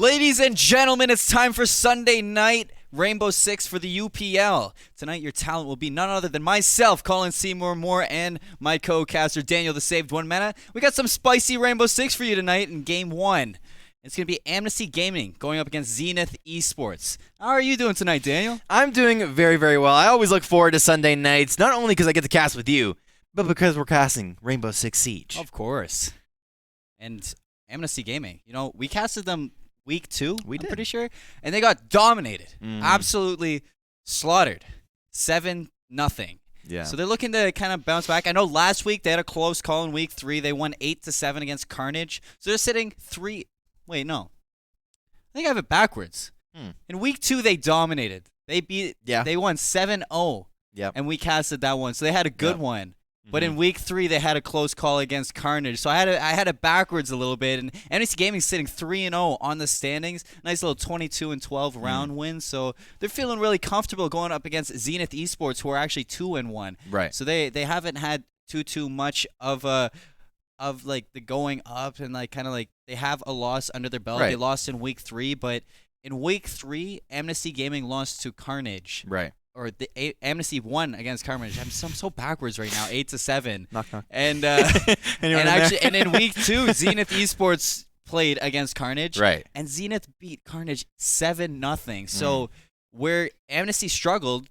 Ladies and gentlemen, it's time for Sunday night Rainbow Six for the UPL. Tonight, your talent will be none other than myself, Colin Seymour Moore, and my co-caster, Daniel the Saved One Mana. We got some spicy Rainbow Six for you tonight in Game 1. It's going to be Amnesty Gaming going up against Zenith Esports. How are you doing tonight, Daniel? I'm doing very, very well. I always look forward to Sunday nights, not only because I get to cast with you, but because we're casting Rainbow Six Siege. Of course. And Amnesty Gaming, we casted them week 2, I'm pretty sure, and they got dominated. Absolutely slaughtered. 7-0. Yeah. So they're looking to kind of bounce back. I know last week they had a close call in week 3. They won 8-7 against Carnage. So they're sitting 3. Wait, no. I think I have it backwards. In week 2 they dominated. They won 7-0. Yep. And we casted that one. So they had a good one. But in week 3, they had a close call against Carnage. So I had it backwards a little bit. And Amnesty Gaming's sitting 3-0 on the standings. Nice little 22-12 round win. So they're feeling really comfortable going up against Zenith Esports, who are actually 2-1. Right. So they haven't had too much of the going up, and they have a loss under their belt. Right. They lost in week 3, but in week 3, Amnesty Gaming lost to Carnage. Right. Or Amnesty won against Carnage. I'm so backwards right now, 8-7. Knock, knock. And and in week 2, Zenith Esports played against Carnage. Right. And Zenith beat Carnage 7-0. So where Amnesty struggled,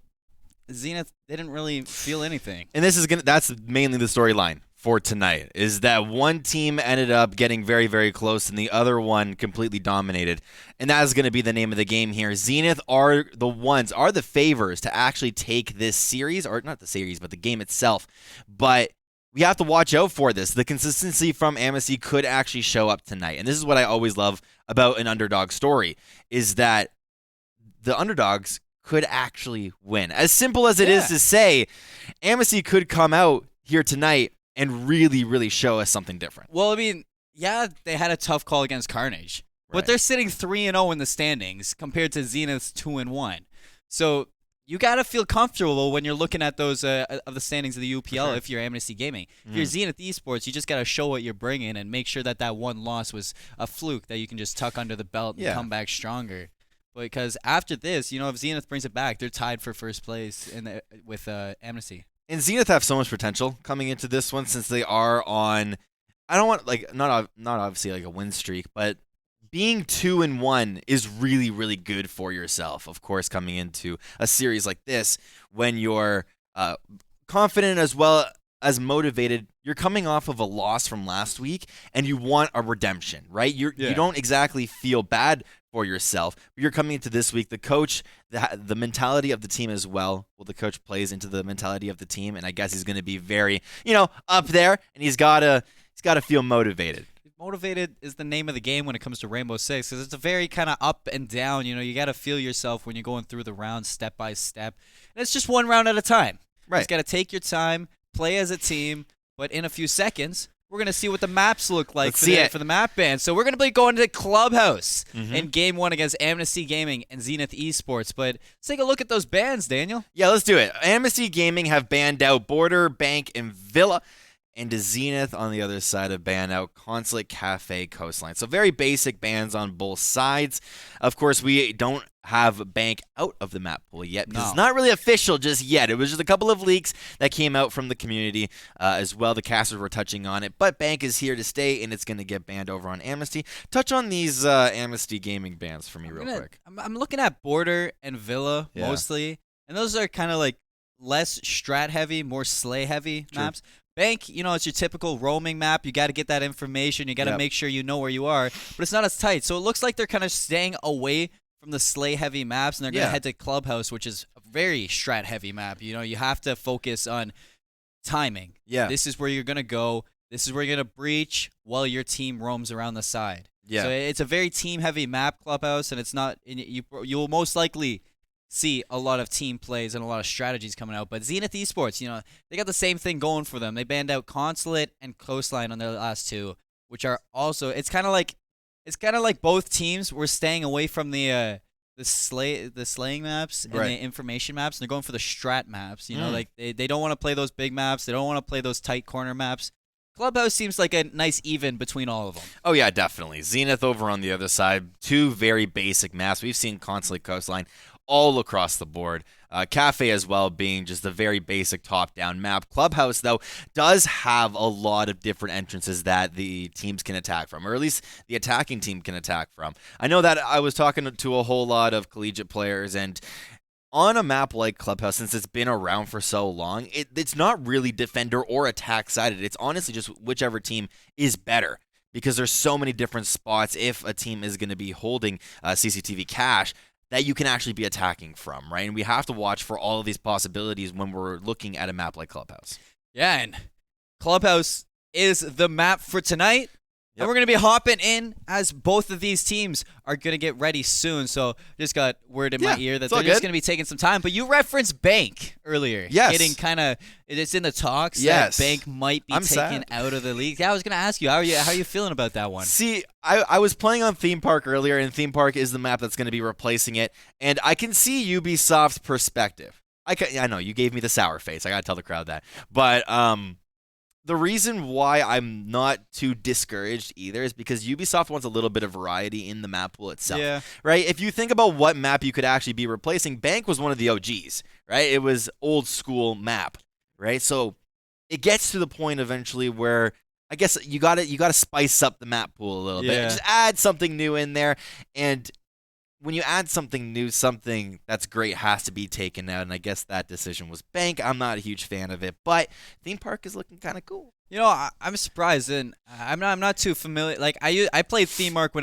Zenith didn't really feel anything. And that's mainly the storyline for tonight, is that one team ended up getting very, very close and the other one completely dominated. And that is going to be the name of the game here. Zenith are the favors to actually take this series, or not the series, but the game itself. But we have to watch out for this. The consistency from Amnesty could actually show up tonight. And this is what I always love about an underdog story, is that the underdogs could actually win. As simple as it is to say, Amnesty could come out here tonight and really, really show us something different. Well, I mean, yeah, they had a tough call against Carnage, but they're sitting 3-0 in the standings compared to Zenith's 2-1. So you got to feel comfortable when you're looking at those of the standings of the UPL if you're Amnesty Gaming. If you're Zenith Esports, you just got to show what you're bringing and make sure that one loss was a fluke that you can just tuck under the belt and come back stronger. Because after this, if Zenith brings it back, they're tied for first place with Amnesty. And Zenith have so much potential coming into this one, since they are on, I don't want, not obviously like a win streak, but being 2-1 is really, really good for yourself. Of course, coming into a series like this, when you're confident as well as motivated, you're coming off of a loss from last week, and you want a redemption, right? You don't exactly feel bad for yourself, but you're coming into this week. The coach, the mentality of the team as well. Well, the coach plays into the mentality of the team, and I guess he's going to be very, up there, and he's got to feel motivated. Motivated is the name of the game when it comes to Rainbow Six, because it's a very kind of up and down. You got to feel yourself when you're going through the rounds step by step, and it's just one round at a time. Right. You just got to take your time, play as a team, but in a few seconds, we're going to see what the maps look like for the map band. So we're going to be going to Clubhouse in Game 1 against Amnesty Gaming and Zenith Esports. But let's take a look at those bans, Daniel. Yeah, let's do it. Amnesty Gaming have banned out Border, Bank, and Villa. And Zenith on the other side have banned out Consulate, Cafe, Coastline. So very basic bans on both sides. Of course, we don't have Bank out of the map pool yet, because it's not really official just yet. It was just a couple of leaks that came out from the community as well. The casters were touching on it, but Bank is here to stay, and it's going to get banned over on Amnesty. Touch on these Amnesty Gaming bans for me real quick. I'm looking at Border and Villa mostly, and those are kind of like less strat-heavy, more slay-heavy maps. Bank, it's your typical roaming map. You got to get that information. You got to make sure you know where you are, but it's not as tight. So it looks like they're kind of staying away from the slay-heavy maps, and they're going to head to Clubhouse, which is a very strat-heavy map. You have to focus on timing. Yeah. This is where you're going to go. This is where you're going to breach while your team roams around the side. Yeah. So it's a very team-heavy map, Clubhouse, and it's not. You will most likely see a lot of team plays and a lot of strategies coming out. But Zenith Esports, they got the same thing going for them. They banned out Consulate and Coastline on their last 2, which are also, it's kind of like both teams were staying away from the slaying maps and the information maps, and they're going for the strat maps. Like they don't want to play those big maps. They don't want to play those tight corner maps. Clubhouse seems like a nice even between all of them. Oh, yeah, definitely. Zenith over on the other side, two very basic maps. We've seen Consulate Coastline all across the board. Cafe as well being just a very basic top-down map. Clubhouse, though, does have a lot of different entrances that the teams can attack from, or at least the attacking team can attack from. I know that I was talking to a whole lot of collegiate players, and on a map like Clubhouse, since it's been around for so long, it's not really defender or attack sided. It's honestly just whichever team is better, because there's so many different spots if a team is going to be holding CCTV cache that you can actually be attacking from, right? And we have to watch for all of these possibilities when we're looking at a map like Clubhouse. Yeah, and Clubhouse is the map for tonight. Yep. And we're going to be hopping in as both of these teams are going to get ready soon. So just got word in my ear that they're just going to be taking some time. But you referenced Bank earlier. Yes. Getting kind of, it's in the talks that Bank might be taken out of the league. Yeah, I was going to ask you, how are you feeling about that one? See, I was playing on Theme Park earlier, and Theme Park is the map that's going to be replacing it. And I can see Ubisoft's perspective. I know, you gave me the sour face. I got to tell the crowd that. But the reason why I'm not too discouraged either is because Ubisoft wants a little bit of variety in the map pool itself. Yeah. Right? If you think about what map you could actually be replacing, Bank was one of the OGs, right? It was old school map, right? So it gets to the point eventually where I guess you got to spice up the map pool a little bit. Just add something new in there, and when you add something new, something that's great has to be taken out, and I guess that decision was Bank. I'm not a huge fan of it, but Theme Park is looking kind of cool. You know, I'm surprised, and I'm not too familiar. Like I played Theme Park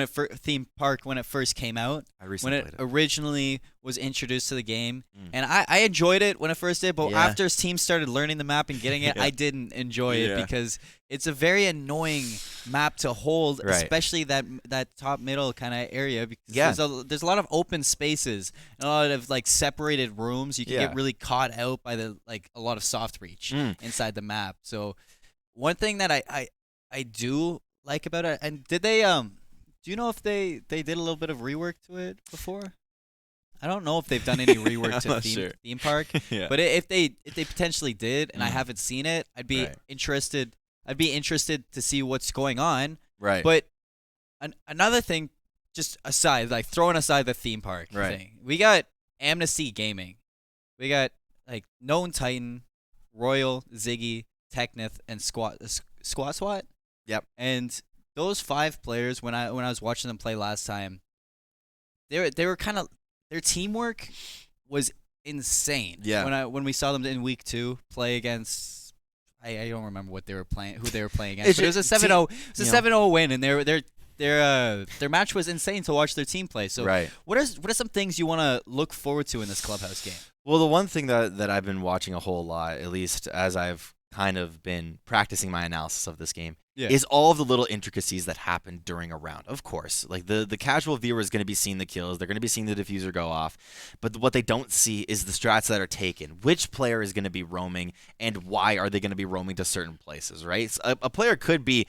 when it first came out. I recently played it originally was introduced to the game, and I enjoyed it when it first did. But after teams started learning the map and getting it, I didn't enjoy it because it's a very annoying map to hold, especially that top middle kind of area. Because there's a lot of open spaces, and a lot of like separated rooms. You can get really caught out by a lot of soft reach inside the map. So one thing that I do like about it, and did they do you know if they did a little bit of rework to it before? I don't know if they've done any rework to Theme Park, but if they potentially did, and I haven't seen it, I'd be interested. I'd be interested to see what's going on. Right. But another thing, just aside, like throwing aside the Theme Park thing, we got Amnesty Gaming, we got like Known Titan, Royal, Ziggy, Technith, and SWAT. Yep. And those 5 players, when I was watching them play last time, they were kind of, their teamwork was insane. Yeah. When we saw them in week 2 play against, I don't remember what they were playing, who they were playing against. But it was a 7-0. It was a 7-0 win, and their match was insane to watch their team play. So what are some things you want to look forward to in this Clubhouse game? Well, the one thing that I've been watching a whole lot, at least as I've kind of been practicing my analysis of this game, is all of the little intricacies that happen during a round. Of course, like the casual viewer is going to be seeing the kills, they're going to be seeing the diffuser go off, but what they don't see is the strats that are taken. Which player is going to be roaming, and why are they going to be roaming to certain places, right? So a player could be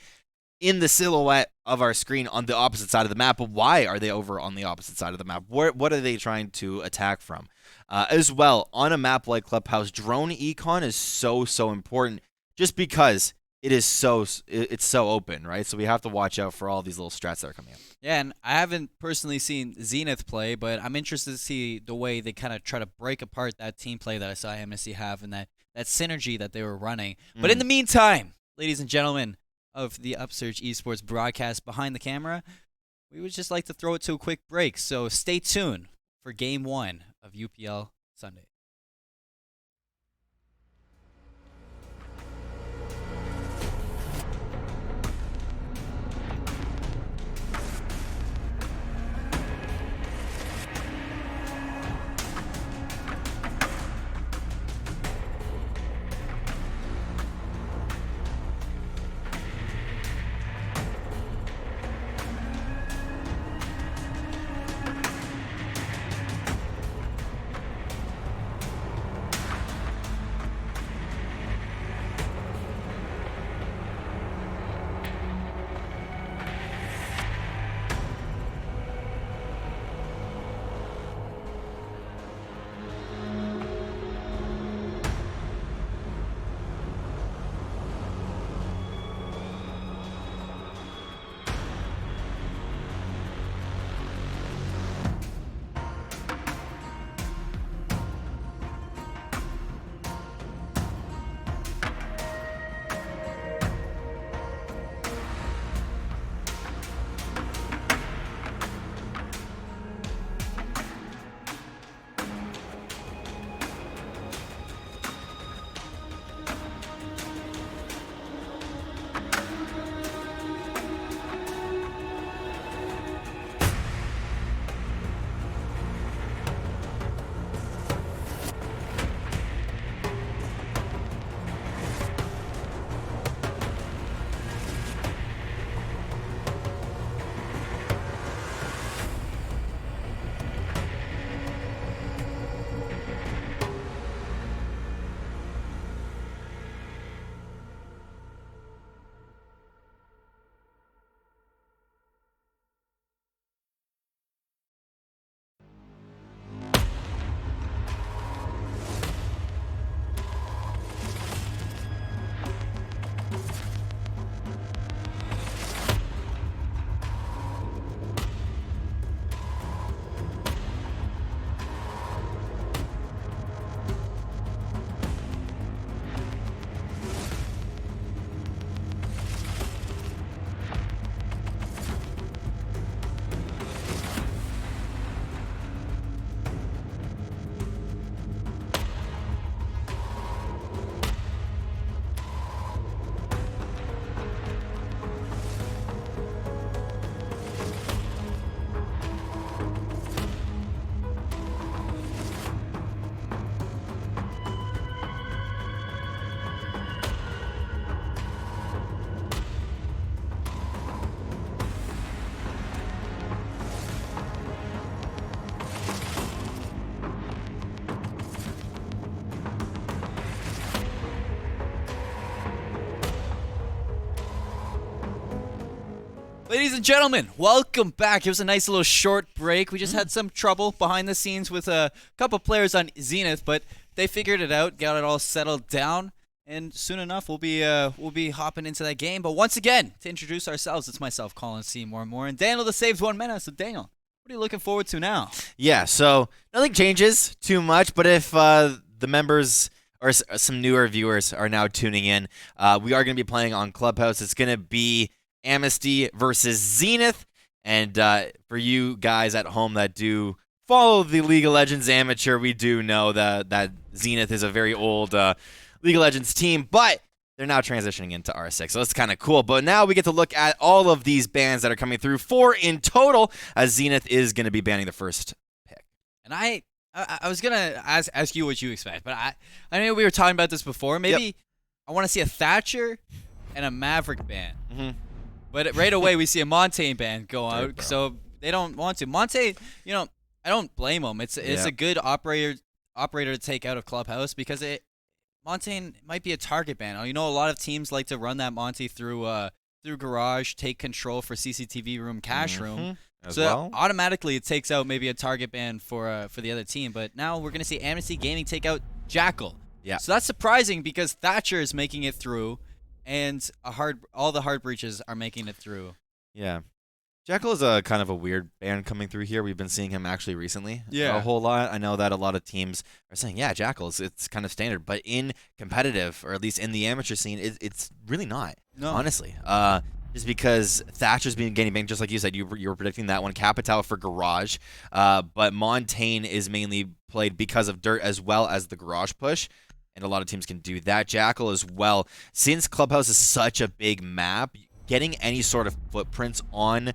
in the silhouette of our screen on the opposite side of the map, but why are they over on the opposite side of the map? What are they trying to attack from? As well, on a map like Clubhouse, drone econ is so important, just because it's so open, right? So we have to watch out for all these little strats that are coming up. Yeah, and I haven't personally seen Zenith play, but I'm interested to see the way they kind of try to break apart that team play that I saw Amnesty have, and that synergy that they were running. But in the meantime, ladies and gentlemen of the Upsurge Esports broadcast behind the camera, we would just like to throw it to a quick break. So stay tuned for Game 1 of UPL Sunday. Ladies and gentlemen, welcome back. It was a nice little short break. We just had some trouble behind the scenes with a couple players on Zenith, but they figured it out, got it all settled down, and soon enough we'll be hopping into that game. But once again, to introduce ourselves, it's myself, Colin Seymour Moore, and Daniel the Saved One Minute. So Daniel, what are you looking forward to now? Yeah, so nothing changes too much, but if the members or some newer viewers are now tuning in, we are going to be playing on Clubhouse. It's going to be Amnesty versus Zenith, and for you guys at home that do follow the League of Legends Amateur, we do know that Zenith is a very old League of Legends team, but they're now transitioning into R6, so that's kind of cool. But now we get to look at all of these bans that are coming through, 4 in total, as Zenith is going to be banning the first pick. And I was going to ask you what you expect, but I know we were talking about this before. Maybe I want to see a Thatcher and a Maverick ban. But right away, we see a Montaigne ban go out, so they don't want to. Montaigne, I don't blame him. It's a good operator to take out of Clubhouse because Montaigne might be a target ban. A lot of teams like to run that Monty through Garage, take control for CCTV room, cash room. So automatically it takes out maybe a target ban for the other team. But now we're gonna see Amnesty Gaming take out Jackal. Yeah. So that's surprising because Thatcher is making it through. And all the hard breaches are making it through. Yeah. Jackal is a kind of a weird ban coming through here. We've been seeing him actually recently a whole lot. I know that a lot of teams are saying, yeah, Jackal, it's kind of standard. But in competitive, or at least in the amateur scene, it's really not, honestly. Just because Thatcher's been getting banned, just like you said, you were predicting that one. Capital for Garage. But Montaigne is mainly played because of Dirt as well as the Garage push. And a lot of teams can do that. Jackal as well. Since Clubhouse is such a big map, getting any sort of footprints on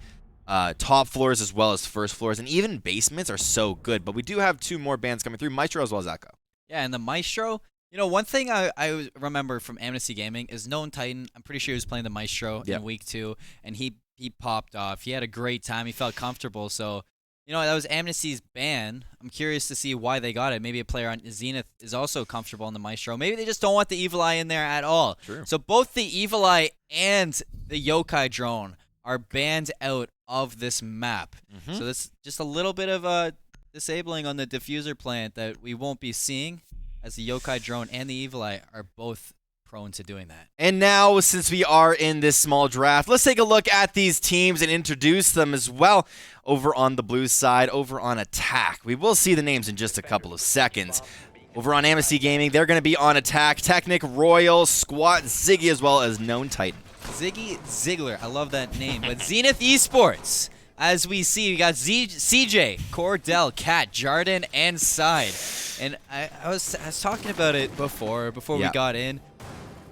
top floors as well as first floors and even basements are so good. But we do have 2 more bans coming through, Maestro as well as Echo. Yeah, and the Maestro, one thing I remember from Amnesty Gaming is Known Titan. I'm pretty sure he was playing the Maestro in week 2, and he popped off. He had a great time. He felt comfortable, so... that was Amnesty's ban. I'm curious to see why they got it. Maybe a player on Zenith is also comfortable on the Maestro. Maybe they just don't want the Evil Eye in there at all. True. So both the Evil Eye and the Yokai drone are banned out of this map. So that's just a little bit of disabling on the diffuser plant that we won't be seeing, as the Yokai drone and the Evil Eye are both prone to doing that. And now, since we are in this small draft, let's take a look at these teams and introduce them as well. Over on the blue side, over on Attack. We will see the names in just a couple of seconds. Over on Amnesty Gaming, they're going to be on Attack. Technic, Royal, Squat, Ziggy, as well as Known Titan. Ziggy Ziggler, I love that name. But Zenith Esports, as we see, we got CJ, Cordell, Cat, Jarden, and Side. And I was talking about it before we got in.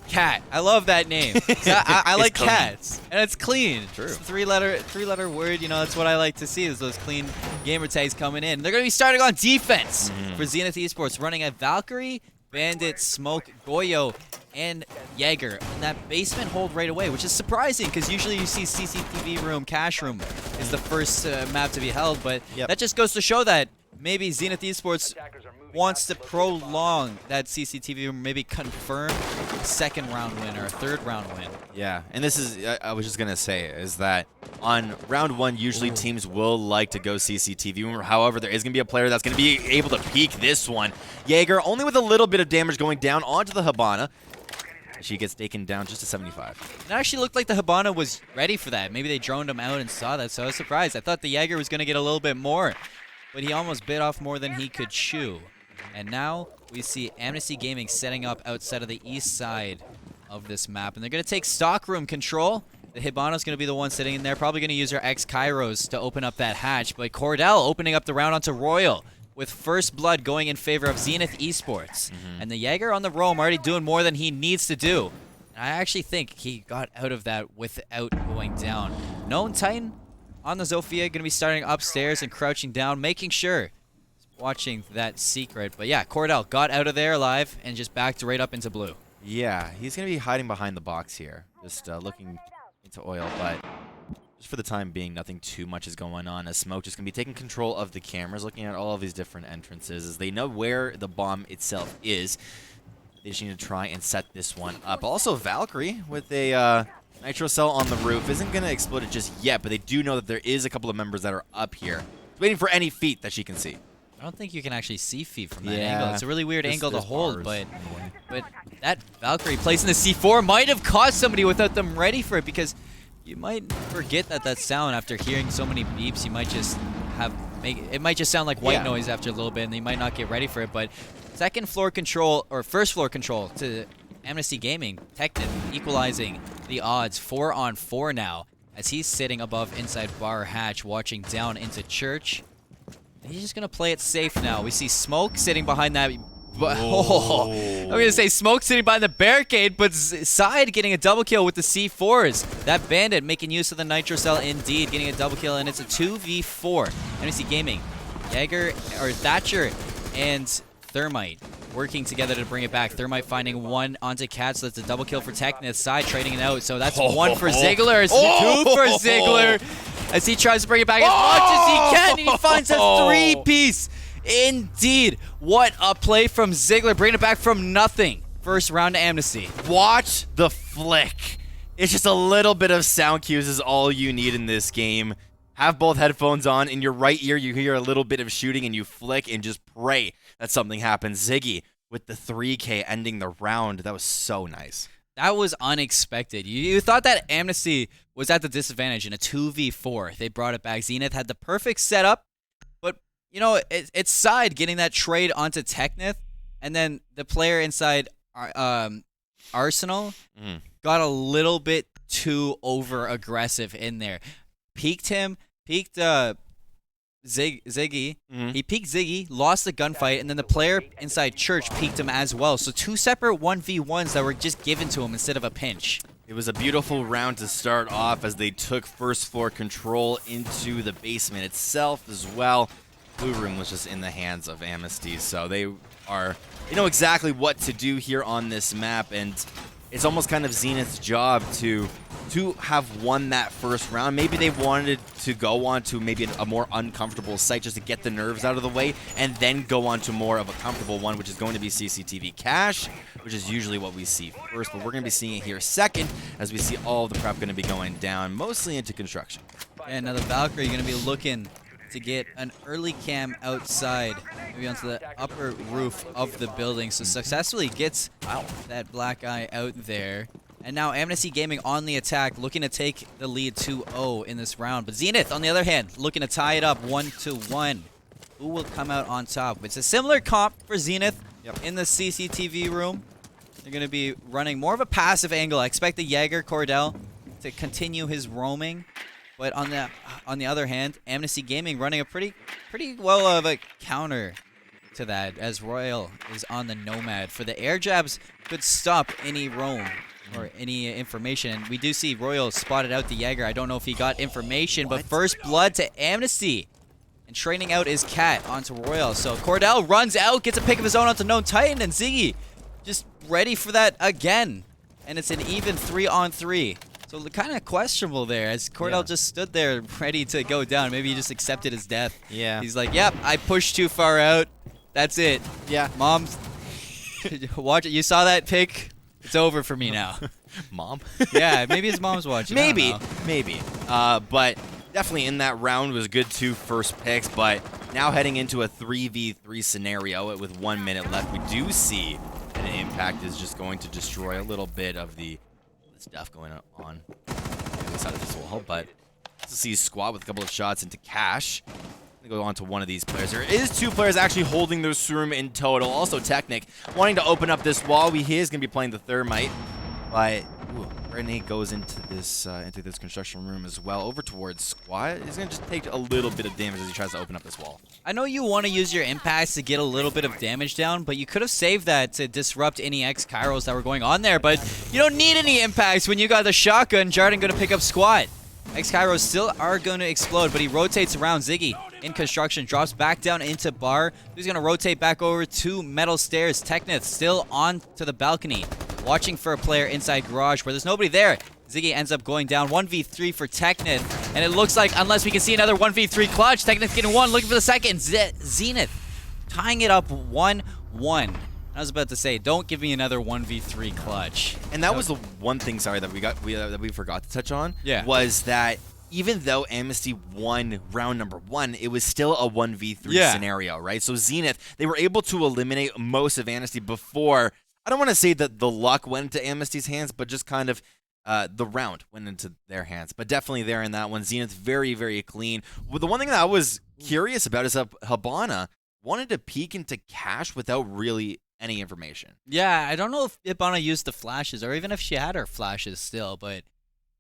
Cat. I love that name. I like cats, and it's clean. True. It's a three-letter word. That's what I like to see is those clean gamer tags coming in. They're going to be starting on defense for Zenith Esports, running a Valkyrie, Bandit, Smoke, Goyo, and Jaeger. And that basement hold right away, which is surprising because usually you see CCTV room, cash room is the first map to be held, but that just goes to show that maybe Zenith Esports wants to prolong that CCTV, maybe confirm a 2nd round win or a 3rd round win. Yeah, and this is, I was just going to say, is that on round 1, usually teams will like to go CCTV. However, there is going to be a player that's going to be able to peek this one. Jaeger, only with a little bit of damage going down onto the Hibana. She gets taken down just to 75. It actually looked like the Hibana was ready for that. Maybe they droned him out and saw that, so I was surprised. I thought the Jaeger was going to get a little bit more, but he almost bit off more than he could chew. And now we see Amnesty Gaming setting up outside of the east side of this map. And they're going to take stockroom control. The Hibana's going to be the one sitting in there. Probably going to use her X-Kairos to open up that hatch. But Cordell opening up the round onto Royal with first blood going in favor of Zenith Esports. And the Jaeger on the roam already doing more than he needs to do. And I actually think he got out of that without going down. Known Titan on the Zofia, going to be starting upstairs and crouching down, making sure watching that secret. But yeah, Cordell got out of there alive and just backed right up into blue. Yeah, he's going to be hiding behind the box here, just looking into oil, but just for the time being, nothing too much is going on, as Smoke just going to be taking control of the cameras, looking at all of these different entrances, as they know where the bomb itself is. They just need to try and set this one up. Also, Valkyrie with a Nitro Cell on the roof isn't going to explode it just yet, but they do know that there is a couple of members that are up here, waiting for any feet that she can see. I don't think you can actually see feet from that angle. It's a really weird angle to hold, but that Valkyrie placing the C4 might have caught somebody without them ready for it, because you might forget that sound after hearing so many beeps. You might just it might just sound like white noise after a little bit, and you might not get ready for it. But first floor control to Amnesty Gaming. Technic equalizing the odds 4-on-4 now, as he's sitting above inside bar hatch, watching down into church. He's just going to play it safe now. We see Smoke sitting behind that. I'm going to say Smoke sitting behind the barricade, but Side getting a double kill with the C4s. That Bandit making use of the Nitro Cell indeed, getting a double kill, and it's a 2v4. Amnesty Gaming, Thatcher and Thermite working together to bring it back. Thermite finding one onto Cat, so that's a double kill for Technith. Side trading it out, so that's one for Ziggler. It's two for Ziggler, as he tries to bring it back as much as he can, and he finds a 3-piece. Indeed. What a play from Ziggler, bringing it back from nothing. First round to Amnesty. Watch the flick. It's just a little bit of sound cues is all you need in this game. Have both headphones on. In your right ear, you hear a little bit of shooting, and you flick and just pray that something happens. Ziggy with the 3K ending the round. That was so nice. That was unexpected. You thought that Amnesty was at the disadvantage in a 2v4. They brought it back. Zenith had the perfect setup, but you know, it's Side getting that trade onto Technith, and then the player inside Arsenal got a little bit too over-aggressive in there. Peeked Ziggy. He peeked Ziggy, lost the gunfight, and then the player inside Church peeked him as well. So two separate 1v1s that were just given to him instead of a pinch. It was a beautiful round to start off as they took first floor control into the basement itself as well. Blue room was just in the hands of Amnesty, so they know exactly what to do here on this map, and it's almost kind of Zenith's job to have won that first round. Maybe they wanted to go on to maybe a more uncomfortable site just to get the nerves out of the way, and then go on to more of a comfortable one, which is going to be CCTV Cash, which is usually what we see first, but we're going to be seeing it here second, as we see all of the prep going to be going down, mostly into construction. And now the Valkyrie going to be looking to get an early cam outside, maybe onto the upper roof of the building, so successfully gets that black eye out there. And now Amnesty Gaming on the attack, looking to take the lead 2-0 in this round. But Zenith, on the other hand, looking to tie it up 1-1. Who will come out on top? It's a similar comp for Zenith in the CCTV room. They're going to be running more of a passive angle. I expect the Jaeger Cordell to continue his roaming. But on the other hand, Amnesty Gaming running a pretty well of a counter to that, as Royal is on the Nomad. For the air jabs could stop any roam or any information. And we do see Royal spotted out the Jaeger. I don't know if he got information, but first blood to Amnesty. And training out is Cat onto Royal. So Cordell runs out, gets a pick of his own onto Known Titan, and Ziggy just ready for that again. And it's an even 3-on-3. So kind of questionable there, as Cordell just stood there ready to go down. Maybe he just accepted his death. Yeah. He's like, yep, I pushed too far out. That's it. Yeah. Mom's, watch it. You saw that pick? It's over for me now. Mom? Yeah, maybe his mom's watching. Maybe. But definitely in that round was good 2 first picks, but now heading into a 3v3 scenario with 1 minute left, we do see that an impact is just going to destroy a little bit of the stuff going on the other side of this wall, but to see Squad with a couple of shots into Cash. Go on to one of these players. There is 2 players actually holding this room in total. Also Technic wanting to open up this wall. He is going to be playing the Thermite, but Grenade goes into this construction room as well. Over towards Squad. He's going to just take a little bit of damage as he tries to open up this wall. I know you want to use your impacts to get a little bit of damage down, but you could have saved that to disrupt any X-Kairos that were going on there. But you don't need any impacts when you got the shotgun. Jarden going to pick up Squad. X-Kairos still are going to explode, but he rotates around. Ziggy in construction, drops back down into bar. He's going to rotate back over to metal stairs. Technith still on to the balcony, watching for a player inside garage where there's nobody there. Ziggy ends up going down 1v3 for Technith, and it looks like, unless we can see another 1v3 clutch, Technith getting one, looking for the second. Zenith tying it up 1-1. I was about to say, don't give me another 1v3 clutch. And that was the one thing, sorry, that we forgot to touch on. Yeah. Was that even though Amnesty won round number 1, it was still a 1v3 scenario, right? So Zenith, they were able to eliminate most of Amnesty before. I don't want to say that the luck went into Amnesty's hands, but just kind of the round went into their hands. But definitely there in that one, Zenith very, very clean. Well, the one thing that I was curious about is that Hibana wanted to peek into cash without really any information. Yeah, I don't know if Hibana used the flashes or even if she had her flashes still, but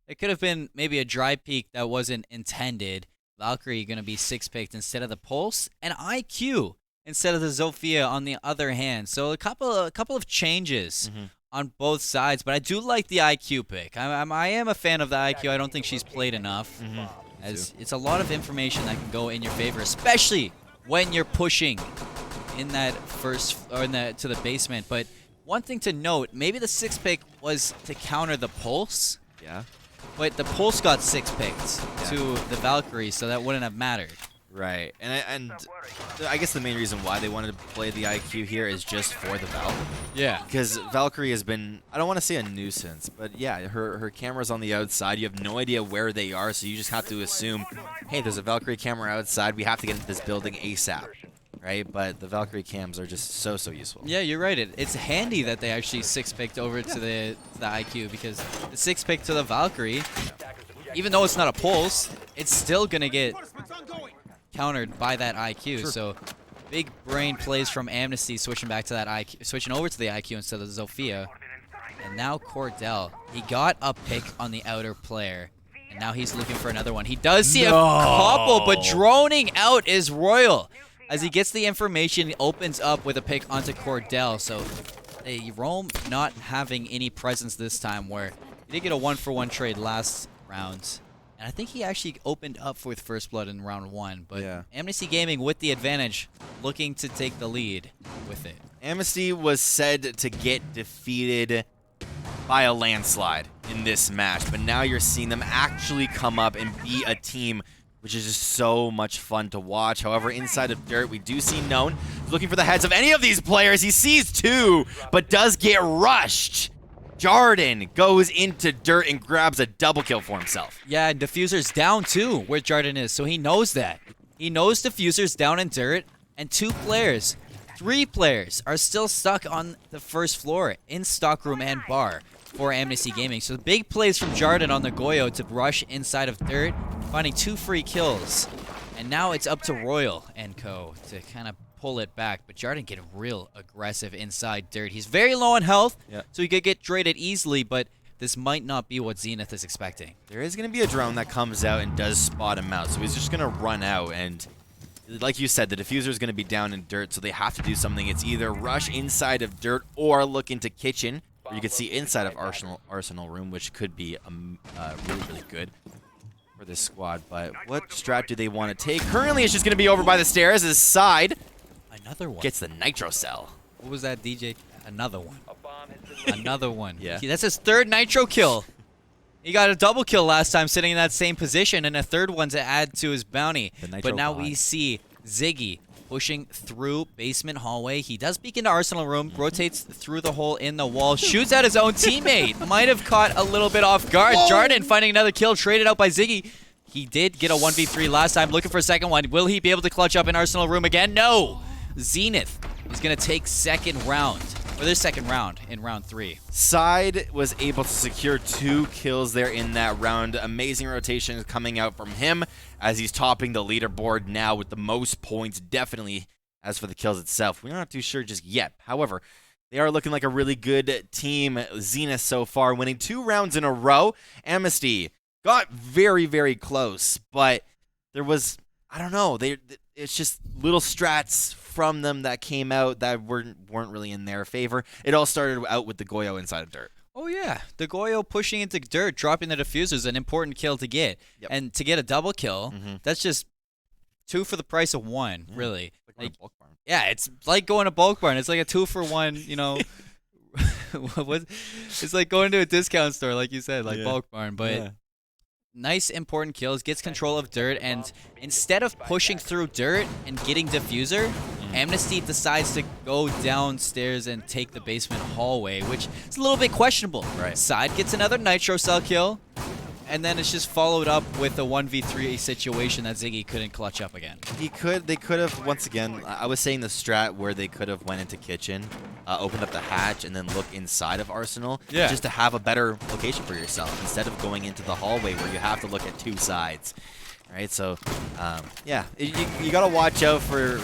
it could have been maybe a dry peek that wasn't intended. Valkyrie going to be 6-picked instead of the Pulse, and IQ instead of the Zofia on the other hand. So a couple of changes on both sides, but I do like the IQ pick. I am a fan of the IQ. I don't think she's played enough, as it's a lot of information that can go in your favor, especially when you're pushing in that first or to the basement. But one thing to note, maybe the 6-pick was to counter the Pulse. Yeah. But the Pulse got 6-picked to the Valkyrie, so that wouldn't have mattered. Right, and I guess the main reason why they wanted to play the IQ here is just for the Valk. Yeah. Because Valkyrie has been, I don't want to say a nuisance, but yeah, her camera's on the outside. You have no idea where they are, so you just have to assume, hey, there's a Valkyrie camera outside. We have to get into this building ASAP. Right, but the Valkyrie cams are just so useful. Yeah, you're right. It's handy that they actually 6-picked over to the IQ, because the 6-pick to the Valkyrie, even though it's not a Pulse, it's still gonna get countered by that IQ. Sure. So big brain plays from Amnesty, switching back to that IQ, switching over to the IQ instead of Zofia. And now Cordell, he got a pick on the outer player, and now he's looking for another one. He does see a couple, but droning out is Royal. As he gets the information, he opens up with a pick onto Cordell. So Rome not having any presence this time, where he did get a 1-for-1 trade last round. And I think he actually opened up with First Blood in round 1. But Amnesty Gaming with the advantage, looking to take the lead with it. Amnesty was said to get defeated by a landslide in this match, but now you're seeing them actually come up and be a team, which is just so much fun to watch. However, inside of Dirt, we do see Known looking for the heads of any of these players. He sees 2, but does get rushed. Jarden goes into Dirt and grabs a double kill for himself. Yeah, and Diffuser's down too, where Jarden is, so he knows that. He knows Diffuser's down in Dirt, and 2 players, 3 players are still stuck on the first floor in Stockroom and Bar for Amnesty Gaming. So the big plays from Jarden on the Goyo to rush inside of Dirt, finding 2 free kills. And now it's up to Royal and co to kind of pull it back. But Jarden getting real aggressive inside Dirt. He's very low on health, so he could get traded easily, but this might not be what Zenith is expecting. There is going to be a drone that comes out and does spot him out, so he's just going to run out. And like you said, the Diffuser is going to be down in Dirt, so they have to do something. It's either rush inside of Dirt or look into Kitchen, where you can see inside of Arsenal Room, which could be really good for this squad. But what strat do they want to take? Currently, it's just going to be over by the stairs. His side Another one gets the Nitro Cell. What was that, DJ? Another one. Another one. Yeah. That's his 3rd Nitro kill. He got a double kill last time sitting in that same position, and a 3rd one to add to his bounty. But now we see Ziggy pushing through basement hallway. He does peek into Arsenal Room, rotates through the hole in the wall, shoots at his own teammate. Might have caught a little bit off guard. Jarden finding another kill, traded out by Ziggy. He did get a 1v3 last time, looking for a second one. Will he be able to clutch up in Arsenal Room again? No! Zenith is going to take second round in round 3. Side was able to secure 2 kills there in that round. Amazing rotation coming out from him as he's topping the leaderboard now with the most points, definitely. As for the kills itself, we're not too sure just yet. However, they are looking like a really good team. Zenith so far, winning 2 rounds in a row. Amnesty got very, very close, but there was, I don't know, it's just little strats from them that came out that weren't really in their favor. It all started out with the Goyo inside of Dirt. Oh yeah, the Goyo pushing into Dirt, dropping the Diffuser is an important kill to get. And to get a double kill, that's just 2 for the price of 1, really. Like bulk barn. Yeah, it's like going to bulk barn. It's like a 2-for-1, you know. It's like going to a discount store, like you said, like bulk barn. But nice important kills, gets control of dirt, and instead of pushing through dirt and getting diffuser, Amnesty decides to go downstairs and take the basement hallway, which is a little bit questionable. Right. Side gets another Nitro Cell kill, and then it's just followed up with a 1v3 situation that Ziggy couldn't clutch up again. They could have, once again, I was saying the strat where they could have went into kitchen, opened up the hatch, and then look inside of Arsenal, just to have a better location for yourself, instead of going into the hallway where you have to look at two sides. Right, so yeah, you gotta watch out for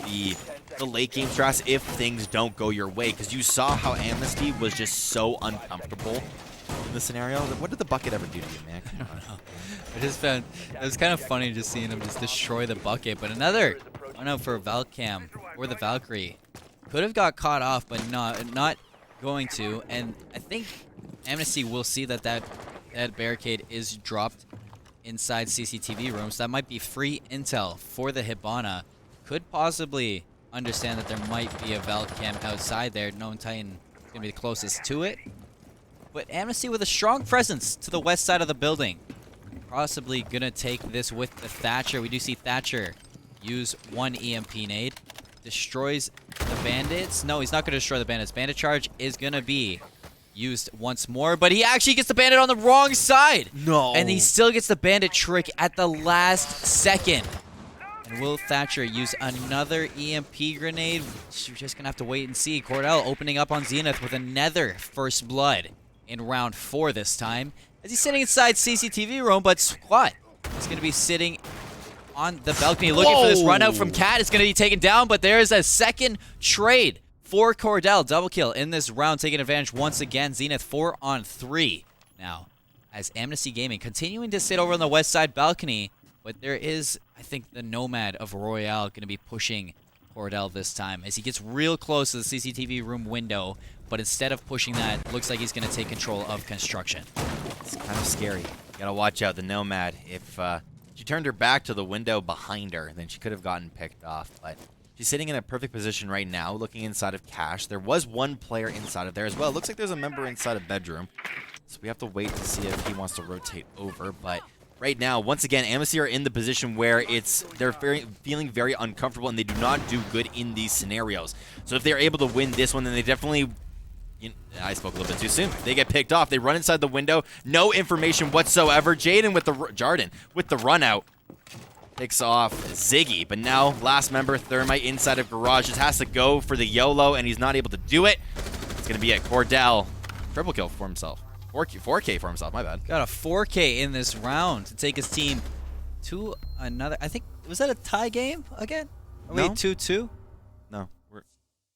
the late game strats if things don't go your way, because you saw how Amnesty was just so uncomfortable in the scenario. What did the bucket ever do to you, man? I don't know. I just found it was kind of funny just seeing him just destroy the bucket. But another, I don't know, for Valcam or the Valkyrie, could have got caught off, but not going to. And I think Amnesty will see that barricade is dropped inside CCTV rooms. That might be free intel for the Hibana. Could possibly understand that there might be a Valcam outside there. Known Titan is going to be the closest to it. But Amnesty with a strong presence to the west side of the building. Possibly going to take this with the Thatcher. We do see Thatcher use one EMP nade. Destroys the bandits. No, he's not going to destroy the bandits. Bandit charge is going to be used once more, but he actually gets the bandit on the wrong side. No. And he still gets the bandit trick at the last second. And will Thatcher use another EMP grenade? We're just going to have to wait and see. Cordell opening up on Zenith with another first blood in round 4 this time. As he's sitting inside CCTV room, but Squat is going to be sitting on the balcony looking for this run out from Cat. It's going to be taken down, but there is a second trade for Cordell. Double kill in this round, taking advantage once again. Zenith 4 on 3. Now, as Amnesty Gaming continuing to sit over on the west side balcony, but there is, I think, the Nomad of Royale going to be pushing Cordell this time as he gets real close to the CCTV room window, but instead of pushing that, looks like he's going to take control of construction. It's kind of scary. You gotta watch out, the Nomad. If she turned her back to the window behind her, then she could have gotten picked off, but she's sitting in a perfect position right now, looking inside of Cash. There was one player inside of there as well. It looks like there's a member inside of bedroom, so we have to wait to see if he wants to rotate over, but right now, once again, Amnesty are in the position where they're feeling very uncomfortable, and they do not do good in these scenarios. So if they're able to win this one, then they definitely... I spoke a little bit too soon. They get picked off. They run inside the window. No information whatsoever. Jarden with the run out. Picks off Ziggy, but now last member, Thermite, inside of Garage, just has to go for the YOLO, and he's not able to do it. It's going to be at Cordell. Triple kill for himself. 4K for himself, my bad. Got a 4K in this round to take his team to another, I think, was that a tie game again? Are we 2-2? No.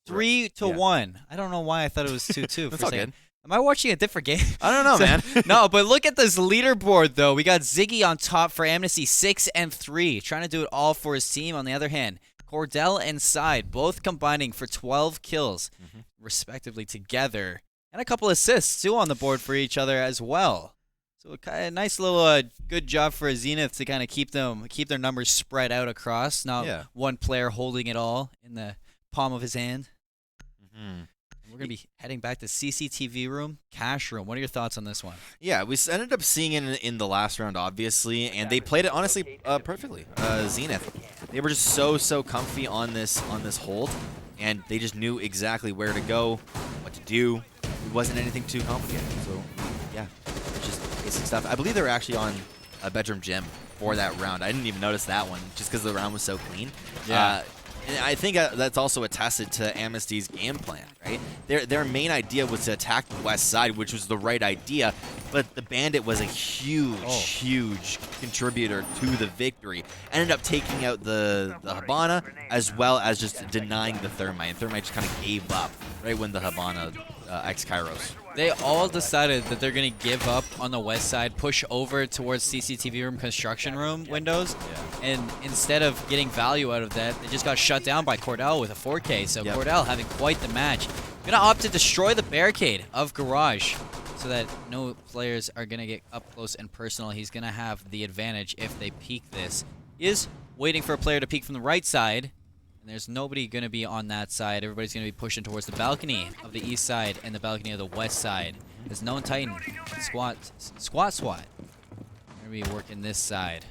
3-1. I don't know why I thought it was 2-2 That's for a all second. good. Am I watching a different game? I don't know, man. No, but look at this leaderboard, though. We got Ziggy on top for Amnesty, 6 and 3, trying to do it all for his team. On the other hand, Cordell and Side both combining for 12 kills, respectively, together, and a couple assists too on the board for each other as well. So a nice little good job for Zenith to kind of keep their numbers spread out across. Not one player holding it all in the palm of his hand. We're going to be heading back to CCTV room, Cash room. What are your thoughts on this one? Yeah, we ended up seeing it in the last round, obviously, and they played it, honestly, perfectly. Zenith. They were just so comfy on this hold, and they just knew exactly where to go, what to do. It wasn't anything too complicated, so, yeah, it's just basic stuff. I believe they were actually on a bedroom gym for that round. I didn't even notice that one, just because the round was so clean. Yeah. And I think that's also attested to Amnesty's game plan, right? Their main idea was to attack the west side, which was the right idea, but the Bandit was a huge contributor to the victory. Ended up taking out the Hibana, as well as just denying the Thermite. And Thermite just kind of gave up right when the Hibana ex-Kairos. They all decided that they're going to give up on the west side, push over towards CCTV room, construction room windows, and instead of getting value out of that, they just got shut down by Cordell with a 4K. So Cordell having quite the match. Going to opt to destroy the barricade of Garage so that no players are going to get up close and personal. He's going to have the advantage if they peek this. He is waiting for a player to peek from the right side. And there's nobody going to be on that side. Everybody's going to be pushing towards the balcony of the east side and the balcony of the west side. There's Known Titan. SWAT. We're going to be working this side.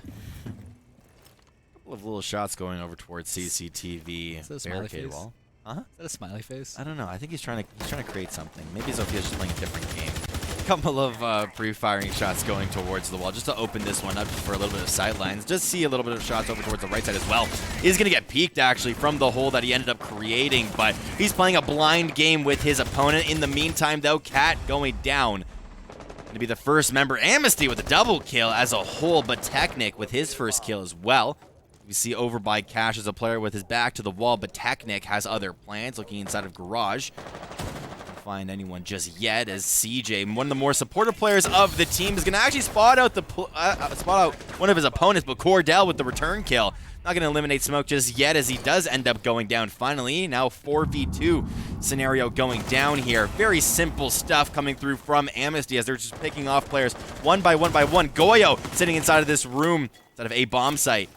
A couple of little shots going over towards CCTV Is that a smiley barricade face? wall. Huh? Is that a smiley face? I don't know. I think he's trying to create something. Maybe Zophia's just playing a different game. A couple of pre-firing shots going towards the wall just to open this one up for a little bit of sidelines. Just see a little bit of shots over towards the right side as well. He's going to get peeked actually from the hole that he ended up creating, but he's playing a blind game with his opponent. In the meantime, though, Cat going down. Going to be the first member. Amnesty with a double kill as a whole, but Technic with his first kill as well. We see over by Cash as a player with his back to the wall, but Technic has other plans, looking inside of Garage. Can't find anyone just yet, as CJ, one of the more supportive players of the team, is going to actually spot out one of his opponents, but Cordell with the return kill. Not going to eliminate Smoke just yet, as he does end up going down finally. Now 4v2 scenario going down here. Very simple stuff coming through from Amnesty as they're just picking off players one by one by one. Goyo sitting inside of this room, inside of a bomb site.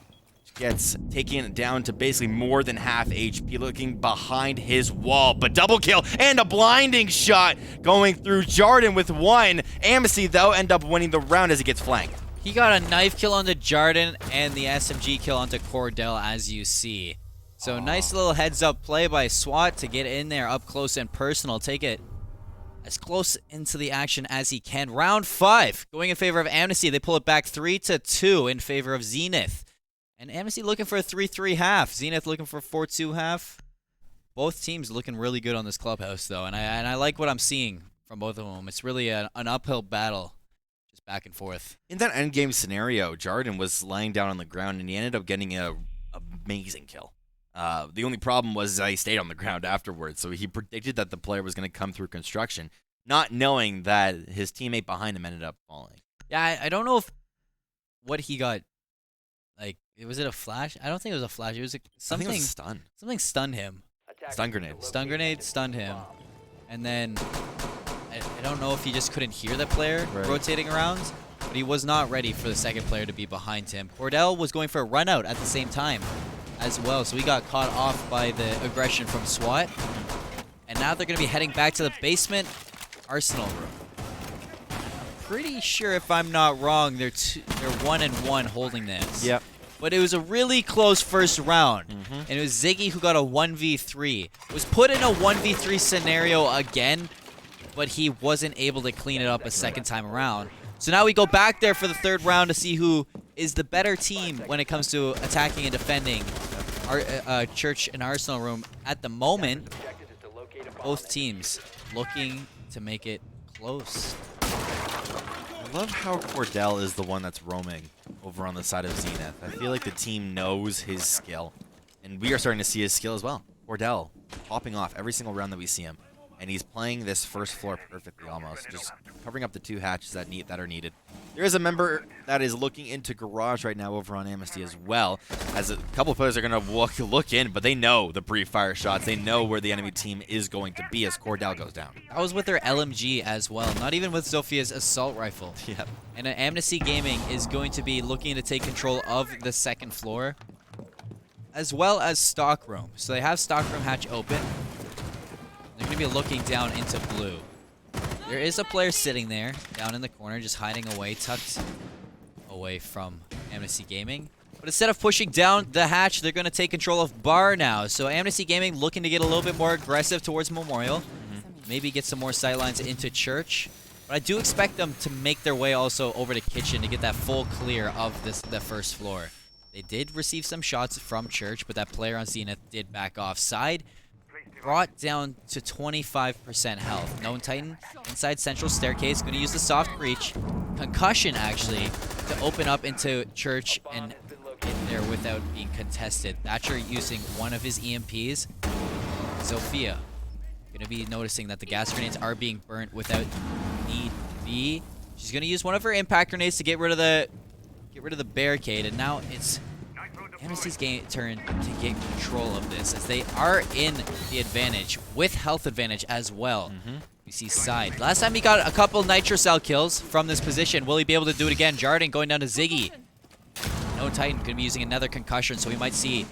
Gets taken down to basically more than half HP, looking behind his wall. But double kill and a blinding shot going through Jarden with one. Amnesty, though, end up winning the round as he gets flanked. He got a knife kill onto Jarden and the SMG kill onto Cordell, as you see. So nice little heads-up play by SWAT to get in there up close and personal. Take it as close into the action as he can. Round 5 going in favor of Amnesty. They pull it back 3-2 in favor of Zenith. And Amnesty looking for a 3-3 half. Zenith looking for a 4-2 half. Both teams looking really good on this clubhouse, though. And I like what I'm seeing from both of them. It's really an uphill battle, just back and forth. In that endgame scenario, Jarden was lying down on the ground, and he ended up getting an amazing kill. The only problem was he stayed on the ground afterwards. So he predicted that the player was going to come through construction, not knowing that his teammate behind him ended up falling. Yeah, I don't know if what he got. Like, was it a flash? I don't think it was a flash. It was something. I think it was a stun. Something stunned him. Stun grenade. Stun grenade stunned him, and then I don't know if he just couldn't hear the player rotating around, but he was not ready for the second player to be behind him. Cordell was going for a run out at the same time as well, so he got caught off by the aggression from SWAT, and now they're going to be heading back to the basement arsenal room. Pretty sure, if I'm not wrong, they're 1-1 holding this. Yep. But it was a really close first round, and it was Ziggy who got a 1v3. Was put in a 1v3 scenario again, but he wasn't able to clean it up a second time around. So now we go back there for the third round to see who is the better team when it comes to attacking and defending our Church and Arsenal room. At the moment, both teams looking to make it close. I love how Cordell is the one that's roaming over on the side of Zenith. I feel like the team knows his skill, and we are starting to see his skill as well. Cordell popping off every single round that we see him, and he's playing this first floor perfectly almost, just covering up the two hatches that are needed. There is a member that is looking into Garage right now over on Amnesty as well, as a couple of players are going to look in, but they know the pre-fire shots. They know where the enemy team is going to be as Cordell goes down. I was with their LMG as well, not even with Zophia's assault rifle. Yep. And Amnesty Gaming is going to be looking to take control of the second floor, as well as stockroom. So they have stockroom hatch open. They're going to be looking down into blue. There is a player sitting there, down in the corner, just hiding away, tucked away from Amnesty Gaming. But instead of pushing down the hatch, they're going to take control of bar now. So Amnesty Gaming looking to get a little bit more aggressive towards Memorial. Maybe get some more sightlines into Church. But I do expect them to make their way also over to Kitchen to get that full clear of the first floor. They did receive some shots from Church, but that player on Zenith did back off. Side brought down to 25% health. Known Titan inside central staircase. Going to use the soft breach. Concussion, actually, to open up into Church and get there without being contested. Thatcher using one of his EMPs. Zofia going to be noticing that the gas grenades are being burnt without need be. She's going to use one of her impact grenades to get rid of the barricade, and now it's Amnesty's turn to get control of this, as they are in the advantage with health advantage as well. We see Side. Last time he got a couple Nitro Cell kills from this position. Will he be able to do it again? Jarden going down to Ziggy. No Titan going to be using another concussion, so we might see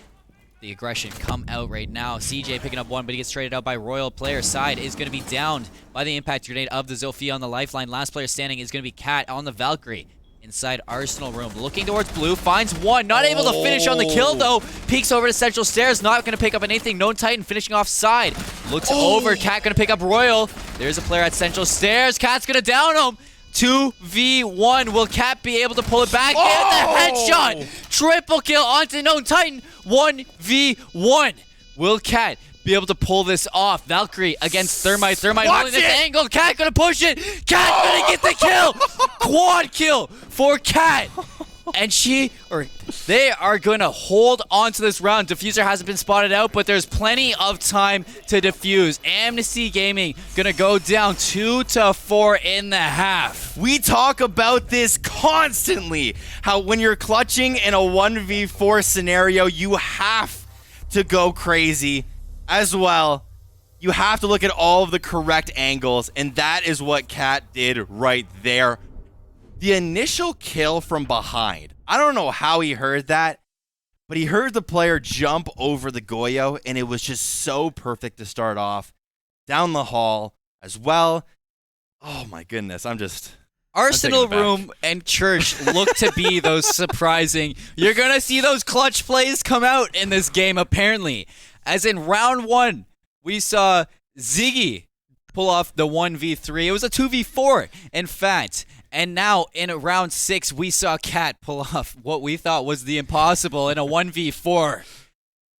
the aggression come out right now. CJ picking up one, but he gets traded out by Royal. Player Side is going to be downed by the impact grenade of the Zofia on the lifeline. Last player standing is going to be Cat on the Valkyrie. inside Arsenal room. Looking towards blue, finds one. Not able to finish on the kill, though. Peeks over to central stairs, not going to pick up anything. Known Titan finishing off side. Looks over, Cat going to pick up Royal. There's a player at central stairs. Cat's going to down him. 2v1. Will Cat be able to pull it back? And the headshot! Triple kill onto Known Titan. 1v1. Will Cat be able to pull this off? Valkyrie against Thermite. Thermite holding this angle. Cat gonna push it. Cat gonna get the kill. Quad kill for Cat. And they are gonna hold on to this round. Diffuser hasn't been spotted out, but there's plenty of time to defuse. Amnesty Gaming gonna go down 2-4 in the half. We talk about this constantly. How when you're clutching in a 1v4 scenario, you have to go crazy as well. You have to look at all of the correct angles, and that is what Cat did right there. The initial kill from behind, I don't know how he heard that, but he heard the player jump over the Goyo, and it was just so perfect to start off. Down the hall as well. Oh my goodness, Arsenal room and church look to be those surprising. You're going to see those clutch plays come out in this game, apparently. As in round 1, we saw Ziggy pull off the 1v3. It was a 2v4, in fact. And now in round 6, we saw Cat pull off what we thought was the impossible in a 1v4.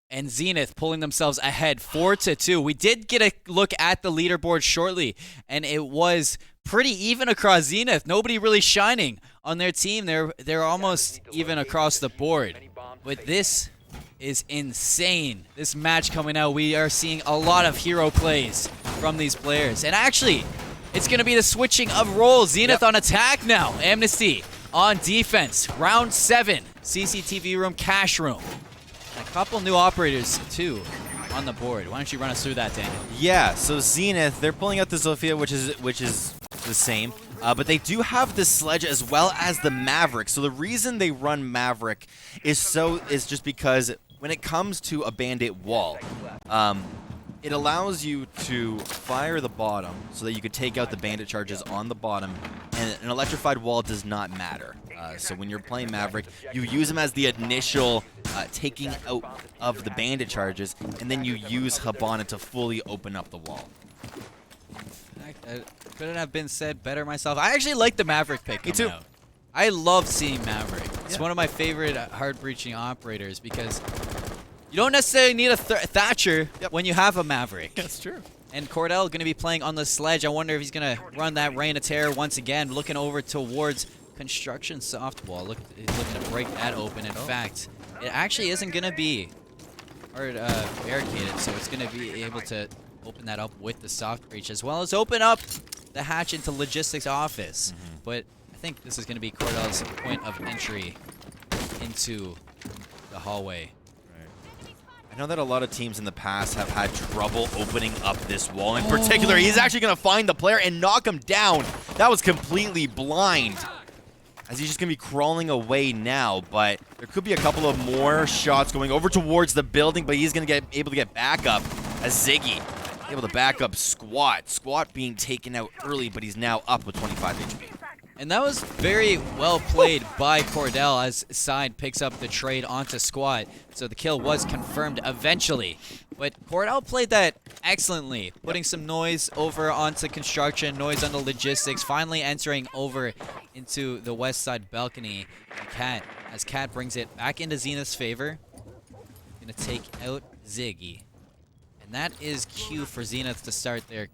And Zenith pulling themselves ahead 4-2. We did get a look at the leaderboard shortly, and it was pretty even across Zenith. Nobody really shining on their team. They're almost even across the board. But this is insane. This match coming out, we are seeing a lot of hero plays from these players. And actually, it's going to be the switching of roles. Zenith on attack now. Amnesty on defense. Round 7. CCTV room, cash room. And a couple new operators, too, on the board. Why don't you run us through that, Daniel? Yeah, so Zenith, they're pulling out the Zofia, which is the same. But they do have the Sledge as well as the Maverick. So the reason they run Maverick is just because when it comes to a Bandit wall, it allows you to fire the bottom so that you could take out the bandit charges on the bottom, and an electrified wall does not matter. So when you're playing Maverick, you use them as the initial taking out of the bandit charges, and then you use Habana to fully open up the wall. Couldn't have been said better myself. I actually like the Maverick pick. Me too. Out. I love seeing Maverick. It's one of my favorite hard breaching operators because you don't necessarily need a Thatcher when you have a Maverick. That's true. And Cordell going to be playing on the Sledge. I wonder if he's going to run that Reign of Terror once again, looking over towards Construction Soft Wall. He's looking to break that open. In fact, it actually isn't going to be barricaded, so it's going to be able to open that up with the soft breach, as well as open up the hatch into Logistics Office. But I think this is going to be Cordell's point of entry into the hallway. I know that a lot of teams in the past have had trouble opening up this wall. In particular, he's actually going to find the player and knock him down. That was completely blind, as he's just going to be crawling away now. But there could be a couple of more shots going over towards the building, but he's going to get able to get back up as Ziggy able to back up Squat. Squat being taken out early, but he's now up with 25 HP. And that was very well played by Cordell as Side picks up the trade onto Squat. So the kill was confirmed eventually. But Cordell played that excellently, putting some noise over onto Construction, noise on the Logistics, finally entering over into the west side balcony. And Cat brings it back into Zenith's favor. Gonna take out Ziggy. And that is cue for Zenith to start their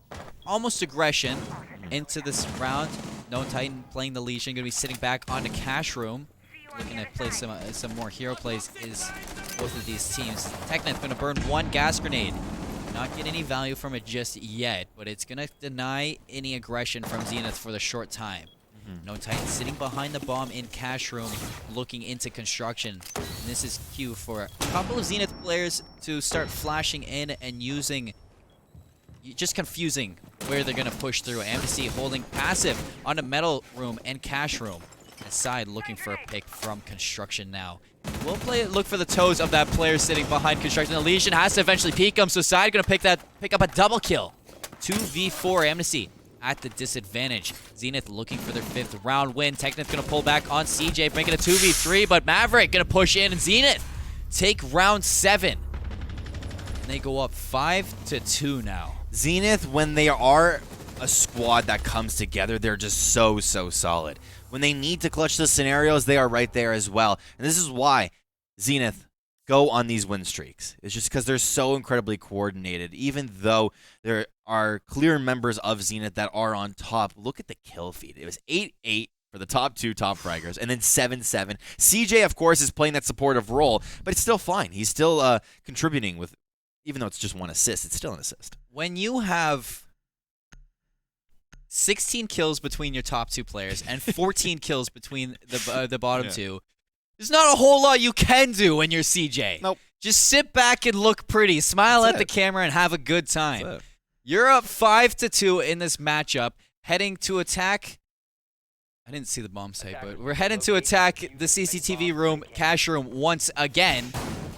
almost aggression into this round. Known Titan playing the Legion, going to be sitting back onto Cash Room. Looking to play some more hero plays is both of these teams. Techneth going to burn one gas grenade. Not get any value from it just yet, but it's going to deny any aggression from Zenith for the short time. Known Titan sitting behind the bomb in Cash Room, looking into Construction. And this is cue for a couple of Zenith players to start flashing in and using, just confusing where they're going to push through. Amnesty holding passive on the Metal Room and Cash Room. Aside looking for a pick from Construction now. We'll look for the toes of that player sitting behind Construction. The Legion has to eventually peek him, so Side going to pick up a double kill. 2v4 Amnesty at the disadvantage. Zenith looking for their 5th round win. Technith gonna pull back on CJ, making a 2v3, but Maverick gonna push in, and Zenith take round 7. And they go up 5-2 now. Zenith, when they are a squad that comes together, they're just so solid. When they need to clutch the scenarios, they are right there as well. And this is why Zenith go on these win streaks. It's just because they're so incredibly coordinated. Even though there are clear members of Zenith that are on top, look at the kill feed. It was 8-8 for the top 2 top fraggers, and then 7-7. CJ, of course, is playing that supportive role, but it's still fine. He's still contributing with, even though it's just 1 assist, it's still an assist. When you have 16 kills between your top 2 players and 14 kills between the bottom 2, there's not a whole lot you can do when you're CJ. Nope. Just sit back and look pretty, smile at the camera, and have a good time. You're up 5-2 in this matchup, heading to attack. I didn't see the bomb site, but we're heading to attack the CCTV room, cash room once again.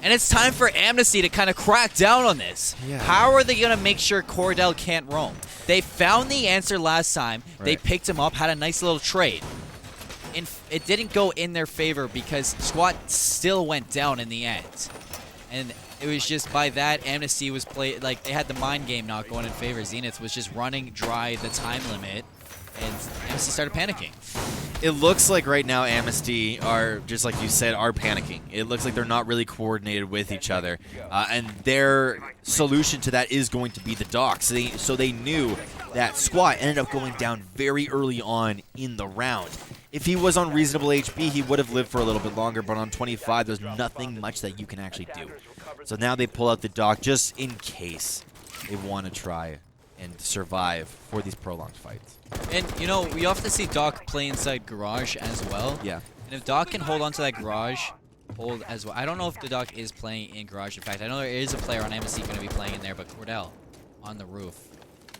And it's time for Amnesty to kind of crack down on this. Yeah. How are they going to make sure Cordell can't roam? They found the answer last time. Right. They picked him up, had a nice little trade. It didn't go in their favor because Squat still went down in the end. And it was just by that, Amnesty was like they had the mind game not going in favor. Zenith was just running dry the time limit, and Amnesty started panicking. It looks like right now Amnesty are, just like you said, are panicking. It looks like they're not really coordinated with each other. And their solution to that is going to be the dock. So they knew that Squat ended up going down very early on in the round. If he was on reasonable HP, he would have lived for a little bit longer, but on 25, there's nothing much that you can actually do. So now they pull out the dock just in case they want to try and survive for these prolonged fights. And, you know, we often see Doc play inside Garage as well. Yeah. And if Doc can hold onto that Garage, hold as well. I don't know if the Doc is playing in Garage. In fact, I know there is a player on Amnesty going to be playing in there, but Cordell on the roof.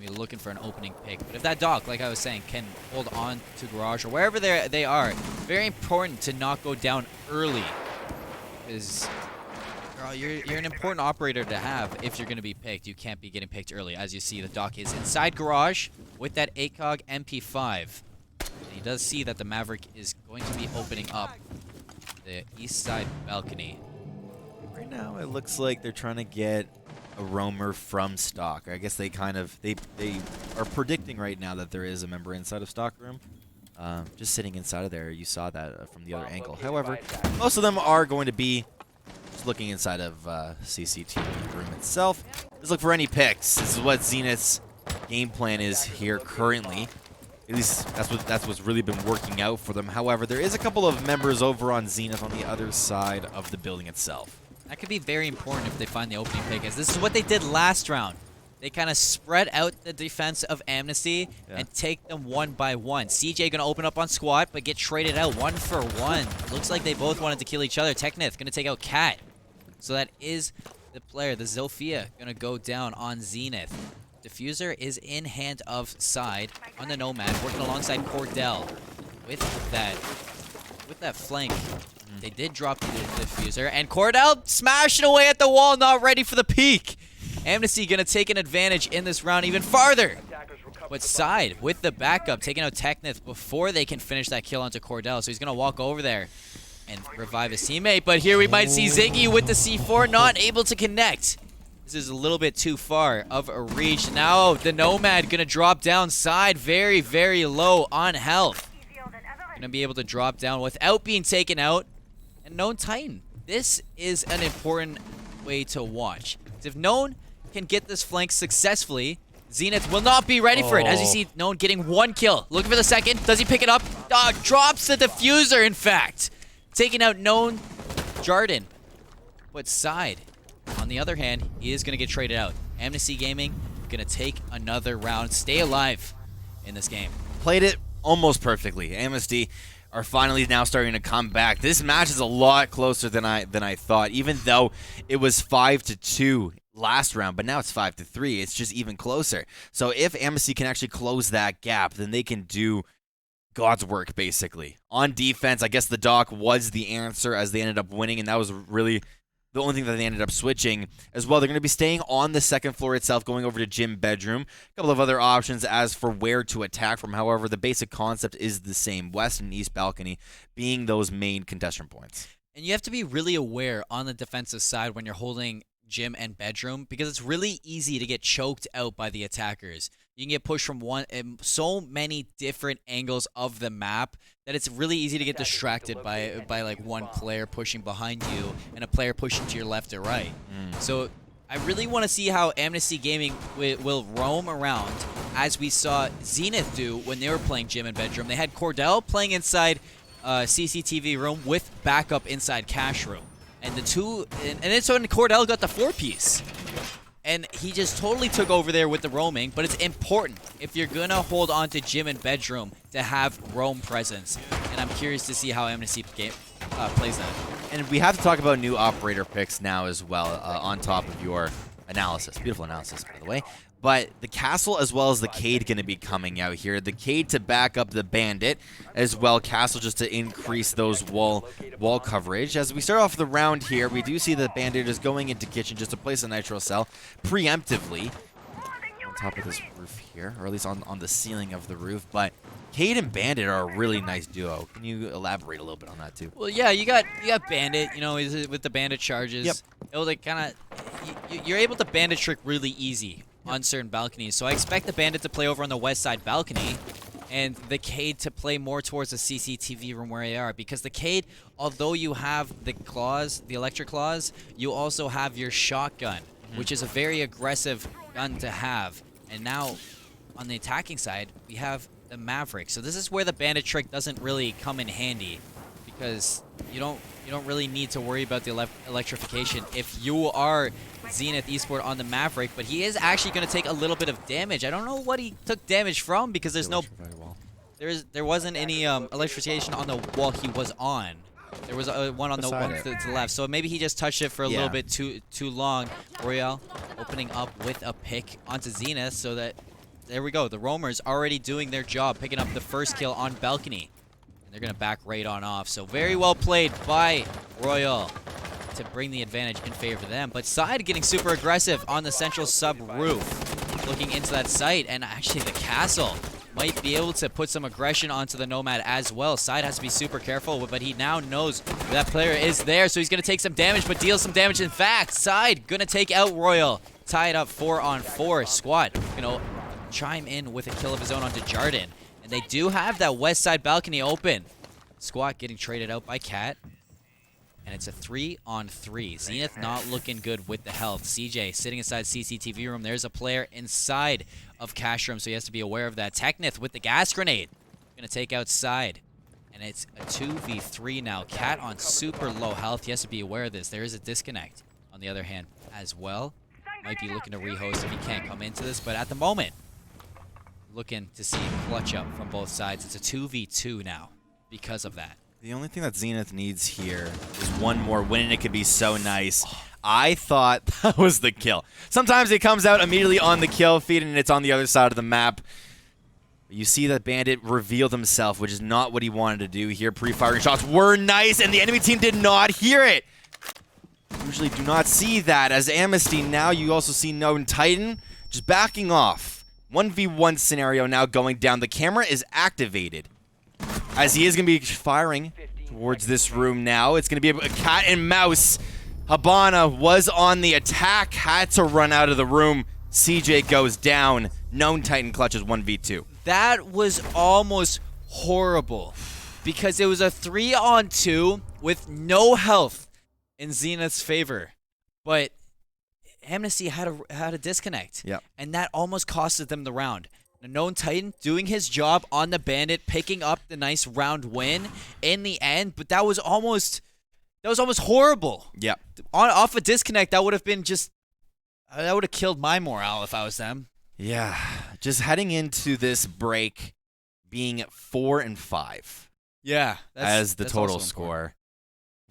We're looking for an opening pick. But if that Doc, like I was saying, can hold on to Garage or wherever they are, very important to not go down early. Because you're an important operator to have if you're going to be picked. You can't be getting picked early. As you see, the Doc is inside Garage with that ACOG MP5. And he does see that the Maverick is going to be opening up the east side balcony. Right now, it looks like they're trying to get a roamer from stock. I guess they are predicting right now that there is a member inside of stock room. Just sitting inside of there, you saw that from the other angle. However, most of them are going to be just looking inside of CCTV room itself. Let's look for any picks. This is what Zenith's game plan is here currently. At least that's what's really been working out for them. However, there is a couple of members over on Zenith on the other side of the building itself. That could be very important if they find the opening pick, as this is what they did last round. They kind of spread out the defense of Amnesty and take them one by one. CJ going to open up on Squat, but get traded out 1 for 1. Looks like they both wanted to kill each other. Technith going to take out Cat. So that is the player, the Zofia, going to go down on Zenith. Diffuser is in hand of side on the Nomad, working alongside Cordell with that flank. They did drop the diffuser, and Cordell smashing away at the wall, not ready for the peak. Amnesty gonna take an advantage in this round even farther. But Side with the backup, taking out Technith before they can finish that kill onto Cordell. So he's gonna walk over there and revive his teammate. But here we might see Ziggy with the C4, not able to connect. This is a little bit too far of a reach. Now the Nomad gonna drop down. Side very, very low on health. Gonna be able to drop down without being taken out. And Known Titan. This is an important way to watch. If Known can get this flank successfully, Zenith will not be ready for it. As you see, Known getting 1 kill. Looking for the second. Does he pick it up? Drops the diffuser, in fact. Taking out Known Jarden. But Side, on the other hand, he is going to get traded out. Amnesty Gaming going to take another round. Stay alive in this game. Played it almost perfectly. Amnesty are finally now starting to come back. This match is a lot closer than I thought, even though it was 5-2 last round, but now it's 5-3. It's just even closer. So if Amnesty can actually close that gap, then they can do God's work, basically. On defense, I guess the Doc was the answer as they ended up winning, and that was really the only thing that they ended up switching as well. They're going to be staying on the second floor itself, going over to gym bedroom. A couple of other options as for where to attack from. However, the basic concept is the same. West and east balcony being those main contestant points. And you have to be really aware on the defensive side when you're holding gym and bedroom, because it's really easy to get choked out by the attackers. You can get pushed from so many different angles of the map that it's really easy to get distracted by like one player pushing behind you and a player pushing to your left or right. So I really want to see how Amnesty Gaming will roam around, as we saw Zenith do when they were playing gym and bedroom. They had Cordell playing inside CCTV room with backup inside cash room. And then so Cordell got the 4-piece. And he just totally took over there with the roaming, but it's important if you're going to hold on to gym and bedroom to have roam presence. And I'm curious to see how Amnesty plays that. And we have to talk about new operator picks now as well, on top of your analysis. Beautiful analysis, by the way. But the Castle as well as the Cade going to be coming out here. The Cade to back up the Bandit, as well Castle just to increase those wall coverage. As we start off the round here, we do see the Bandit is going into kitchen just to place a nitro cell preemptively on top of this roof here, or at least on the ceiling of the roof. But Cade and Bandit are a really nice duo. Can you elaborate a little bit on that too? Well, yeah, you got Bandit, you know, with the Bandit charges. Yep. It'll like kind of you're able to Bandit trick really easy on certain balconies. So I expect the Bandit to play over on the west side balcony and the Cade to play more towards the CCTV room where they are, because the Cade, although you have the claws, the electric claws, you also have your shotgun, which is a very aggressive gun to have. And now on the attacking side, we have the Maverick. So this is where the Bandit trick doesn't really come in handy, because you don't really need to worry about the electrification if you are Zenith Esports on the Maverick, but he is actually going to take a little bit of damage. I don't know what he took damage from, because there's there wasn't any electrification on the wall he was on. There was one on the to the left, so maybe he just touched it for a little bit too long. Royale opening up with a pick onto Zenith, so that there we go. The roamers already doing their job, picking up the first kill on balcony. They're going to back right on off. So very well played by Royal to bring the advantage in favor of them. But Side getting super aggressive on the central sub roof, looking into that site. And actually the Castle might be able to put some aggression onto the Nomad as well. Side has to be super careful, but he now knows that player is there. So he's going to take some damage, but deal some damage. In fact, Side going to take out Royal. Tie it up 4-on-4. Squad, you know, chime in with a kill of his own onto Jardin. And they do have that west side balcony open. Squat getting traded out by Cat. And it's a 3-on-3. Zenith not looking good with the health. CJ sitting inside CCTV room. There's a player inside of cash room, so he has to be aware of that. Technith with the gas grenade. Going to take out Side. And it's a 2v3 now. Cat on super low health. He has to be aware of this. There is a disconnect on the other hand as well. Might be looking to rehost if he can't come into this, but at the moment, looking to see clutch up from both sides. It's a 2v2 now because of that. The only thing that Zenith needs here is one more win, and it could be so nice. I thought that was the kill. Sometimes it comes out immediately on the kill feed, and it's on the other side of the map. You see that Bandit revealed himself, which is not what he wanted to do here. Pre-firing shots were nice, and the enemy team did not hear it. Usually do not see that. As Amnesty, now you also see Known Titan just backing off. 1v1 scenario now going down. The camera is activated, as he is going to be firing towards this room now. It's going to be a cat and mouse. Habana was on the attack, had to run out of the room. CJ goes down. Known Titan clutches 1v2. That was almost horrible, because it was a 3-on-2 with no health in Zenith's favor. But Amnesty had a disconnect. Yep. And that almost costed them the round. The Known Titan doing his job on the Bandit, picking up the nice round win in the end, but that was almost horrible. Yep. Off a disconnect, that would have been that would have killed my morale if I was them. Yeah. Just heading into this break being 4-5. Yeah. As the total score.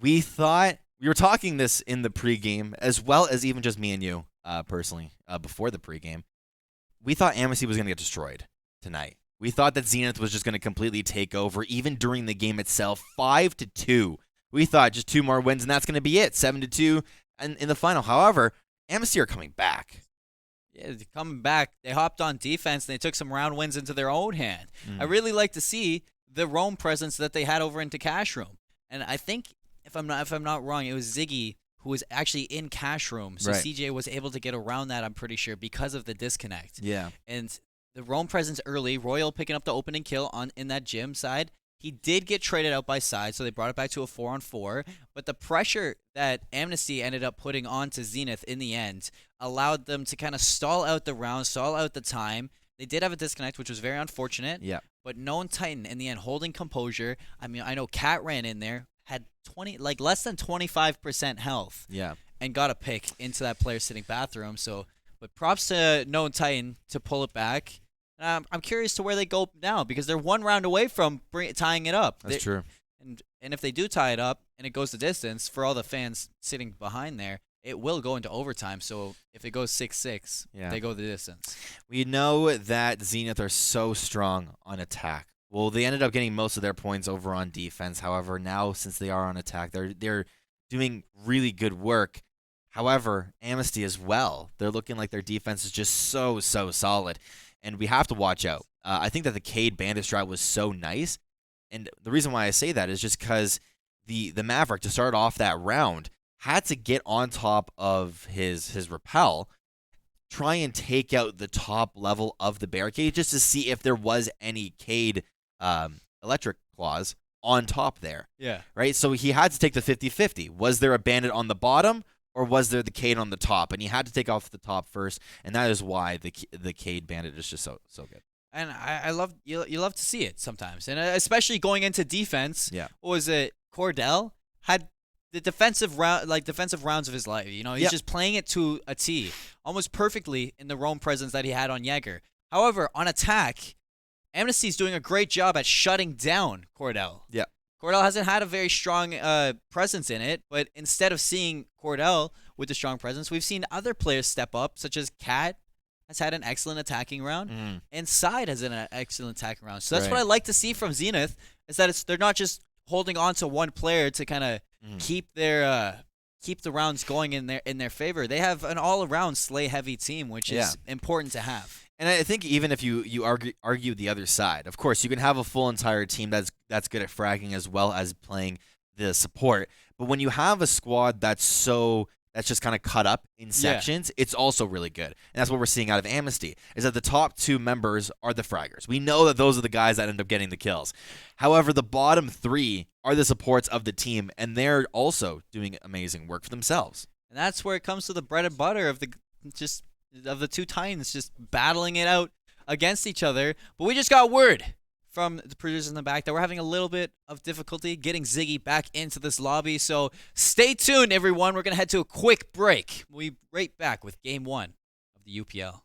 We thought, we were talking this in the pregame, as well as even just me and you, personally, before the pregame. We thought Amnesty was going to get destroyed tonight. We thought that Zenith was just going to completely take over, even during the game itself. 5-2. We thought just 2 more wins, and that's going to be it. 7-2 in the final. However, Amnesty are coming back. Yeah, coming back, they hopped on defense and they took some round wins into their own hand. I really like to see the roam presence that they had over into Cash Room. And I think if I'm not wrong, it was Ziggy who was actually in Cash Room. So CJ was able to get around that, I'm pretty sure, because of the disconnect. Yeah. And the roam presence early, Royal picking up the opening kill in that gym side. He did get traded out by side, so they brought it back to a 4-on-4. But the pressure that Amnesty ended up putting onto Zenith in the end allowed them to kind of stall out the round, stall out the time. They did have a disconnect, which was very unfortunate. Yeah. But Known Titan, in the end, holding composure. I mean, I know Cat ran in there, had less than 25% health. Yeah. And got a pick into that player sitting bathroom. So, but props to Known Titan to pull it back. I'm curious to where they go now because they're one round away from tying it up. That's true. And if they do tie it up and it goes the distance, for all the fans sitting behind there, it will go into overtime. So if it goes 6-6, they go the distance. We know that Zenith are so strong on attack. Well, they ended up getting most of their points over on defense. However, now since they are on attack, they're doing really good work. However, Amnesty as well, they're looking like their defense is just so solid. And we have to watch out. I think that the Cade Bandit strat was so nice. And the reason why I say that is just because the Maverick, to start off that round, had to get on top of his rappel, try and take out the top level of the barricade just to see if there was any Cade electric claws on top there. Yeah. Right? So he had to take the 50-50. Was there a Bandit on the bottom? Or was there the Cade on the top? And he had to take off the top first, and that is why the Cade Bandit is just so good. And I love you love to see it sometimes, and especially going into defense. Yeah. What was it? Cordell had the defensive rounds of his life. You know, he's just playing it to a T, almost perfectly in the roam presence that he had on Jaeger. However, on attack, Amnesty's doing a great job at shutting down Cordell. Yeah. Cordell hasn't had a very strong presence in it, but instead of seeing Cordell with a strong presence, we've seen other players step up, such as Cat has had an excellent attacking round, and Side has an excellent attacking round. So that's what I like to see from Zenith, is that they're not just holding on to one player to kind of keep the rounds going in their favor. They have an all-around slay-heavy team, which is important to have. And I think even if you argue the other side, of course, you can have a full entire team that's good at fragging as well as playing the support. But when you have a squad that's just kind of cut up in sections, it's also really good. And that's what we're seeing out of Amnesty, is that the top two members are the fraggers. We know that those are the guys that end up getting the kills. However, the bottom three are the supports of the team, and they're also doing amazing work for themselves. And that's where it comes to the bread and butter of the two Titans just battling it out against each other. But we just got word from the producers in the back that we're having a little bit of difficulty getting Ziggy back into this lobby. So stay tuned, everyone. We're going to head to a quick break. We'll be right back with Game 1 of the UPL.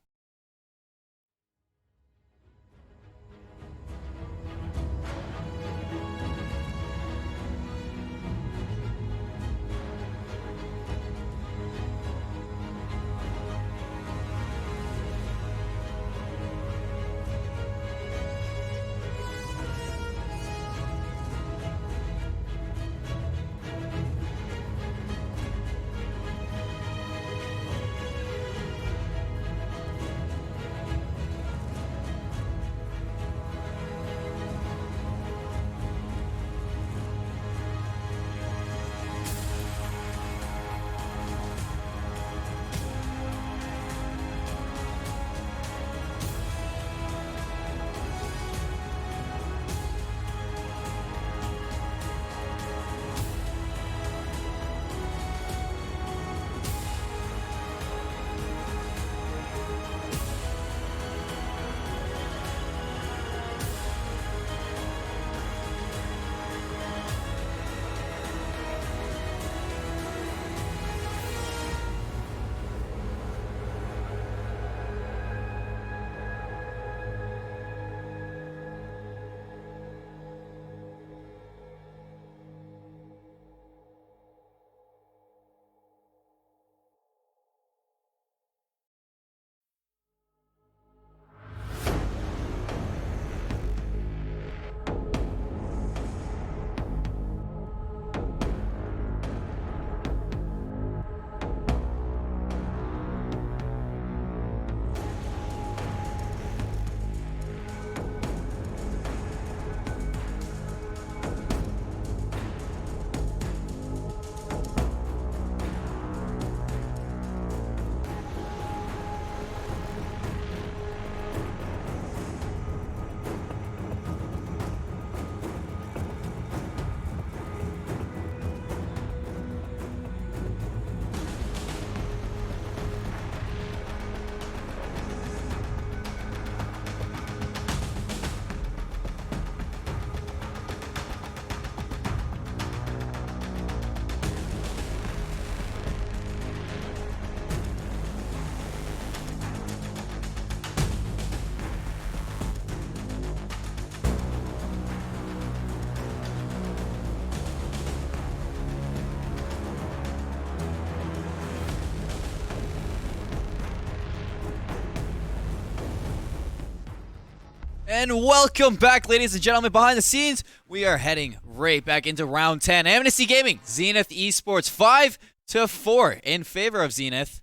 And welcome back, ladies and gentlemen. Behind the scenes, we are heading right back into round 10. Amnesty Gaming, Zenith Esports, 5-4 in favor of Zenith.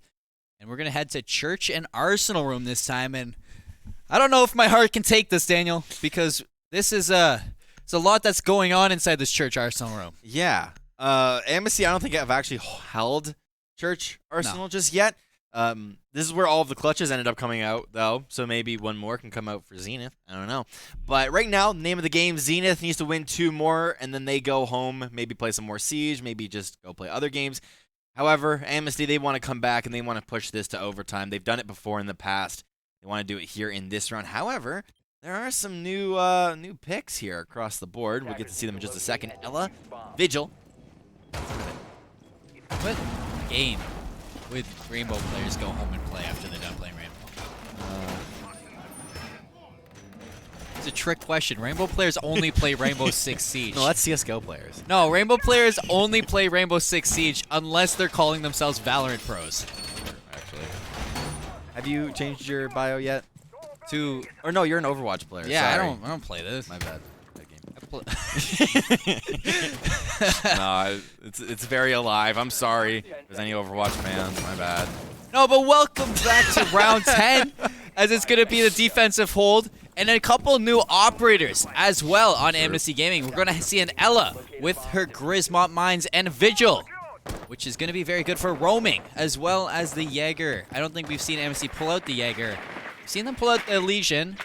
And we're going to head to Church and Arsenal Room this time. And I don't know if my heart can take this, Daniel, because this is it's a lot that's going on inside this Church Arsenal Room. Yeah. Amnesty, I don't think I've actually held Church Arsenal just yet. This is where all of the clutches ended up coming out, though, so maybe one more can come out for Zenith. I don't know. But right now, name of the game, Zenith needs to win 2 more, and then they go home, maybe play some more Siege, maybe just go play other games. However, Amnesty, they want to come back, and they want to push this to overtime. They've done it before in the past. They want to do it here in this round. However, there are some new picks here across the board. We'll get to see them in just a second. Ella, Vigil. What game would Rainbow players go home and play after they're done playing Rainbow? It's a trick question. Rainbow players only play Rainbow Six Siege. No, that's CSGO players. No, Rainbow players only play Rainbow Six Siege unless they're calling themselves Valorant pros. Actually. Have you changed your bio yet? Or no, you're an Overwatch player. Yeah, sorry. I don't play this. My bad. No, it's very alive. I'm sorry if there's any Overwatch fans. My bad. No, but welcome back to round 10, as it's going to be the defensive hold and a couple new operators as well on Amnesty Gaming. We're going to see an Ella with her Grismont Mines and Vigil, which is going to be very good for roaming, as well as the Jaeger. I don't think we've seen Amnesty pull out the Jaeger. We've seen them pull out the Legion.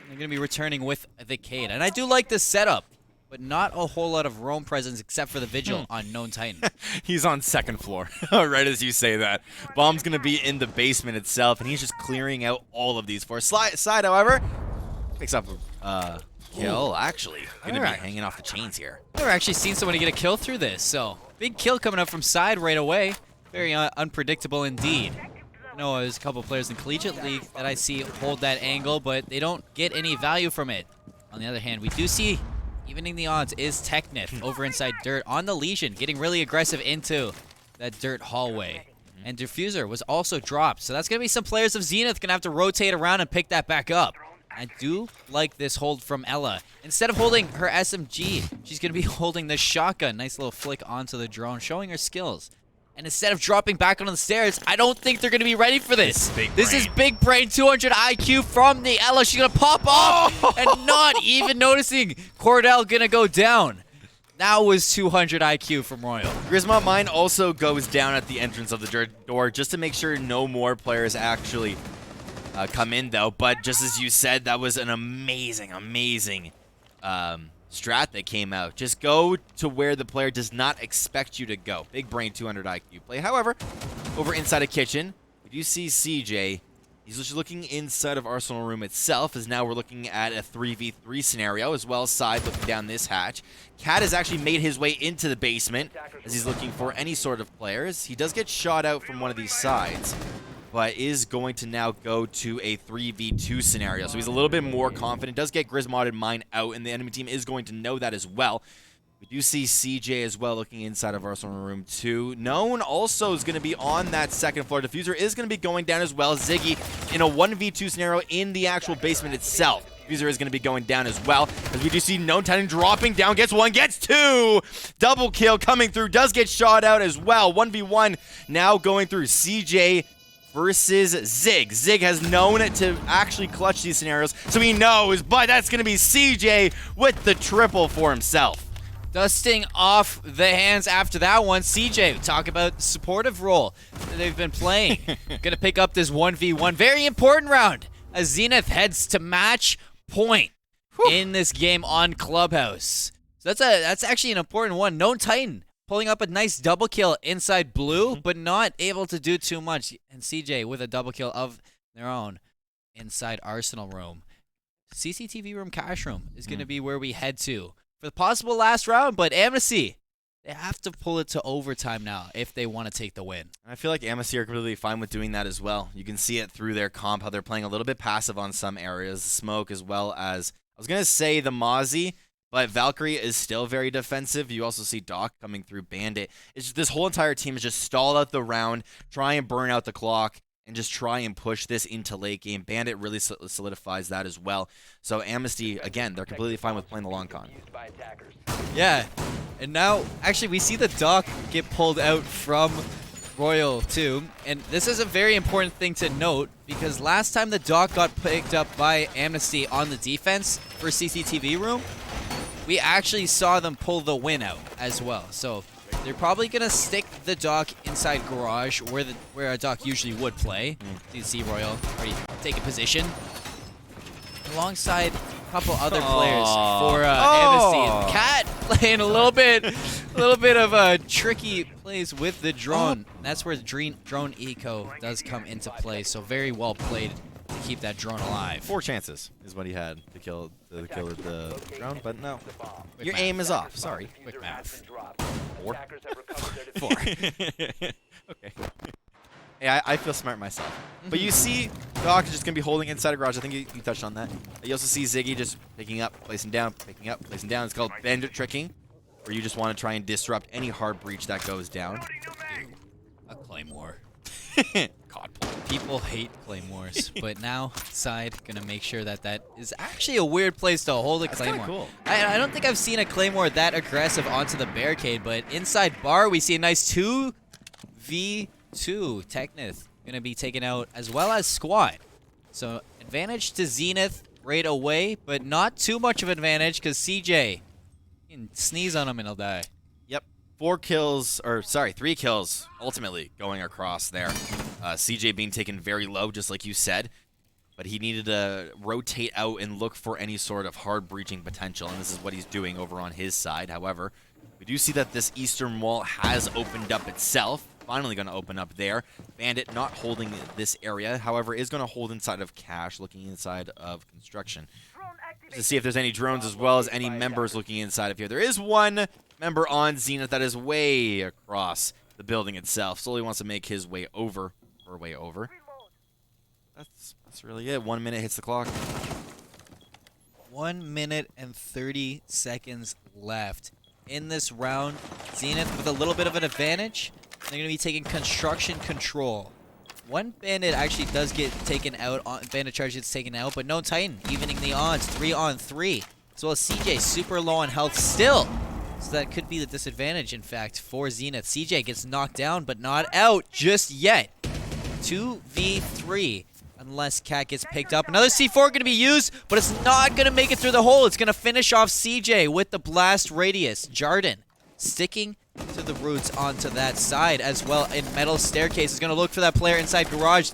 They're going to be returning with the Cade. And I do like this setup, but not a whole lot of roam presence except for the Vigil on Known Titan. He's on second floor, right as you say that. Bomb's going to be in the basement itself, and he's just clearing out all of these for side, however. Picks up a kill, actually. Going to be hanging off the chains here. I've never actually seen somebody get a kill through this, so big kill coming up from side right away. Very unpredictable indeed. I know there's a couple players in Collegiate League that I see hold that angle, but they don't get any value from it. On the other hand, we do see evening the odds is Technith over inside Dirt on the Legion, getting really aggressive into that Dirt hallway. And Diffuser was also dropped, so that's going to be some players of Zenith going to have to rotate around and pick that back up. I do like this hold from Ella. Instead of holding her SMG, she's going to be holding the shotgun. Nice little flick onto the drone, showing her skills. And instead of dropping back onto the stairs, I don't think they're going to be ready for this. This is big brain, 200 IQ from the Ella. She's going to pop off and not even noticing Cordell going to go down. That was 200 IQ from Royal. Grismont Mine also goes down at the entrance of the door just to make sure no more players actually come in, though. But just as you said, that was an amazing strat that came out. Just go to where the player does not expect you to go. Big brain 200 IQ play. However, over inside a kitchen, we do see CJ. He's just looking inside of Arsenal Room itself, as now we're looking at a 3v3 scenario, as well as side looking down this hatch. Cat has actually made his way into the basement as he's looking for any sort of players. He does get shot out from one of these sides, but is going to now go to a 3v2 scenario. So he's a little bit more confident. Does get Grismont Mine out, and the enemy team is going to know that as well. We do see CJ as well looking inside of Arsenal Room 2. Known also is going to be on that second floor. Diffuser is going to be going down as well. Ziggy in a 1v2 scenario in the actual basement itself. Diffuser is going to be going down as well, as we do see Known Titan dropping down. Gets 1, gets 2. Double kill coming through. Does get shot out as well. 1v1 now going through. CJ versus Zig. Zig has known to actually clutch these scenarios, so he knows, but that's going to be CJ with the triple for himself. Dusting off the hands after that one. CJ, talk about the supportive role that they've been playing. Gonna pick up this 1v1. Very important round as Zenith heads to match point in this game on Clubhouse. So that's actually an important one. Known Titan pulling up a nice double kill inside blue, but not able to do too much. And CJ with a double kill of their own inside Arsenal Room. CCTV room, cash room is going to be where we head to for the possible last round, but Amnesty, they have to pull it to overtime now if they want to take the win. I feel like Amnesty are completely fine with doing that as well. You can see it through their comp, how they're playing a little bit passive on some areas, smoke as well as, I was going to say the Mozzie, but Valkyrie is still very defensive. You also see Doc coming through Bandit. It's just, this whole entire team is just stall out the round, try and burn out the clock, and just try and push this into late game. Bandit really solidifies that as well. So Amnesty, again, they're completely fine with playing the long con. Yeah, and now, actually, we see the Doc get pulled out from Royal too, and this is a very important thing to note because last time the Doc got picked up by Amnesty on the defense for CCTV room, we actually saw them pull the win out as well. So they're probably gonna stick the Doc inside garage where a Doc usually would play. You see Royal already taking position alongside a couple other players for Amnesty. Cat playing a little bit of tricky plays with the drone. That's where the drone eco does come into play. So very well played to keep that drone alive. 4 chances is what he had to kill the drone, but no. Quick Your math. aim is off. Sorry. Quick math. 4. 4. Okay. Hey, I feel smart myself. But you see, Doc is just going to be holding inside a garage. I think you touched on that. You also see Ziggy just picking up, placing down, picking up, placing down. It's called bandit tricking, where you just want to try and disrupt any hard breach that goes down. A Claymore. God, People hate Claymores, but now Side gonna make sure that is actually a weird place to hold a Claymore. Cool. I don't think I've seen a Claymore that aggressive onto the barricade, but inside bar we see a nice 2v2. Technith gonna be taken out as well as Squad. So advantage to Zenith right away, but not too much of advantage because CJ can sneeze on him and he'll die. Yep. 3 kills ultimately going across there. CJ being taken very low, just like you said. But he needed to rotate out and look for any sort of hard breaching potential, and this is what he's doing over on his side. However, we do see that this eastern wall has opened up itself. Finally going to open up there. Bandit not holding this area, however, is going to hold inside of Cache, looking inside of construction. To see if there's any drones as well as any members looking inside of here. There is one member on Zenith that is way across the building itself. Slowly wants to make his way over. That's really it. 1 minute hits the clock. 1 minute and 30 seconds left in this round. Zenith with a little bit of an advantage. They're going to be taking construction control. One bandit actually does get taken out. Bandit charge gets taken out, but no Titan evening the odds. 3-on-3. As well as CJ super low on health still. So that could be the disadvantage, in fact, for Zenith. CJ gets knocked down, but not out just yet. 2v3. Unless Cat gets picked up. Another C4 going to be used, but it's not going to make it through the hole. It's going to finish off CJ with the blast radius. Jarden sticking to the roots onto that side as well. In metal staircase is going to look for that player inside garage.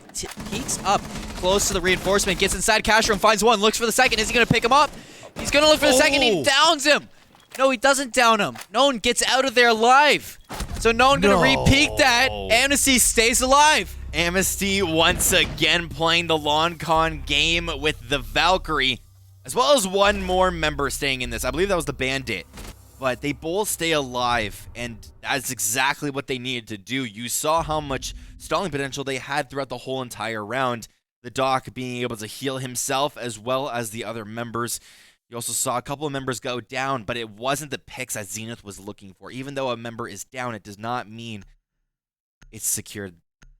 Peeks up close to the reinforcement. Gets inside cash room. Finds one. Looks for the second. Is he going to pick him up? He's going to look for the second. He downs him. No, he doesn't down him. No one gets out of there alive. So no one going to repeat that. Amnesty stays alive. Amnesty once again playing the long con game with the Valkyrie, as well as one more member staying in this. I believe that was the Bandit. But they both stay alive, and that's exactly what they needed to do. You saw how much stalling potential they had throughout the whole entire round. The Doc being able to heal himself as well as the other members. You also saw a couple of members go down, but it wasn't the picks that Zenith was looking for. Even though a member is down, it does not mean it's secured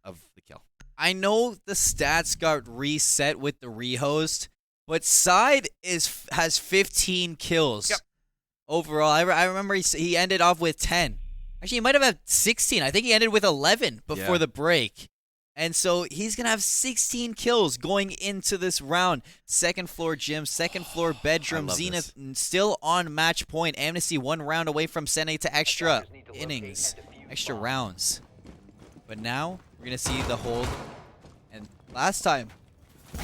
of the kill. I know the stats got reset with the rehost, but Side has 15 kills. Yep. Overall. I remember he ended off with 10. Actually, he might have had 16. I think he ended with 11 before the break. And so he's going to have 16 kills going into this round. Second floor gym, second floor bedroom. Zenith still on match point. Amnesty 1 round away from sending it to extra innings, extra rounds. But now we're going to see the hold. And last time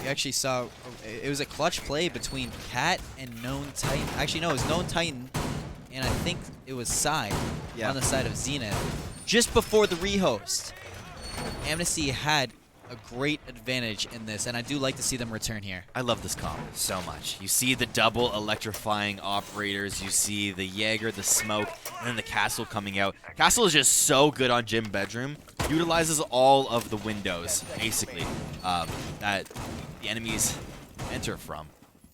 we actually saw it was a clutch play between Cat and Known Titan. Actually, no, it was Known Titan. And I think it was Side on the side of Zenith. Just before the rehost. Amnesty had a great advantage in this, and I do like to see them return here. I love this comp so much. You see the double electrifying operators, you see the Jaeger, the smoke, and then the Castle coming out. Castle is just so good on gym bedroom. Utilizes all of the windows, basically, that the enemies enter from.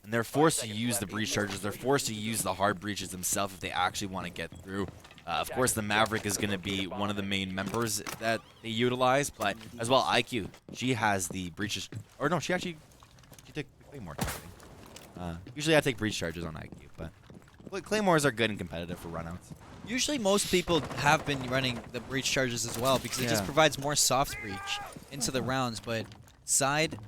And they're forced to use the breach charges. They're forced to use the hard breaches themselves if they actually want to get through. Of course, the Maverick is going to be one of the main members that they utilize, but as well, IQ, she has the breaches. Or no, she took the Claymore. Usually I take breach charges on IQ, but Claymores are good and competitive for runouts. Usually most people have been running the breach charges as well because it just provides more soft breach into the rounds, but Side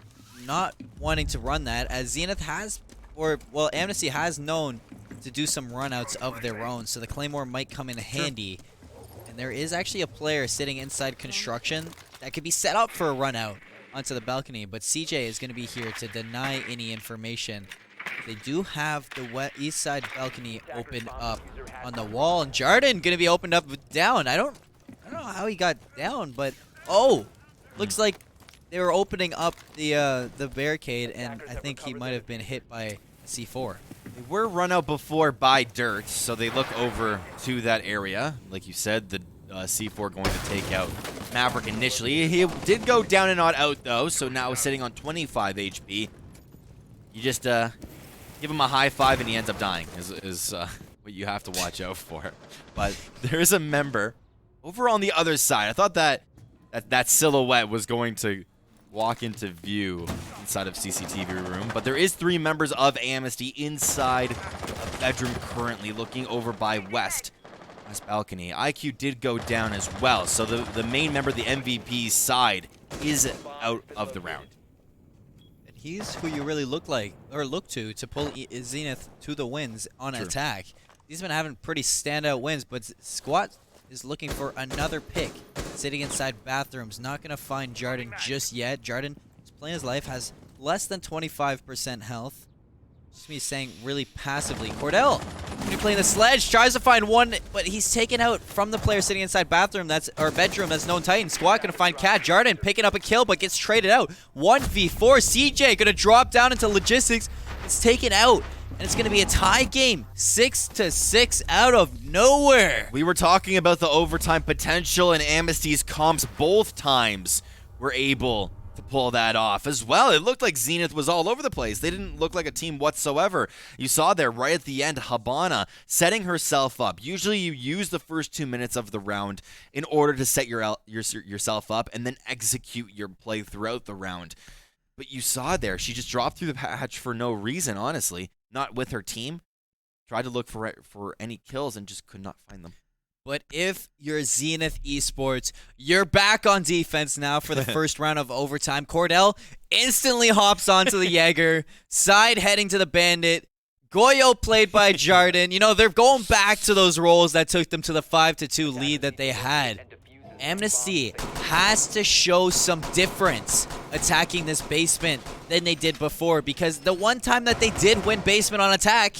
not wanting to run that as Zenith has, or well, Amnesty has known to do some runouts of their own, so the Claymore might come in handy. And there is actually a player sitting inside construction that could be set up for a run out onto the balcony, but CJ is going to be here to deny any information. They do have the east side balcony open up on the wall, and Jarden going to be opened up down. I don't know how he got down, but looks like they were opening up the barricade, and I think he might have been hit by C4. They were run out before by Dirt, so they look over to that area. Like you said, the C4 going to take out Maverick initially. He did go down and not out, though, so now sitting on 25 HP. You just give him a high five and he ends up dying, is what you have to watch out for. But there's a member over on the other side. I thought that silhouette was going to walk into view inside of CCTV room, but there is 3 members of Amnesty inside a bedroom currently looking over by west balcony. IQ did go down as well, so the main member, the MVP side, is out of the round. And he's who you really look to pull Zenith to the wins on attack. He's been having pretty standout wins, but Squat is looking for another pick. Sitting inside bathrooms, not going to find Jarden just yet. Jarden is playing his life, has less than 25% health. Just me saying really passively. Cordell, when you're playing the sledge, tries to find one, but he's taken out from the player sitting inside bedroom that's known Titan. Squad going to find Cat. Jarden picking up a kill, but gets traded out. 1v4. CJ going to drop down into logistics. It's taken out. And it's going to be a tie game, 6-6 out of nowhere. We were talking about the overtime potential, and Amnesty's comps both times were able to pull that off as well. It looked like Zenith was all over the place. They didn't look like a team whatsoever. You saw there right at the end, Habana setting herself up. Usually you use the first 2 minutes of the round in order to set yourself up and then execute your play throughout the round. But you saw there, she just dropped through the patch for no reason, honestly. Not with her team. Tried to look for any kills and just could not find them. But if you're Zenith Esports, you're back on defense now for the first round of overtime. Cordell instantly hops onto the Jaeger, side heading to the Bandit. Goyo played by Jarden. You know, they're going back to those roles that took them to the 5-2 lead that they had. Amnesty has to show some difference attacking this basement than they did before, because the one time that they did win basement on attack,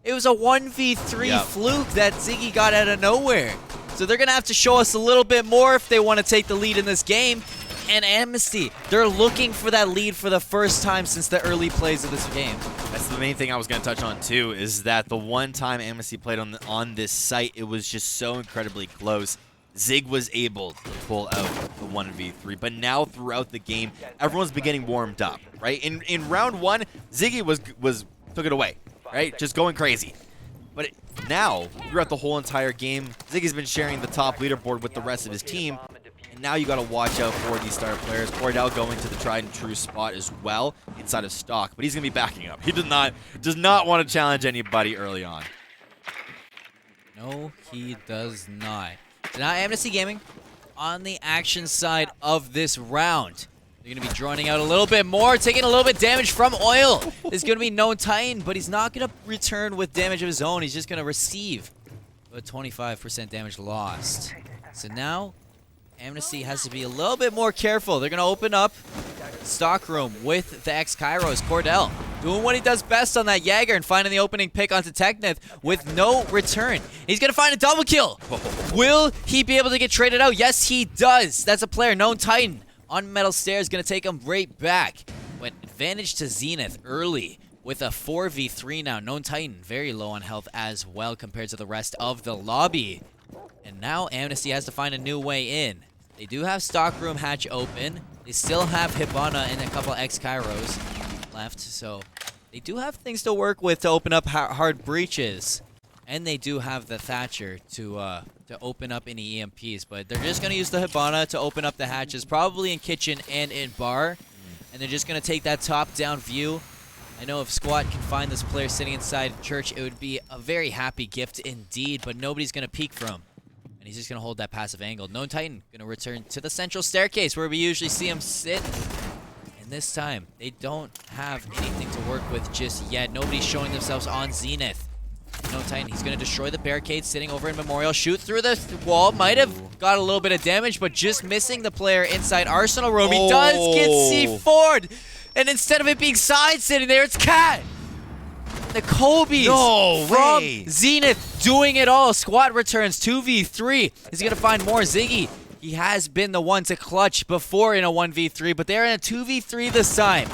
it was a 1v3 fluke that Ziggy got out of nowhere. So they're going to have to show us a little bit more if they want to take the lead in this game. And Amnesty, they're looking for that lead for the first time since the early plays of this game. That's the main thing I was going to touch on too, is that the one time Amnesty played on this site, it was just so incredibly close. Zig was able to pull out the 1v3, but now throughout the game, everyone's been getting warmed up, right? In round 1, Ziggy took it away, right? Just going crazy. But now, throughout the whole entire game, Ziggy's been sharing the top leaderboard with the rest of his team, and now you got to watch out for these star players. Cordell going to the tried and true spot as well inside of stock, but he's going to be backing up. He does not want to challenge anybody early on. No, he does not. So now Amnesty Gaming on the action side of this round. They're going to be droning out a little bit more, taking a little bit damage from Oil. There's going to be no Titan, but he's not going to return with damage of his own. He's just going to receive a 25% damage lost. So now Amnesty has to be a little bit more careful. They're going to open up stockroom with the X-Kairos. Cordell doing what he does best on that Jaeger and finding the opening pick onto Technith with no return. He's going to find a double kill. Will he be able to get traded out? Yes, he does. That's a player, known Titan. On metal stairs, going to take him right back. Went advantage to Zenith early with a 4v3 now. Known Titan, very low on health as well compared to the rest of the lobby. And now Amnesty has to find a new way in. They do have stockroom hatch open. They still have Hibana and a couple X-Kairos left, so they do have things to work with to open up hard breaches. And they do have the Thatcher to open up any EMPs, but they're just going to use the Hibana to open up the hatches, probably in kitchen and in bar. And they're just going to take that top-down view. I know if Squat can find this player sitting inside church, it would be a very happy gift indeed, but nobody's going to peek for him. And he's just going to hold that passive angle. Known Titan going to return to the central staircase where we usually see him sit. And this time, they don't have anything to work with just yet. Nobody's showing themselves on Zenith. Known Titan, he's going to destroy the barricade sitting over in Memorial. Shoot through the wall. Might have got a little bit of damage, but just missing the player inside Arsenal room. He does get C4'd. And instead of it being side sitting there, it's Cat. The Kobe's from Zenith doing it all. Squad returns 2v3. He's going to find more Ziggy. He has been the one to clutch before in a 1v3, but they're in a 2v3 this time.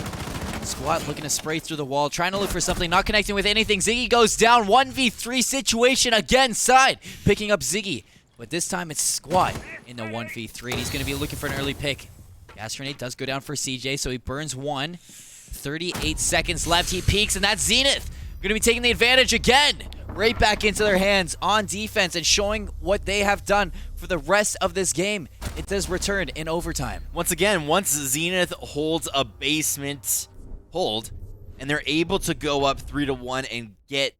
Squad looking to spray through the wall, trying to look for something, not connecting with anything. Ziggy goes down, 1v3 situation again, side, picking up Ziggy. But this time it's Squad in the 1v3. He's going to be looking for an early pick. Gas grenade does go down for CJ, so he burns one. 38 seconds left, he peeks, and that's Zenith. Going to be taking the advantage again. Right back into their hands on defense and showing what they have done for the rest of this game. It does return in overtime. Once again, once Zenith holds a basement hold, and they're able to go up 3-1 and get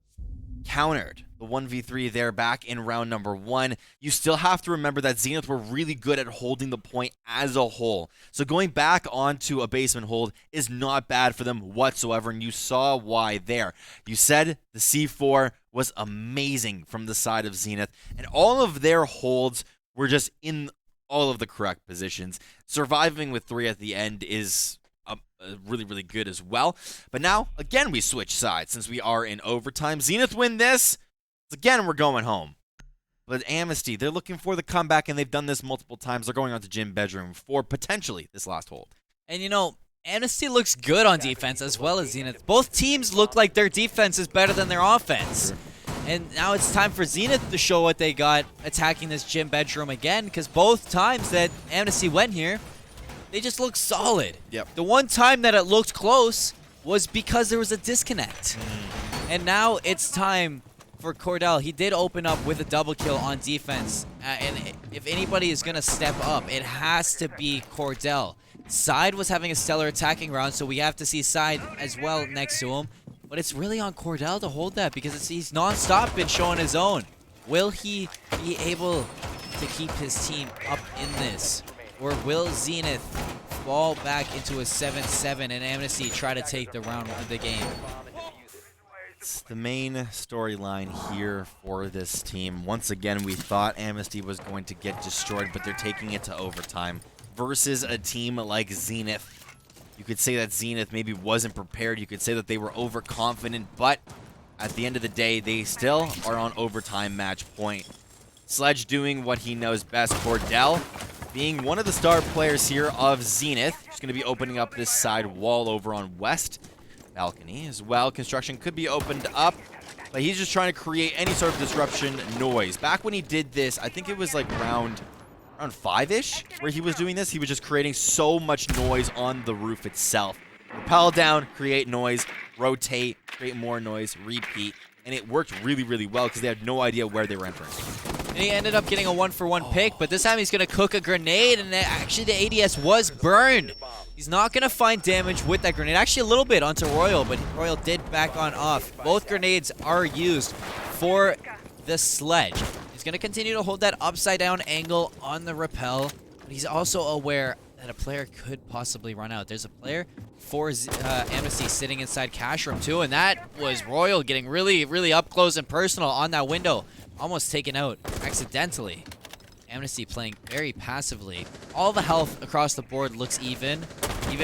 countered. The 1v3 there back in round number 1. You still have to remember that Zenith were really good at holding the point as a whole. So going back onto a basement hold is not bad for them whatsoever, and you saw why there. You said the C4 was amazing from the side of Zenith, and all of their holds were just in all of the correct positions. Surviving with 3 at the end is really, really good as well. But now, again, we switch sides since we are in overtime. Zenith win this. Again, we're going home. But Amnesty, they're looking for the comeback, and they've done this multiple times. They're going on to gym bedroom for potentially this last hold. And you know, Amnesty looks good on defense as well as Zenith. Both teams look like their defense is better than their offense. And now it's time for Zenith to show what they got attacking this gym bedroom again, because both times that Amnesty went here, they just look solid. Yep. The one time that it looked close was because there was a disconnect. And now it's time for Cordell. He did open up with a double kill on defense. And if anybody is going to step up, it has to be Cordell. Side was having a stellar attacking round, so we have to see Side as well next to him. But it's really on Cordell to hold that because he's non-stop been showing his own. Will he be able to keep his team up in this? Or will Zenith fall back into a 7-7 and Amnesty try to take the round of the game? It's the main storyline here for this team. Once again, we thought Amnesty was going to get destroyed, but they're taking it to overtime versus a team like Zenith. You could say that Zenith maybe wasn't prepared. You could say that they were overconfident, but at the end of the day, they still are on overtime match point. Sledge doing what he knows best. Cordell being one of the star players here of Zenith. He's going to be opening up this side wall over on West. Balcony as well. Construction could be opened up, but he's just trying to create any sort of disruption noise. Back when he did this, I think it was like round 5-ish where he was doing this. He was just creating so much noise on the roof itself. Rappel down, create noise, rotate, create more noise, repeat. And it worked really, really well because they had no idea where they were entering. And he ended up getting a 1-for-1 pick, but this time he's going to cook a grenade, and actually the ADS was burned. He's not going to find damage with that grenade. Actually, a little bit onto Royal, but Royal did back on off. Both grenades are used for the Sledge. He's going to continue to hold that upside-down angle on the rappel, but he's also aware that a player could possibly run out. There's a player for Amnesty sitting inside cash room too, and that was Royal getting really, really up close and personal on that window. Almost taken out accidentally. Amnesty playing very passively. All the health across the board looks even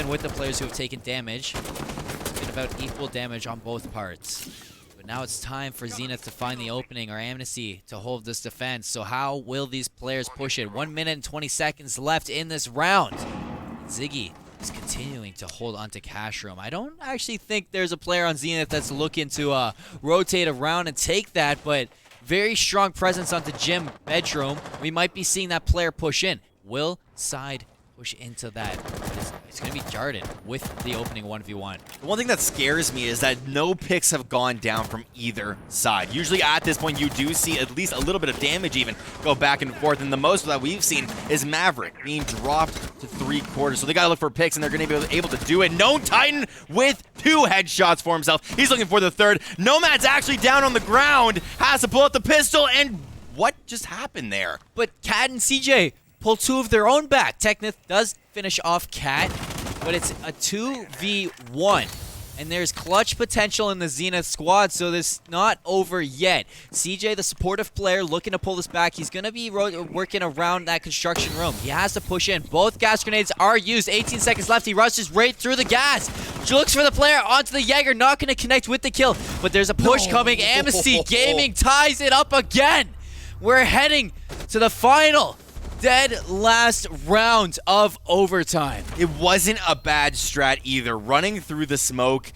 with the players who have taken damage. It's been about equal damage on both parts. But now it's time for Zenith to find the opening, or Amnesty to hold this defense. So how will these players push it? 1 minute and 20 seconds left in this round. Ziggy is continuing to hold onto cash room. I don't actually think there's a player on Zenith that's looking to rotate around and take that, but very strong presence onto gym bedroom. We might be seeing that player push in. Will Side push into that? it's going to be Jarden with the opening 1v1. The one thing that scares me is that no picks have gone down from either side. Usually at this point, you do see at least a little bit of damage even go back and forth, and the most that we've seen is Maverick being dropped to 3/4. So they got to look for picks, and they're going to be able to do it. Known Titan with 2 headshots for himself. He's looking for the third. Nomad's actually down on the ground, has to pull out the pistol, and what just happened there? But Cat and CJ pull 2 of their own back. Technith does finish off Cat, but it's a 2v1. And there's clutch potential in the Zenith squad, so this is not over yet. CJ, the supportive player, looking to pull this back. He's going to be working around that construction room. He has to push in. Both gas grenades are used. 18 seconds left. He rushes right through the gas. Looks for the player onto the Jaeger. Not going to connect with the kill, but there's a push coming. Amnesty Gaming ties it up again. We're heading to the final dead last round of overtime. It wasn't a bad strat either. Running through the smoke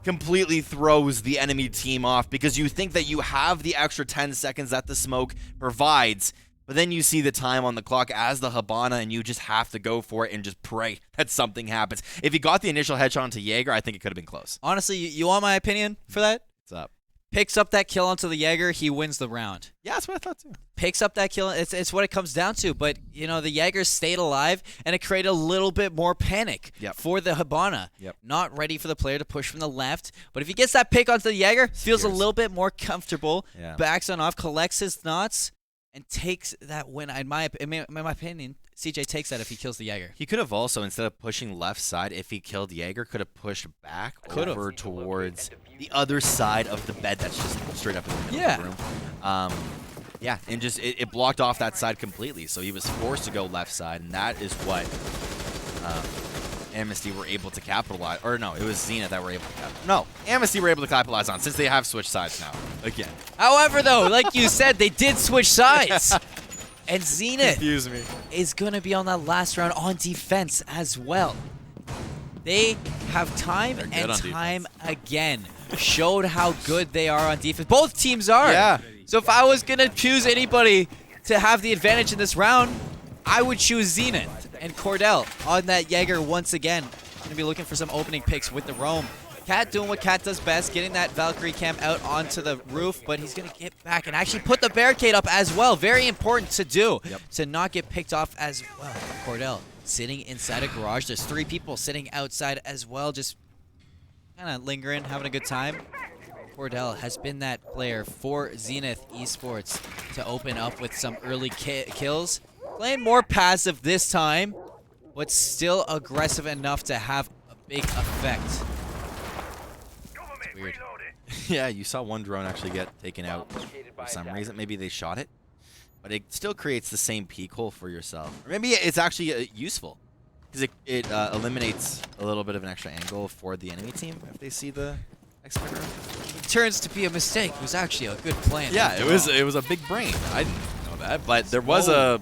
completely throws the enemy team off because you think that you have the extra 10 seconds that the smoke provides, but then you see the time on the clock as the Hibana and you just have to go for it and just pray that something happens. If he got the initial headshot onto Jaeger, I think it could have been close. Honestly, you want my opinion for that? What's up? Picks up that kill onto the Jaeger, he wins the round. Yeah, that's what I thought too. Picks up that kill, it's what it comes down to. But, you know, the Jaeger stayed alive, and it created a little bit more panic for the Hibana. Not ready for the player to push from the left. But if he gets that pick onto the Jaeger, feels a little bit more comfortable, backs on off, collects his thoughts, and takes that win. In my opinion, CJ takes that if he kills the Jaeger. He could have also, instead of pushing left side, if he killed Jaeger, could have pushed back over towards the other side of the bed that's just straight up in the middle of the room. Yeah, and just it blocked off that side completely, so he was forced to go left side, and that is what Amnesty were able to capitalize. Or no, it was Zenith that were able to capitalize. No, Amnesty were able to capitalize on, since they have switched sides now, again. However, though, like you said, they did switch sides. And Zenith is going to be on that last round on defense as well. They have time and time again showed how good they are on defense. Both teams are. Yeah. So if I was going to choose anybody to have the advantage in this round, I would choose Zenith and Cordell on that Jaeger once again. Going to be looking for some opening picks with the roam. Cat doing what Cat does best, getting that Valkyrie cam out onto the roof, but he's going to get back and actually put the barricade up as well. Very important to do, to not get picked off as well. Cordell sitting inside a garage. There's 3 people sitting outside as well, just kind of lingering, having a good time. Cordell has been that player for Zenith Esports to open up with some early kills. Playing more passive this time, but still aggressive enough to have a big effect. Weird. Yeah, you saw one drone actually get taken out for some reason. Maybe they shot it, but it still creates the same peek hole for yourself. Or maybe it's actually useful because it eliminates a little bit of an extra angle for the enemy team if they see the expert drone. It turns to be a mistake. It was actually a good plan. Yeah, it was a big brain. I didn't know that, but there was a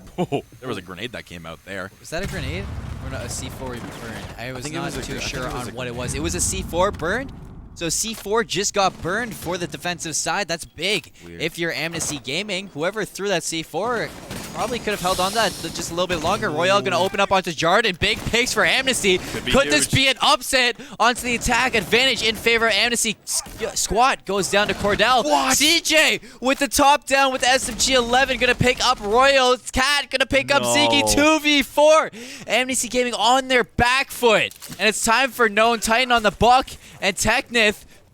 grenade that came out there. Was that a grenade or not, a C4 burned? I was not too sure on what it was. It was a C4 burned. So C4 just got burned for the defensive side. That's big. Weird. If you're Amnesty Gaming, whoever threw that C4 probably could have held on to that just a little bit longer. Royale going to open up onto Jarden. Big picks for Amnesty. Could this be an upset onto the attack? Advantage in favor of Amnesty. Squat goes down to Cordell. What? CJ with the top down with SMG-11 going to pick up Royal. Cat going to pick up Ziggy. 2v4. Amnesty Gaming on their back foot. And it's time for Known Titan on the buck and Technith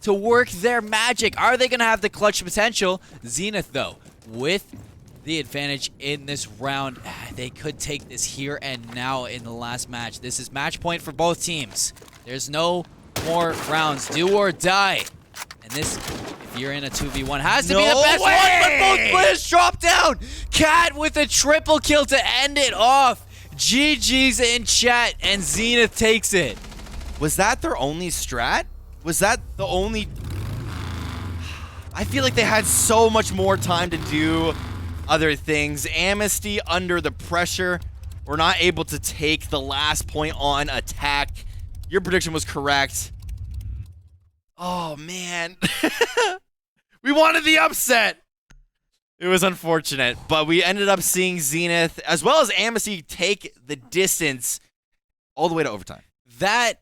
to work their magic. Are they going to have the clutch potential? Zenith, though, with the advantage in this round. They could take this here and now in the last match. This is match point for both teams. There's no more rounds. Do or die. And this, if you're in a 2v1, has to be the best one, but both players drop down. Cat with a triple kill to end it off. GG's in chat, and Zenith takes it. Was that their only strat? Was that the only... I feel like they had so much more time to do other things. Amnesty under the pressure were not able to take the last point on attack. Your prediction was correct. Oh, man. We wanted the upset. It was unfortunate, but we ended up seeing Zenith as well as Amnesty take the distance all the way to overtime. That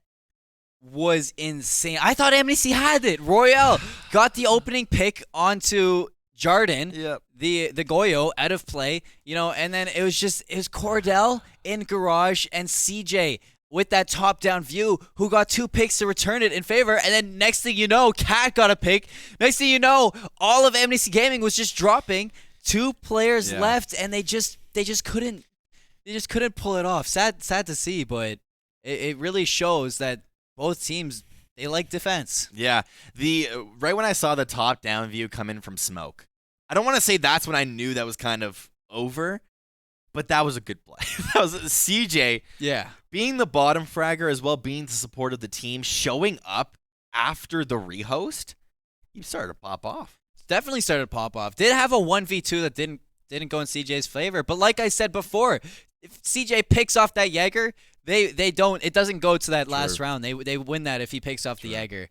was insane. I thought Amnesty had it. Royale got the opening pick onto Jarden, the Goyo out of play, and then it was Cordell in garage and CJ with that top-down view who got 2 picks to return it in favor, and then next thing you know, Cat got a pick. Next thing you know, all of Amnesty Gaming was just dropping. 2 players left, and they just couldn't pull it off. Sad to see, but it really shows that both teams, they like defense. Yeah. Right when I saw the top-down view come in from smoke, I don't want to say that's when I knew that was kind of over, but that was a good play. That was CJ. Yeah. Being the bottom fragger as well, being the support of the team, showing up after the rehost, he started to pop off. Definitely started to pop off. Did have a 1v2 that didn't go in CJ's favor, but like I said before, if CJ picks off that Jaeger, it doesn't go to that last round. They win that if he picks off the Jaeger.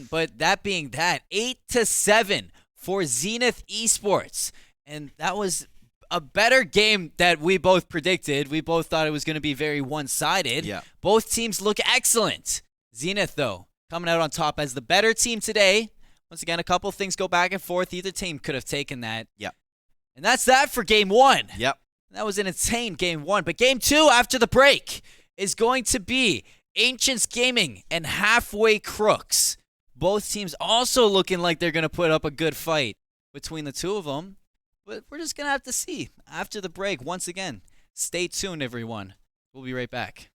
But that being that, 8-7 for Zenith Esports. And that was a better game that we both predicted. We both thought it was going to be very one-sided. Yeah. Both teams look excellent. Zenith, though, coming out on top as the better team today. Once again, a couple things go back and forth. Either team could have taken that. Yep. And that's that for Game 1. Yep. That was an insane Game 1. But Game 2, after the break, is going to be Ancients Gaming and Halfway Crooks. Both teams also looking like they're going to put up a good fight between the two of them. But we're just going to have to see after the break. Once again, stay tuned, everyone. We'll be right back.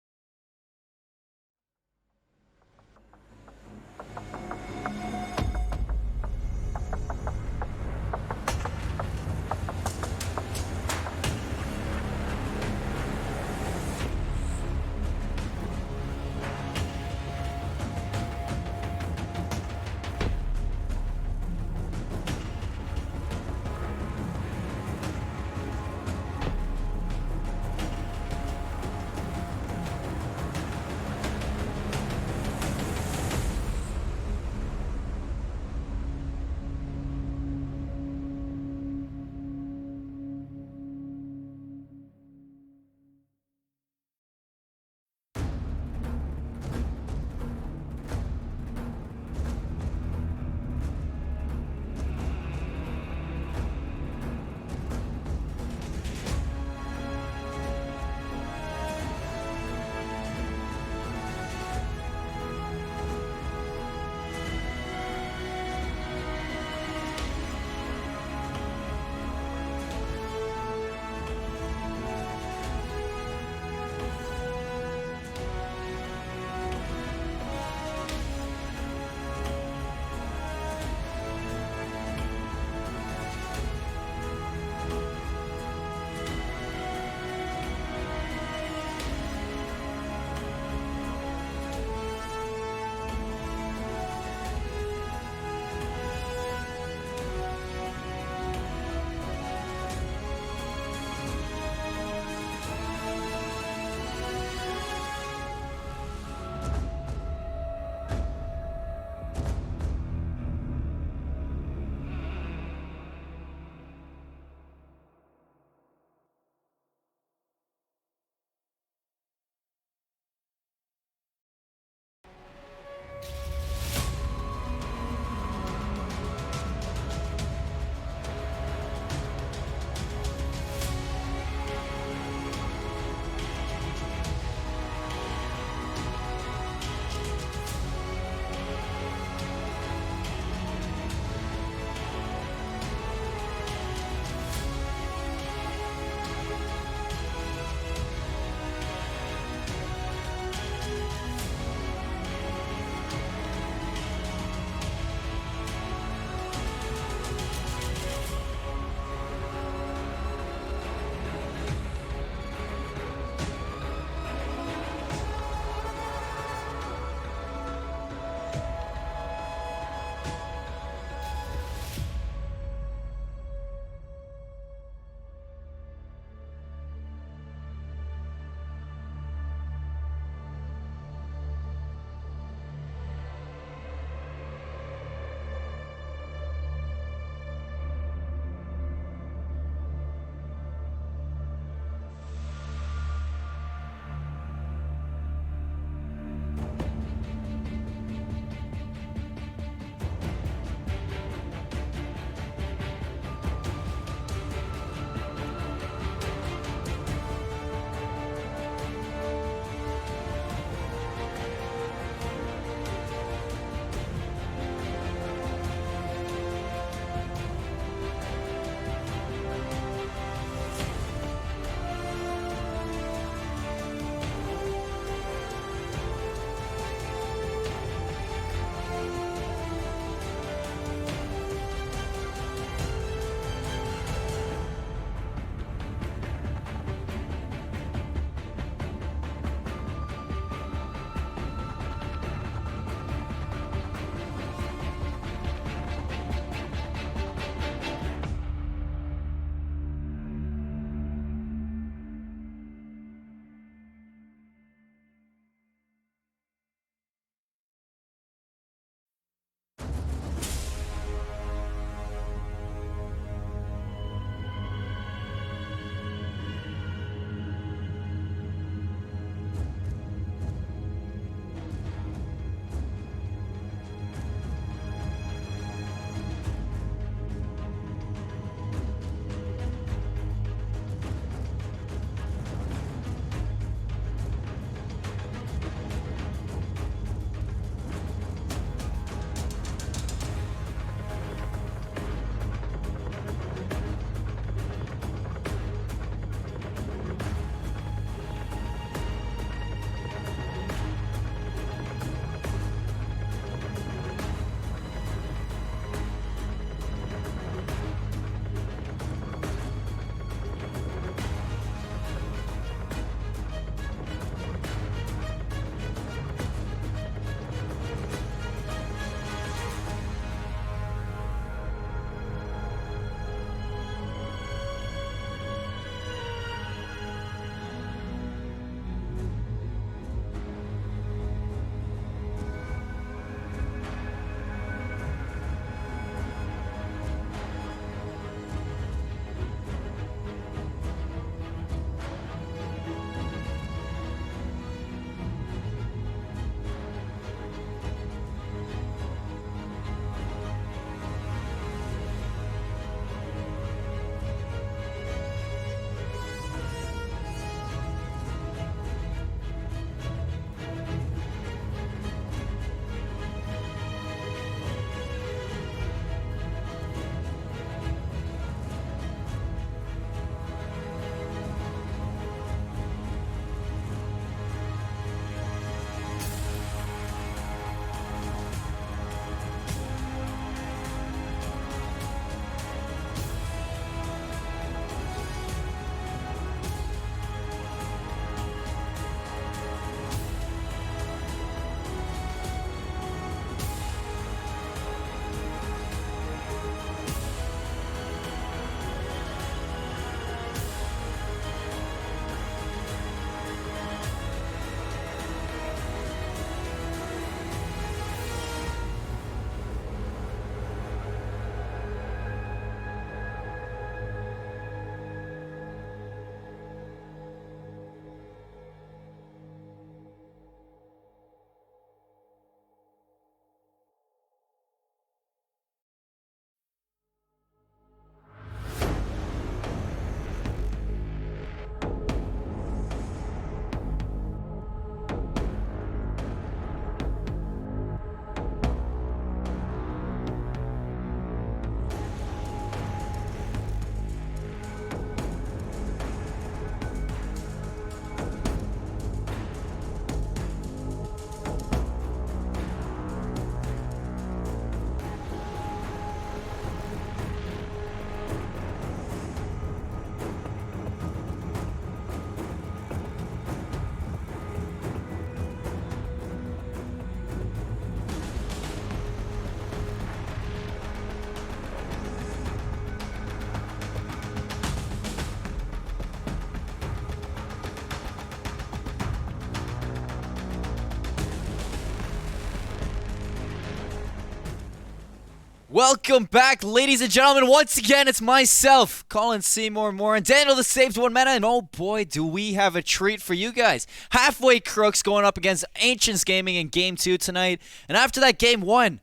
Welcome back, ladies and gentlemen. Once again, it's myself, Colin Seymour Moore, and Daniel the Saved One Meta, and oh boy, do we have a treat for you guys. Halfway Crooks going up against Ancients Gaming in Game 2 tonight, and after that Game 1,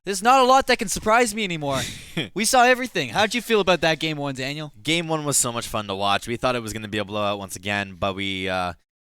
there's not a lot that can surprise me anymore. We saw everything. How'd you feel about that Game 1, Daniel? Game 1 was so much fun to watch. We thought it was going to be a blowout once again, but we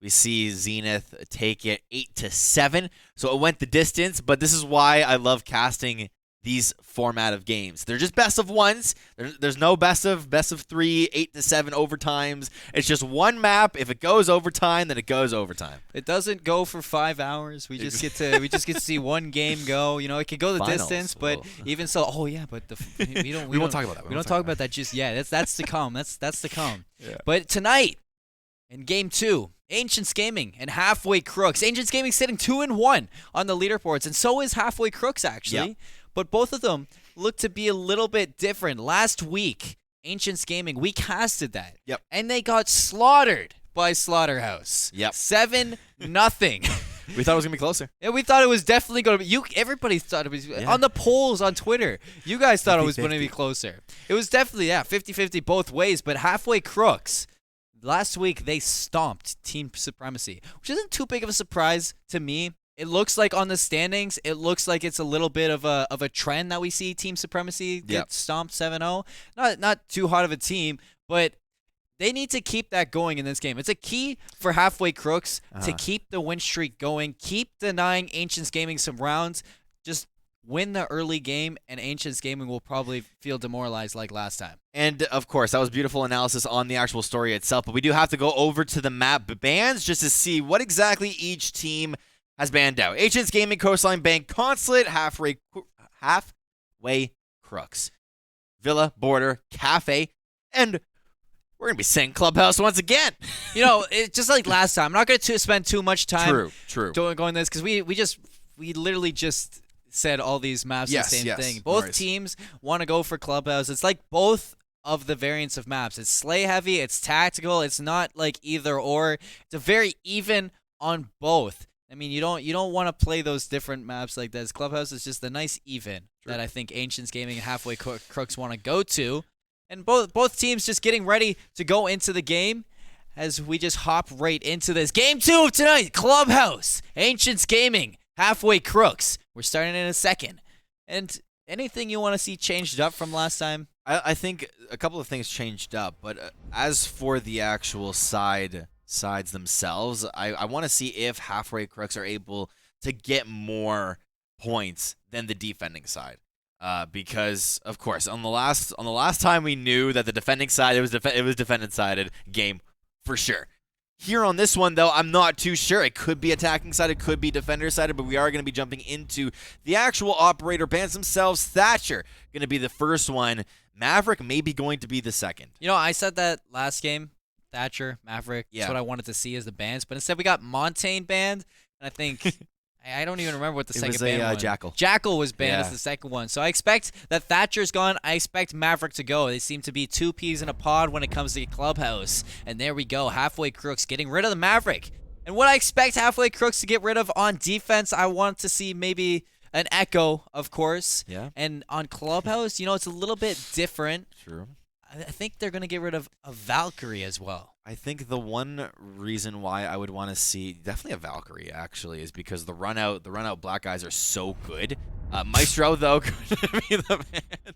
see Zenith take it 8-7, so it went the distance, but this is why I love casting these format of games. They're just best of ones. There's no best of 3, 8-7 overtimes. It's just one map. If it goes overtime, then it goes overtime. It doesn't go for 5 hours. We just get to see one game go. You know, it could go the distance, but even so, we won't talk about that. We don't talk about that just yet. That's to come. That's to come. Yeah. But tonight in Game 2, Ancients Gaming and Halfway Crooks. Ancients Gaming sitting 2-1 on the leaderboards, and so is Halfway Crooks actually. Yep. But both of them look to be a little bit different. Last week, Ancients Gaming, we casted that. Yep. And they got slaughtered by Slaughterhouse. Yep. 7-0. We thought it was going to be closer. Yeah, we thought it was definitely going to be. Everybody thought it was. Yeah. On the polls on Twitter, you guys thought 50-50. It was going to be closer. It was definitely, 50-50 both ways. But Halfway Crooks, last week, they stomped Team Supremacy, which isn't too big of a surprise to me. It looks like on the standings, it looks like it's a little bit of a trend that we see Team Supremacy get stomped 7-0. Not too hot of a team, but they need to keep that going in this game. It's a key for Halfway Crooks to keep the win streak going, keep denying Ancients Gaming some rounds, just win the early game, and Ancients Gaming will probably feel demoralized like last time. And, of course, that was beautiful analysis on the actual story itself, but we do have to go over to the map bans just to see what exactly each team has banned out. Ancients Gaming, Coastline Bank, Consulate, Halfway Crooks, Villa, Border, Cafe, and we're going to be saying Clubhouse once again. You know, it's just like last time. I'm not going to spend too much time going this because we literally just said all these maps the same thing. Both teams want to go for Clubhouse. It's like both of the variants of maps. It's slay heavy, it's tactical, it's not like either or. It's a very even on both. I mean, you don't want to play those different maps like this. Clubhouse is just a nice even that I think Ancients Gaming and Halfway Crooks want to go to. And both teams just getting ready to go into the game as we just hop right into this. Game 2 of tonight, Clubhouse, Ancients Gaming, Halfway Crooks. We're starting in a second. And anything you want to see changed up from last time? I think a couple of things changed up, but as for the actual sides themselves, I want to see if Halfway Crooks are able to get more points than the defending side. Because of course, on the last time we knew that the defending side it was defendant sided game for sure. Here on this one though, I'm not too sure. It could be attacking side, it could be defender sided, but we are going to be jumping into the actual operator bans themselves. Thatcher going to be the first one. Maverick may be going to be the second. You know, I said that last game. Thatcher, Maverick. That's what I wanted to see as the bans, but instead we got Montaigne banned, and I think I don't even remember what the second ban was. Jackal. Jackal was banned as the second one. So I expect that Thatcher's gone. I expect Maverick to go. They seem to be two peas in a pod when it comes to Clubhouse. And there we go. Halfway Crooks getting rid of the Maverick. And what I expect Halfway Crooks to get rid of on defense, I want to see maybe an Echo, of course. Yeah. And on Clubhouse, it's a little bit different. True. I think they're going to get rid of a Valkyrie as well. I think the one reason why I would want to see definitely a Valkyrie actually is because the run out black guys are so good. Maestro though could be the man.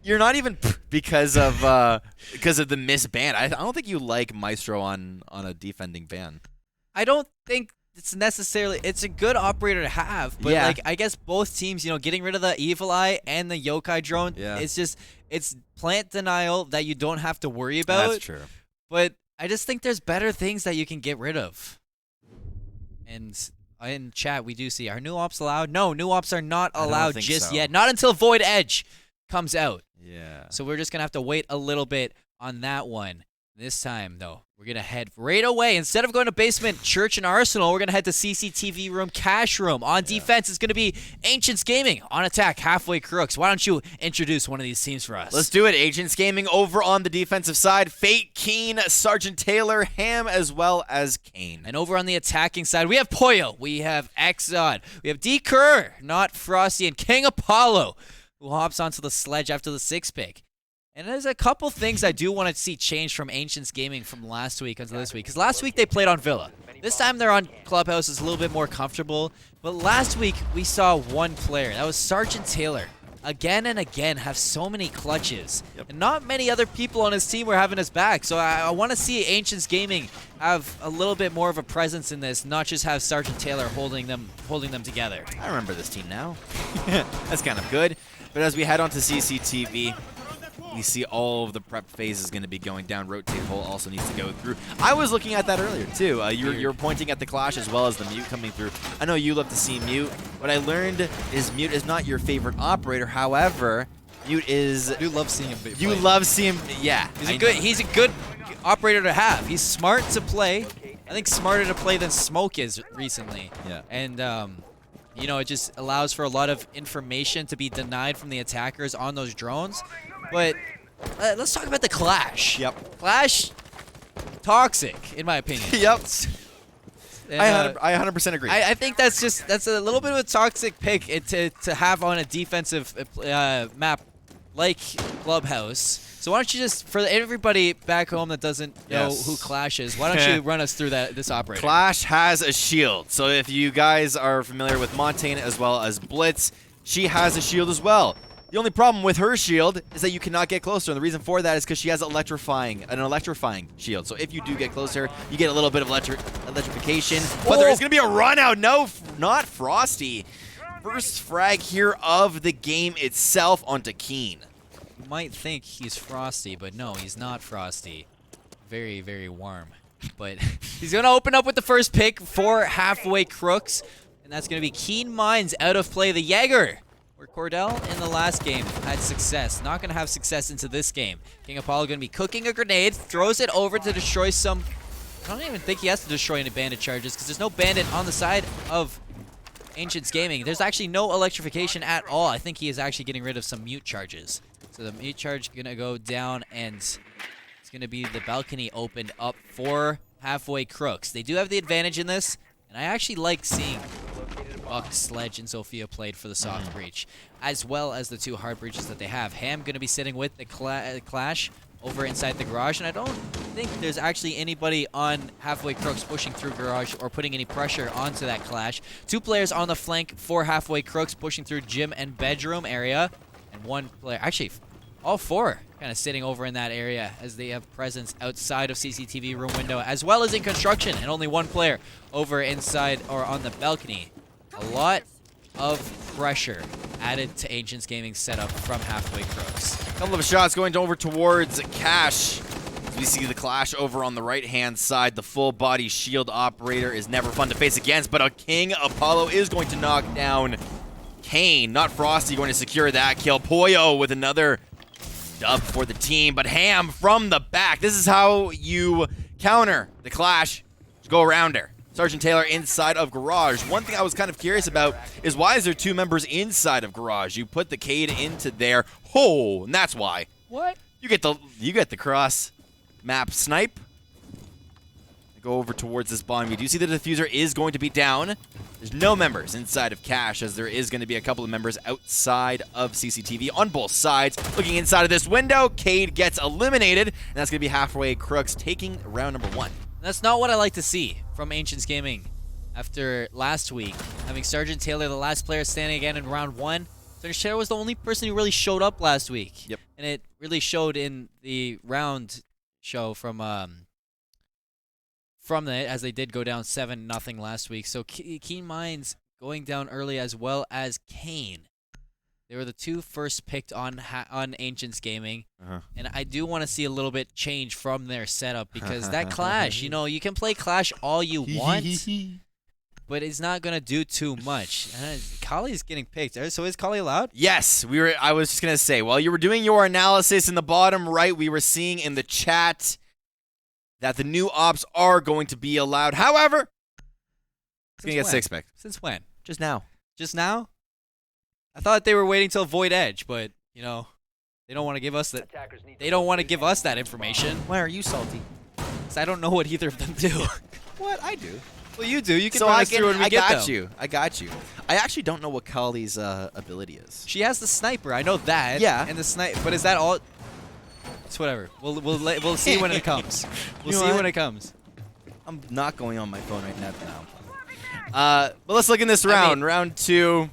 You're not even because of the misban. I don't think you like Maestro on a defending ban. I don't think it's necessarily. It's a good operator to have, but I guess both teams, getting rid of the Evil Eye and the Yokai drone. Yeah. It's plant denial that you don't have to worry about. That's true. But I just think there's better things that you can get rid of. And in chat, we do see, are new ops allowed? No, new ops are not allowed just yet. Not until Void Edge comes out. Yeah. So we're just going to have to wait a little bit on that one. This time, though, we're going to head right away. Instead of going to basement, church, and arsenal, we're going to head to CCTV room, cash room. On defense, it's going to be Ancients Gaming. On attack, Halfway Crooks. Why don't you introduce one of these teams for us? Let's do it. Ancients Gaming over on the defensive side. Fate, Keen, Sergeant Taylor, Ham, as well as Kane. And over on the attacking side, we have Poyo. We have Exod. We have D. Kerr, not Frosty, and King Apollo. who hops onto the sledge after the 6 pick. And there's a couple things I do want to see change from Ancients Gaming from last week until this week. Because last week they played on Villa. This time they're on Clubhouse. It's a little bit more comfortable. But last week we saw one player. That was Sergeant Taylor. Again and again have so many clutches. And not many other people on his team were having his back. So I want to see Ancients Gaming have a little bit more of a presence in this, not just have Sergeant Taylor holding them together. I remember this team now. That's kind of good. But as we head on to CCTV, we see all of the prep phases going to be going down. Rotate hole also needs to go through. I was looking at that earlier, too. You're pointing at the Clash as well as the Mute coming through. I know you love to see Mute. What I learned is Mute is not your favorite operator. However, Mute is... You love seeing him play. You love seeing him... Yeah. He's a good operator to have. He's smart to play. I think smarter to play than Smoke is recently. Yeah. And... you know, it just allows for a lot of information to be denied from the attackers on those drones. But let's talk about the Clash. Yep. Clash, toxic, in my opinion. Yep. And, I 100% agree. I think that's a little bit of a toxic pick to have on a defensive map like Clubhouse. So why don't you just, for everybody back home that doesn't know who Clash is, why don't you run us through this operator? Clash has a shield. So if you guys are familiar with Montaigne as well as Blitz, she has a shield as well. The only problem with her shield is that you cannot get closer, and the reason for that is because she has an electrifying shield. So if you do get closer, you get a little bit of electrification. But there is going to be a run out. No, not Frosty. First frag here of the game itself onto Keen. You might think he's Frosty, but no, he's not Frosty. Very, very warm. But he's going to open up with the first pick for halfway Crooks, and that's going to be Keen Minds out of play. The Jaeger, where Cordell in the last game had success. Not going to have success into this game. King Apollo going to be cooking a grenade, throws it over to destroy some... I don't even think he has to destroy any bandit charges because there's no bandit on the side of Ancients Gaming. There's actually no electrification at all. I think he is actually getting rid of some mute charges. So the mute charge going to go down, and it's going to be the balcony opened up for halfway Crooks. They do have the advantage in this, and I actually like seeing Buck, Sledge, and Sophia played for the soft breach, as well as the 2 hard breaches that they have. Ham going to be sitting with the Clash over inside the garage, and I don't think there's actually anybody on halfway Crooks pushing through garage or putting any pressure onto that Clash. 2 players on the flank for halfway Crooks pushing through gym and bedroom area, and 1 player, actually all 4 kind of sitting over in that area as they have presence outside of CCTV room window as well as in construction, and only 1 player over inside or on the balcony. A lot of pressure added to Ancients Gaming's setup from halfway Crooks. A couple of shots going over towards Cash. As we see the Clash over on the right-hand side. The full-body shield operator is never fun to face against, but a King Apollo is going to knock down Kane. Not Frosty going to secure that kill. Poyo with another dub for the team, but Ham from the back. This is how you counter the Clash. Just go around her. Sergeant Taylor inside of garage. One thing I was kind of curious about is why is there 2 members inside of garage? You put the Cade into there. Oh, and that's why. What? You get the cross map snipe. Go over towards this bomb. You do see the diffuser is going to be down. There's no members inside of Cash, as there is going to be a couple of members outside of CCTV on both sides. Looking inside of this window, Cade gets eliminated, and that's going to be halfway Crooks taking round number 1. That's not what I like to see from Ancients Gaming after last week. Having Sergeant Taylor, the last player standing again in round 1. Sergeant Taylor was the only person who really showed up last week. Yep. And it really showed in the round show from as they did go down 7-0 last week. So Keen Minds going down early as well as Kane. They were the 2 first picked on Ancients Gaming, and I do want to see a little bit change from their setup because that Clash, you know, you can play Clash all you want, but it's not gonna do too much. Kali's getting picked. So is Kali allowed? Yes, I was just gonna say, while you were doing your analysis in the bottom right, we were seeing in the chat that the new ops are going to be allowed. However, it's gonna get 6-pick. Since when? Just now. Just now? I thought they were waiting till Void Edge, but you know, they don't want to give us that. They don't want to give us that information. Why are you salty? Because I don't know what either of them do. What? I do. Well, you do. You can So run I us through when we I get got them. you. I got you. I actually don't know what Kali's ability is. She has the sniper. I know that. Yeah. And the snipe. But is that all? It's whatever. We'll see when it comes. We'll You know see what? when it comes. I'm not going on my phone right now. But let's look in this round. Round 2.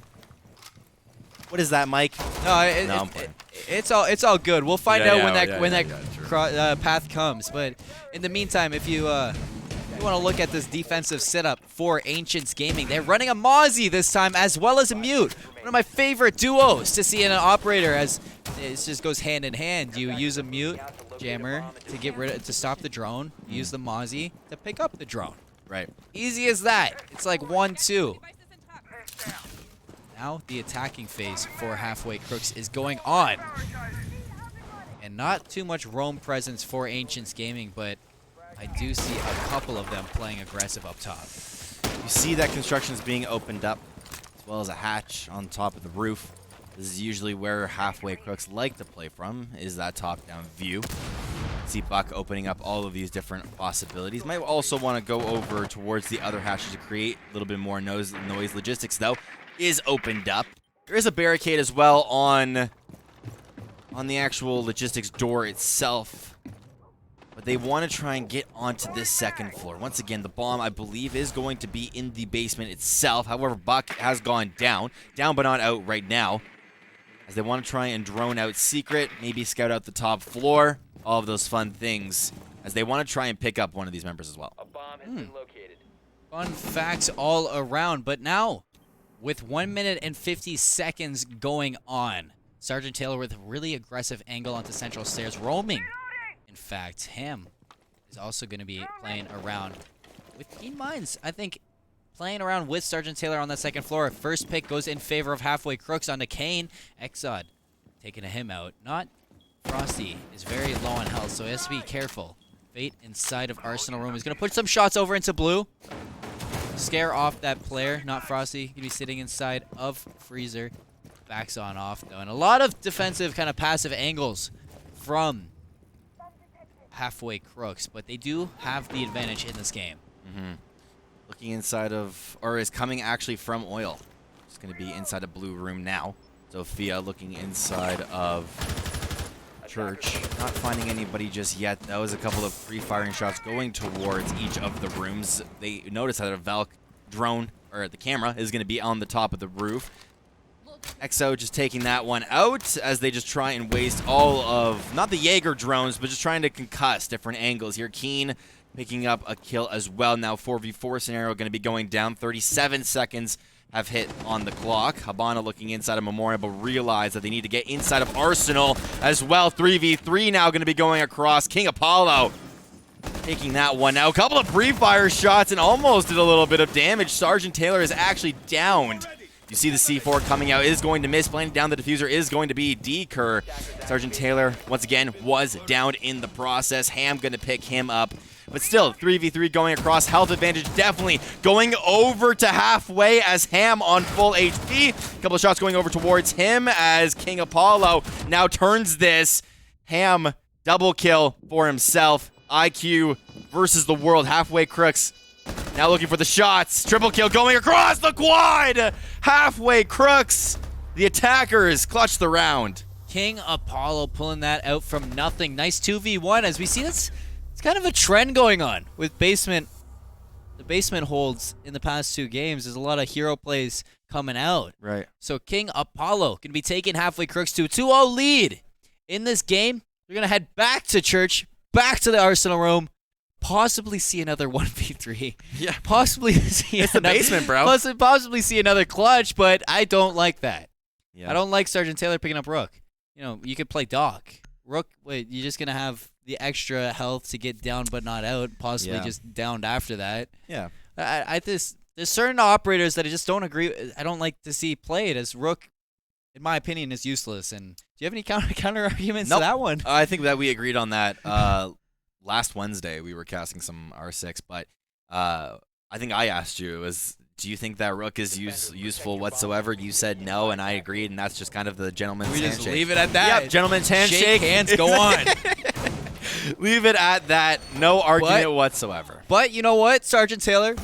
What is that, Mike? No, I'm playing. it's all good. We'll find Yeah, out yeah, when that true. path comes. But in the meantime, if you want to look at this defensive setup for Ancients Gaming, they're running a Mozzie this time as well as a Mute. One of my favorite duos to see in an operator, as it just goes hand in hand. You use a Mute jammer to stop the drone. You use the Mozzie to pick up the drone. Right. Easy as that. It's like 1-2. Now the attacking phase for Halfway Crooks is going on. And not too much roam presence for Ancients Gaming, but I do see a couple of them playing aggressive up top. You see that construction is being opened up, as well as a hatch on top of the roof. This is usually where Halfway Crooks like to play from, is that top-down view. See Buck opening up all of these different possibilities. Might also want to go over towards the other hatches to create a little bit more noise. Logistics, though, is opened up. There is a barricade as well on the actual logistics door itself. But they want to try and get onto this second floor. Once again, the bomb, I believe, is going to be in the basement itself. However, Buck has gone down but not out right now, as they want to try and drone out secret, maybe scout out the top floor, all of those fun things, as they want to try and pick up one of these members as well. A bomb has been located. Fun facts all around, but now, with 1 minute and 50 seconds going on, Sergeant Taylor with a really aggressive angle onto central stairs, roaming. In fact, Ham is also going to be playing around with keen minds. I think playing around with Sergeant Taylor on that second floor. First pick goes in favor of Halfway Crooks onto Kane. Exod taking him out. Not Frosty is very low on health, so he has to be careful. Fate inside of Arsenal Room is going to put some shots over into blue. Scare off that player. Not Frosty. Going to be sitting inside of Freezer. Backs on off, though. And a lot of defensive kind of passive angles from Halfway Crooks, but they do have the advantage in this game. Looking inside of, or is coming actually from Oil. It's going to be inside a blue room now. Sophia looking inside of Church. Not finding anybody just yet. That was a couple of free-firing shots going towards each of the rooms. They notice that a Valk drone, or the camera, is going to be on the top of the roof. XO just taking that one out as they just try and waste all of, not the Jaeger drones, but just trying to concuss different angles here. Keen picking up a kill as well. Now 4v4 scenario going to be going down. 37 seconds have hit on the clock. Habana looking inside of Memorial, but realize that they need to get inside of Arsenal as well. 3v3 now going to be going across. King Apollo taking that one out. A couple of pre-fire shots and almost did a little bit of damage. Sergeant Taylor is actually downed. You see the C4 coming out, is going to miss. Planting down the diffuser is going to be D-Kerr. Sergeant Taylor, once again, was downed in the process. Ham going to pick him up. But still, 3v3 going across. Health advantage definitely going over to Halfway as Ham on full HP. A couple of shots going over towards him as King Apollo now turns this. Ham, double kill for himself. IQ versus the world. Halfway Crooks now looking for the shots. Triple kill going across the quad. Halfway Crooks. The attackers clutch the round. King Apollo pulling that out from nothing. Nice 2v1 as we see this. It's kind of a trend going on with basement. The basement holds in the past 2 games. There's a lot of hero plays coming out. Right. So King Apollo going to be taking Halfway Crooks to a 2-0 lead in this game. We're going to head back to church, back to the Arsenal Room. Possibly see another 1v3. Yeah. Possibly see It's the basement, bro. Possibly see another clutch, but I don't like that. Yeah. I don't like Sergeant Taylor picking up Rook. You know, you could play Doc. Rook, wait, you're just going to have the extra health to get down but not out, possibly just downed after that. Yeah. There's certain operators that I just don't agree. I don't like to see played as Rook, in my opinion, is useless. And do you have any counter arguments to that one? I think that we agreed on that. Last Wednesday, we were casting some R6, but I think I asked you, do you think that Rook is useful whatsoever? You said no, and I agreed, and that's just kind of the gentleman's handshake. We just leave it at that. Yep, gentleman's handshake. Shake hands, go on. Leave it at that. No argument whatsoever. But you know what, Sergeant Taylor?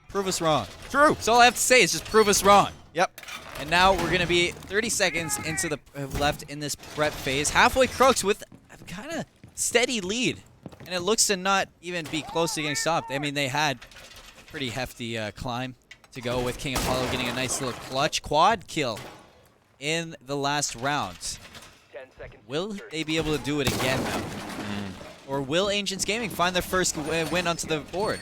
Prove us wrong. True. That's all I have to say is just prove us wrong. Yep. And now we're going to be 30 seconds into the left in this prep phase. Halfway Crooks with a kind of steady lead. And it looks to not even be close to getting stopped. I mean, they had a pretty hefty climb to go with King Apollo getting a nice little clutch quad kill in the last round. Will they be able to do it again, though? Or will Ancients Gaming find their first win onto the board?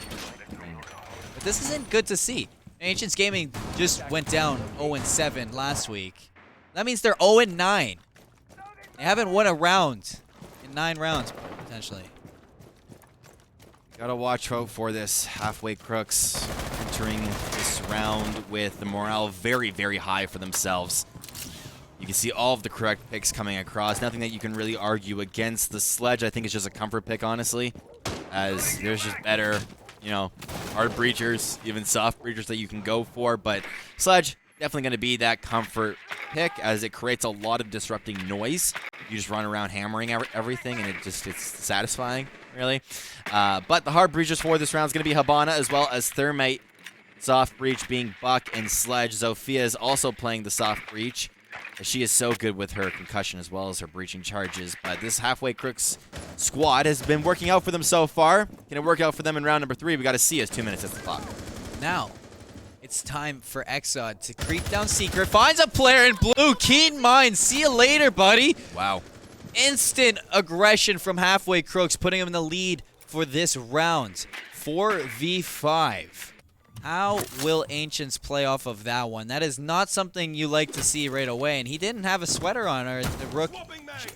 But this isn't good to see. Ancients Gaming just went down 0-7 last week. That means they're 0-9. They haven't won a round in 9 rounds, potentially. Gotta watch out for this halfway Crooks entering this round with the morale very, very high for themselves. You can see all of the correct picks coming across. Nothing that you can really argue against. The Sledge, I think, is just a comfort pick, honestly, as there's just better, you know, hard breachers, even soft breachers that you can go for. But Sledge, definitely going to be that comfort pick, as it creates a lot of disrupting noise. You just run around hammering everything, and it's satisfying, really. But the hard breachers for this round is going to be Habana, as well as Thermite. Soft breach being Buck and Sledge. Zofia is also playing the soft breach. She is so good with her concussion as well as her breaching charges. But this halfway Crooks squad has been working out for them so far. Can it work out for them in round number 3? We got to see as 2 minutes at the clock. Now, it's time for Exod to creep down Secret. Finds a player in blue. Keen mind. See you later, buddy. Wow. Instant aggression from halfway Crooks, putting him in the lead for this round. 4v5. How will Ancients play off of that one? That is not something you like to see right away. And he didn't have a sweater on, or the Rook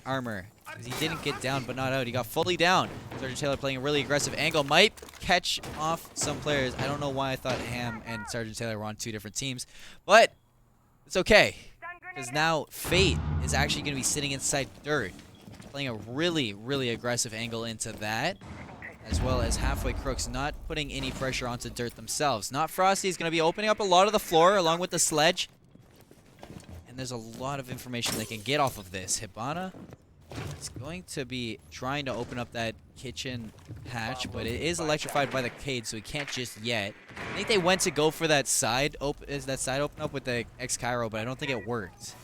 armor. He didn't get down, but not out. He got fully down. Sergeant Taylor playing a really aggressive angle. Might catch off some players. I don't know why I thought Ham and Sergeant Taylor were on 2 different teams. But it's okay. Because now Fate is actually going to be sitting inside Dirt. Playing a really, really aggressive angle into that. As well as halfway Crooks not putting any pressure onto Dirt themselves. Not Frosty is going to be opening up a lot of the floor along with the Sledge. And there's a lot of information they can get off of this. Hibana is going to be trying to open up that kitchen hatch, but it is electrified by the Cade, so he can't just yet. I think they went to go for that side open up with the X-Cairo, but I don't think it worked.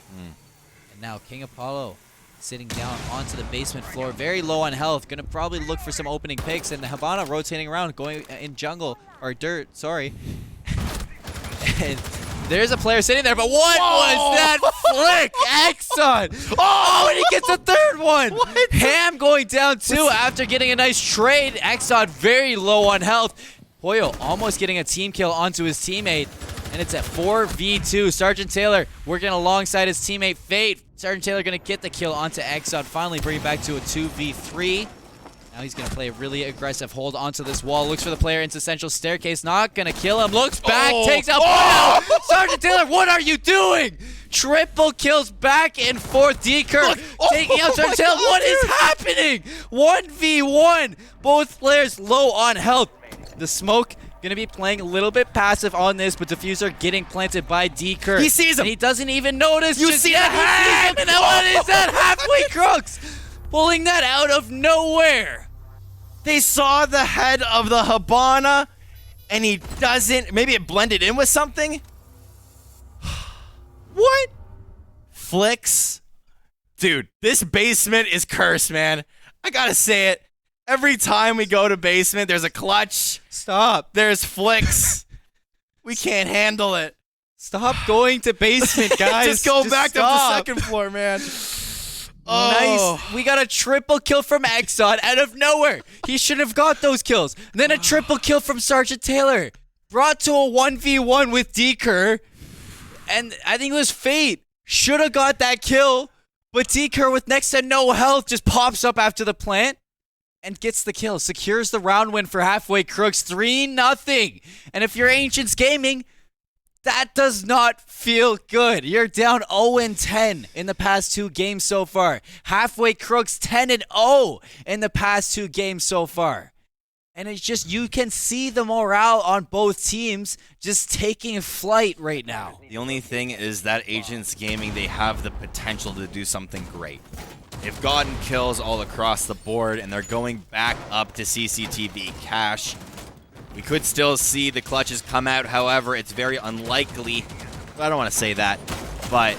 And now King Apollo sitting down onto the basement floor, very low on health. Gonna probably look for some opening picks, and the Habana rotating around, going in jungle, or dirt, sorry. And there's a player sitting there, but what was that flick? Exxon! Oh, and he gets a third one! What? Ham going down too after getting a nice trade. Exxon very low on health. Hoyo almost getting a team kill onto his teammate. And it's at 4v2. Sergeant Taylor working alongside his teammate Fate. Sergeant Taylor going to get the kill onto Exxon, finally bring it back to a 2v3. Now he's going to play a really aggressive hold onto this wall. Looks for the player into Central Staircase. Not going to kill him. Looks back. Takes out Hoyo. Sergeant Taylor, what are you doing? Triple kills back and forth. Deker taking out Sergeant Taylor. What is happening? 1v1. Both players low on health. The smoke going to be playing a little bit passive on this, but Diffuser getting planted by Deker. He sees him. And he doesn't even notice. You see that? And what is that? Halfway Crooks pulling that out of nowhere. They saw the head of the Habana, and he doesn't. Maybe it blended in with something? What? Flicks? Dude, this basement is cursed, man. I gotta say it. Every time we go to basement, there's a clutch. Stop. There's flicks. We can't handle it. Stop going to basement, guys. Just go back to the second floor, man. Nice. We got a triple kill from Exxon out of nowhere. He should have got those kills. And then a triple kill from Sergeant Taylor. Brought to a 1v1 with Deker. And I think it was Fate. Should have got that kill. But Deker with next to no health just pops up after the plant. And gets the kill. Secures the round win for halfway Crooks. 3-0. And if you're Ancients Gaming, that does not feel good. You're down 0-10 in the past 2 games so far. Halfway Crooks 10-0 in the past 2 games so far. And it's just, you can see the morale on both teams just taking flight right now. The only thing is that Ancients Gaming, they have the potential to do something great. They've gotten kills all across the board, and they're going back up to CCTV cash. We could still see the clutches come out. However, it's very unlikely. I don't want to say that, but,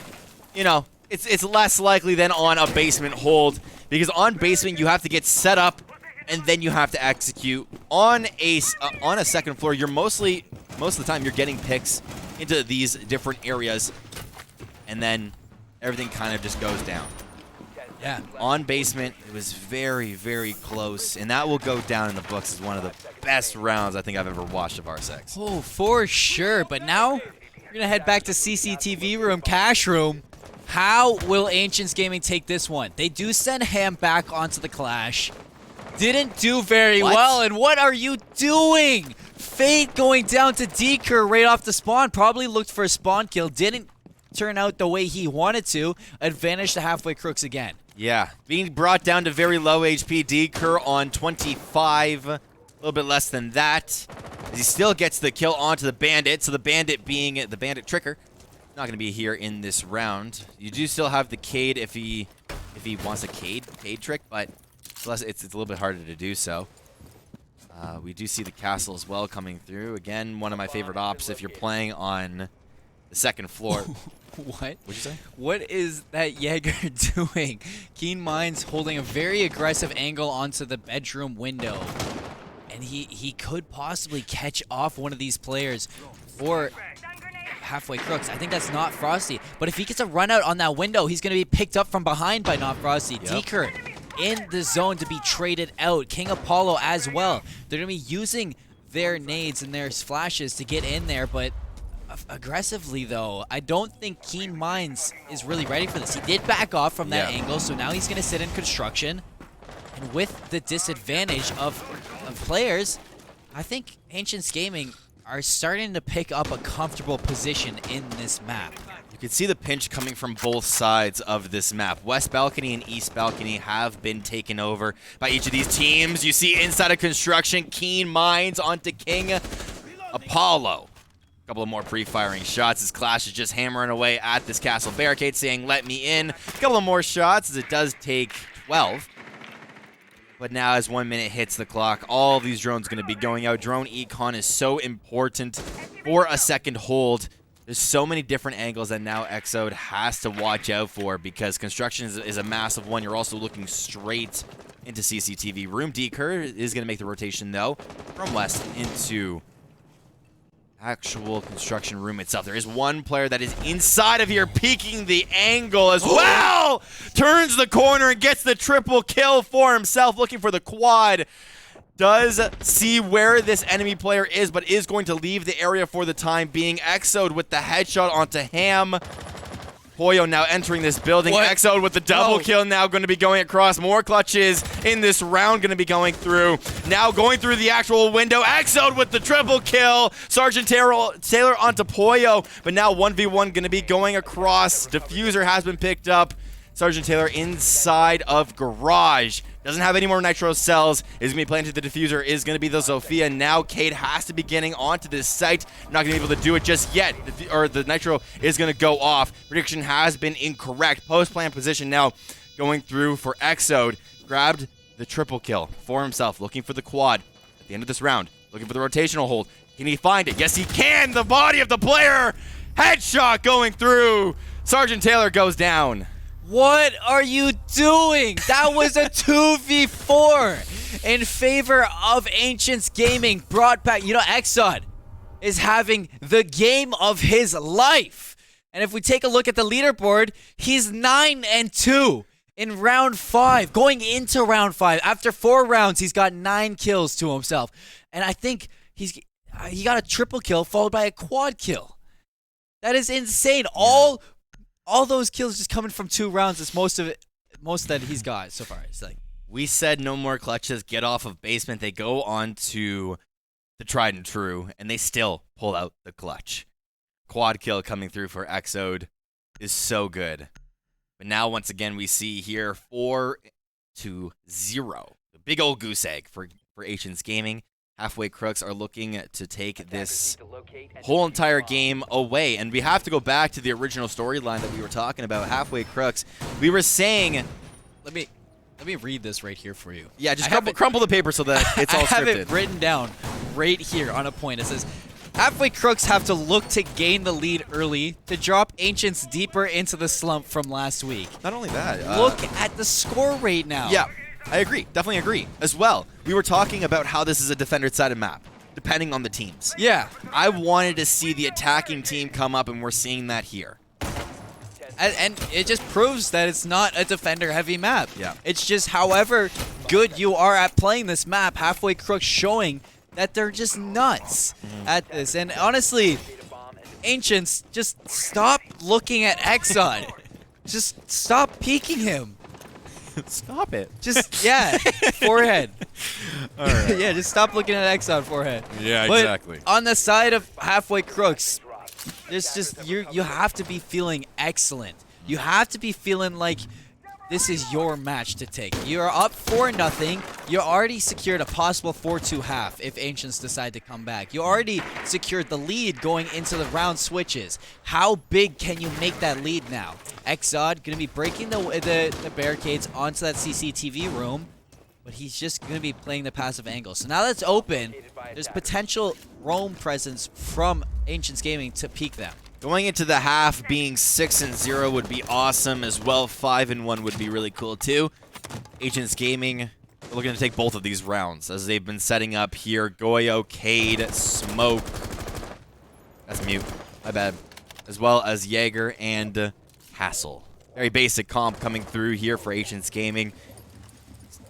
you know, it's less likely than on a basement hold, because on basement you have to get set up and then you have to execute. On a second floor, you're most of the time you're getting picks into these different areas, and then everything kind of just goes down. Yeah. On basement, it was very, very close, and that will go down in the books as one of the best rounds I think I've ever watched of R6. Oh, for sure. But now we're going to head back to CCTV room, cash room. How will Ancients Gaming take this one? They do send Ham back onto the Clash. Didn't do very well, and what are you doing? Fate going down to Deeker right off the spawn. Probably looked for a spawn kill. Didn't turn out the way he wanted to. Advantage to halfway Crooks again. Yeah, being brought down to very low HP. Deeker on 25, a little bit less than that. He still gets the kill onto the Bandit, so the Bandit being the Bandit Tricker, not going to be here in this round. You do still have the Cade if he wants a Cade trick, but it's a little bit harder to do so. We do see the castle as well coming through. Again, one of my favorite ops if you're playing on the second floor. What? What'd you say? What is that Jaeger doing? Keen Minds holding a very aggressive angle onto the bedroom window. And he could possibly catch off one of these players for halfway Crooks. I think that's not Frosty. But if he gets a run out on that window, he's going to be picked up from behind by Not Frosty. Yep. Deeker in the zone to be traded out. King Apollo as well. They're going to be using their nades and their flashes to get in there, but aggressively though, I don't think Keen Minds is really ready for this. He did back off from that angle, so now he's going to sit in construction. And with the disadvantage of players, I think Ancients Gaming are starting to pick up a comfortable position in this map. You can see the pinch coming from both sides of this map. West Balcony and East Balcony have been taken over by each of these teams. You see inside of construction, Keen Minds onto King Apollo. A couple of more pre-firing shots as Clash is just hammering away at this castle barricade, saying, let me in. A couple of more shots as it does take 12. But now as 1 minute hits the clock, all of these drones going to be going out. Drone econ is so important for a second hold. There's so many different angles that now Exode has to watch out for, because construction is a massive one. You're also looking straight into CCTV room. Deeker is going to make the rotation, though, from west into actual construction room itself. There is one player that is inside of here peeking the angle as well. Turns the corner and gets the triple kill for himself, looking for the quad. Does see where this enemy player is, but is going to leave the area for the time being. Exode with the headshot onto Ham. Poyo now entering this building. What? Exode with the double kill now going to be going across. More clutches in this round going to be going through. Now going through the actual window. Exode with the triple kill. Sergeant Taylor onto Poyo, but now 1v1 going to be going across. Diffuser has been picked up. Sergeant Taylor inside of garage. Doesn't have any more nitro cells. Is going to be planted the diffuser. Is going to be the Zofia. Now Cade has to be getting onto this site. Not going to be able to do it just yet. The nitro is going to go off. Prediction has been incorrect. Post-plan position now going through for Exode. Grabbed the triple kill for himself. Looking for the quad at the end of this round. Looking for the rotational hold. Can he find it? Yes, he can. The body of the player. Headshot going through. Sergeant Taylor goes down. What are you doing? That was a 2v4 in favor of Ancients Gaming. Brought back, you know, Exod is having the game of his life. And if we take a look at the leaderboard, he's 9-2 in round 5. Going into round 5, after 4 rounds, he's got 9 kills to himself. And I think he got a triple kill followed by a quad kill. That is insane. Yeah. All those kills just coming from 2 rounds is most that he's got so far. It's like, we said no more clutches, get off of basement. They go on to the tried and true, and they still pull out the clutch. Quad kill coming through for Exode is so good. But now once again we see here 4-0. The big old goose egg for Ancients Gaming. Halfway Crooks are looking to take this whole entire game away. And we have to go back to the original storyline that we were talking about. Halfway Crooks, we were saying... Let me read this right here for you. Yeah, just crumple the paper so that it's all scripted. I have it written down right here on a point. It says, Halfway Crooks have to look to gain the lead early to drop Ancients deeper into the slump from last week. Not only that. Look at the score right now. Yeah, I agree. Definitely agree. As well, we were talking about how this is a defender-sided map, depending on the teams. Yeah. I wanted to see the attacking team come up, and we're seeing that here. And it just proves that it's not a defender-heavy map. Yeah. It's just however good you are at playing this map, Halfway Crooks showing that they're just nuts at this. And honestly, Ancients, just stop looking at Exxon. Just stop peeking him. Stop it. Just, yeah, forehead. All right. Yeah, just stop looking at Exxon forehead. Yeah, but exactly. On the side of Halfway Crooks, there's just you have to be feeling excellent. You have to be feeling like this is your match to take. You're up 4-0. You already secured a possible 4-2 half if Ancients decide to come back. You already secured the lead going into the round switches. How big can you make that lead now? Exod going to be breaking the barricades onto that CCTV room, but he's just going to be playing the passive angle. So now that's open. There's potential roam presence from Ancients Gaming to peak them. Going into the half, being 6-0 would be awesome as well. 5-1 would be really cool too. Ancients Gaming looking to take both of these rounds as they've been setting up here. Goyo, Cade, Smoke. That's mute. My bad. As well as Jaeger and Hassel. Very basic comp coming through here for Ancients Gaming.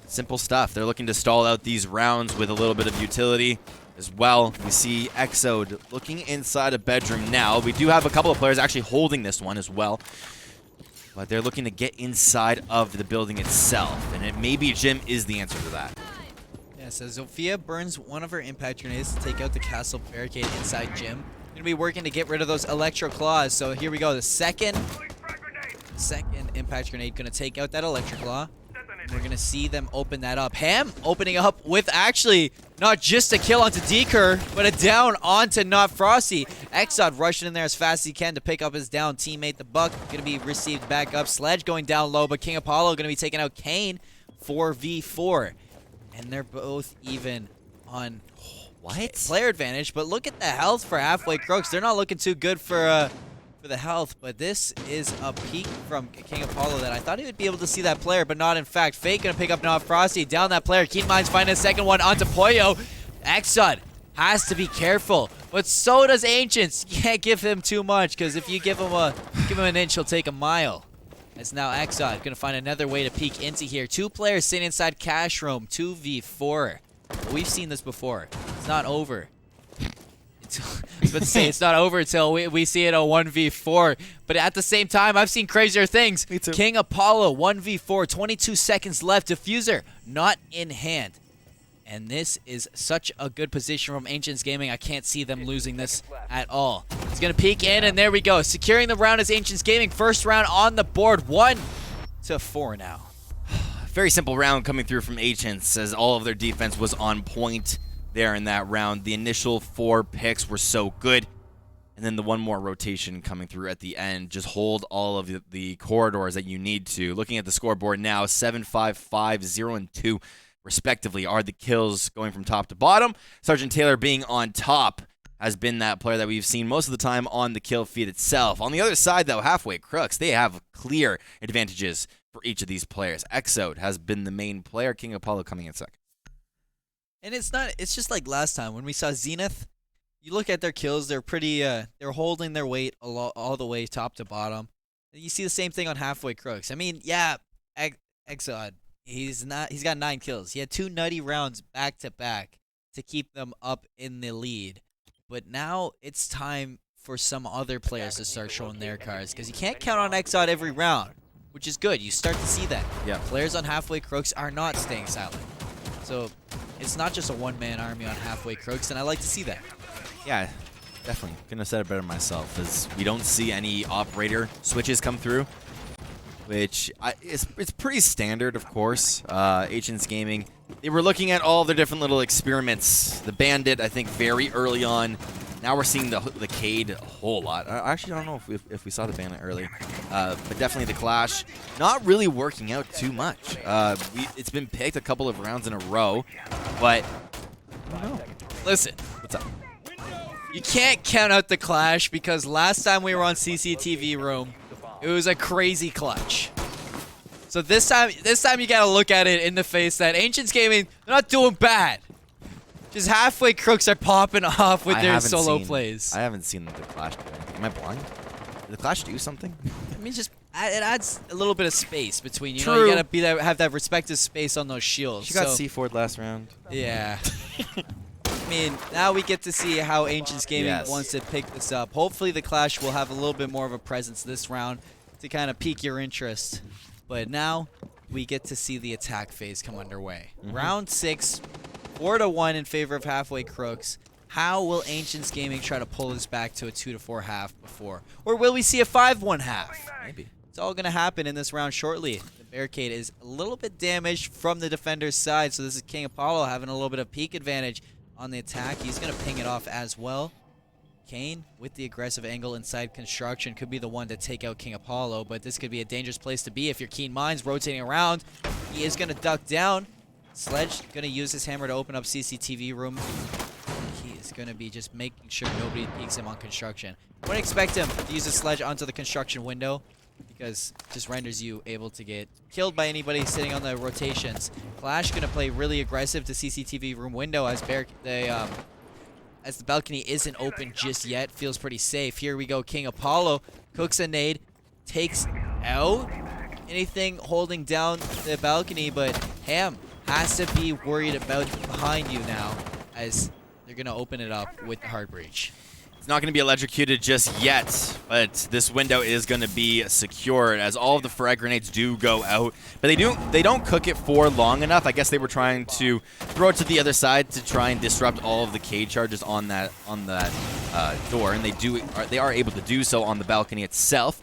Simple stuff. They're looking to stall out these rounds with a little bit of utility. As well, we see Exode looking inside a bedroom now. We do have a couple of players actually holding this one as well. But they're looking to get inside of the building itself. And maybe Jim is the answer to that. Yeah, so Zofia burns one of her impact grenades to take out the castle barricade inside Jim. Going to be working to get rid of those electro claws. So here we go. The second impact grenade going to take out that electric claw. We're going to see them open that up. Ham opening up with actually not just a kill onto Deker, but a down onto Not Frosty. Exod rushing in there as fast as he can to pick up his down teammate. The Buck going to be received back up. Sledge going down low, but King Apollo going to be taking out Kane 4v4. And they're both even on player advantage. But look at the health for Halfway Crooks. They're not looking too good for the health, but this is a peak from King Apollo that I thought he would be able to see that player, but not in fact. Fake gonna pick up Not Frosty, down that player. Keen Minds finding a second one onto Poyo. Exod has to be careful, but so does Ancients. You can't give him too much, because if you give him an inch, he'll take a mile. As now Exod gonna find another way to peek into here. Two players sitting inside Cash Room, 2v4. We've seen this before. It's not over. I was about to say it's not over until we see it a 1v4. But at the same time, I've seen crazier things. Me too. King Apollo, 1v4, 22 seconds left. Diffuser not in hand. And this is such a good position from Ancients Gaming. I can't see them losing this at all. He's going to peek in, and there we go. Securing the round as Ancients Gaming. First round on the board, 1-4 now. Very simple round coming through from Ancients as all of their defense was on point there in that round. The initial 4 picks were so good, and then the one more rotation coming through at the end. Just hold all of the corridors that you need to. Looking at the scoreboard now, 7, 5, 5, 0, and 2 respectively are the kills going from top to bottom. Sergeant Taylor being on top has been that player that we've seen most of the time on the kill feed itself. On the other side, though, Halfway Crooks, they have clear advantages for each of these players. Exode has been the main player, King Apollo coming in second. And it's just like last time when we saw Zenith. You look at their kills, they're pretty they're holding their weight all the way top to bottom. And you see the same thing on Halfway Crooks. I mean, yeah, Exod, he's got 9 kills. He had 2 nutty rounds back to back to keep them up in the lead. But now it's time for some other players to start showing their cards, because you can't count on Exod every round, which is good. You start to see that. Yeah. Players on Halfway Crooks are not staying silent. So it's not just a one-man army on Halfway Crooks, and I like to see that. Yeah, definitely. Couldn't have said it better myself, as we don't see any operator switches come through, which it's pretty standard, of course. Ancients Gaming, they were looking at all their different little experiments. The Bandit, I think, very early on. Now we're seeing the Cade a whole lot. I actually don't know if we saw the Bandit early, but definitely the Clash not really working out too much. It's been picked a couple of rounds in a row, but I don't know. Listen. What's up? You can't count out the clash because last time we were on CCTV room, it was a crazy clutch. So this time you gotta look at it in the face that Ancients Gaming, they're not doing bad. Just halfway Crooks are popping off with their solo plays. I haven't seen the clash do anything. Am I blind? Did the clash do something? I mean, just it adds a little bit of space between you. True. Know, you gotta be there, have that respective space on those shields. She got C4'd last round. Yeah. I mean, now we get to see how Ancients Gaming wants to pick this up. Hopefully the clash will have a little bit more of a presence this round to kind of pique your interest. But now we get to see the attack phase come underway. Round 6, 4-1 in favor of Halfway Crooks. How will Ancients Gaming try to pull this back to a 2-4 half before? Or will we see a 5-1 half? Maybe. It's all going to happen in this round shortly. The barricade is a little bit damaged from the defender's side, so this is King Apollo having a little bit of peak advantage on the attack. He's going to ping it off as well. Kane with the aggressive angle inside construction could be the one to take out King Apollo, but this could be a dangerous place to be if your Keen Mind's rotating around. He is going to duck down. Sledge going to use his hammer to open up CCTV room. He is going to be just making sure nobody peeks him on construction. Wouldn't expect him to use a Sledge onto the construction window because it just renders you able to get killed by anybody sitting on the rotations. Clash going to play really aggressive to CCTV room window as the balcony isn't open just yet. Feels pretty safe. Here we go. King Apollo cooks a nade, takes out anything holding down the balcony, but Ham has to be worried about behind you now as they're going to open it up with the hard breach. It's not going to be electrocuted just yet, but this window is going to be secured as all of the frag grenades do go out. But they don't cook it for long enough. I guess they were trying to throw it to the other side to try and disrupt all of the cage charges on that door, and they are able to do so on the balcony itself.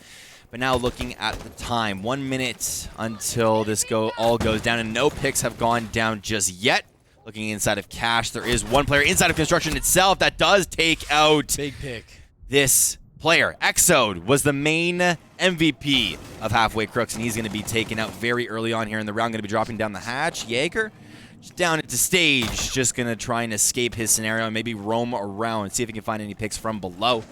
But now looking at the time, 1 minute until this all goes down, and no picks have gone down just yet. Looking inside of Cash, there is one player inside of construction itself that does take out big pick. This player. Exode was the main MVP of Halfway Crooks, and he's going to be taken out very early on here in the round. Going to be dropping down the hatch. Jaeger just down into stage, just going to try and escape his scenario and maybe roam around, see if he can find any picks from below.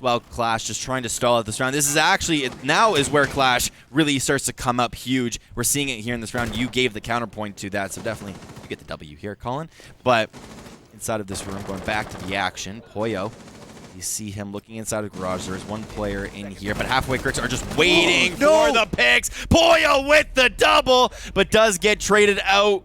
Well, Clash just trying to stall out this round. This is actually, now is where Clash really starts to come up huge. We're seeing it here in this round. You gave the counterpoint to that, so definitely you get the W here, Colin. But inside of this room, going back to the action, Poyo, you see him looking inside of garage. There is one player in here, but Halfway Crooks are just waiting for the picks. Poyo with the double, but does get traded out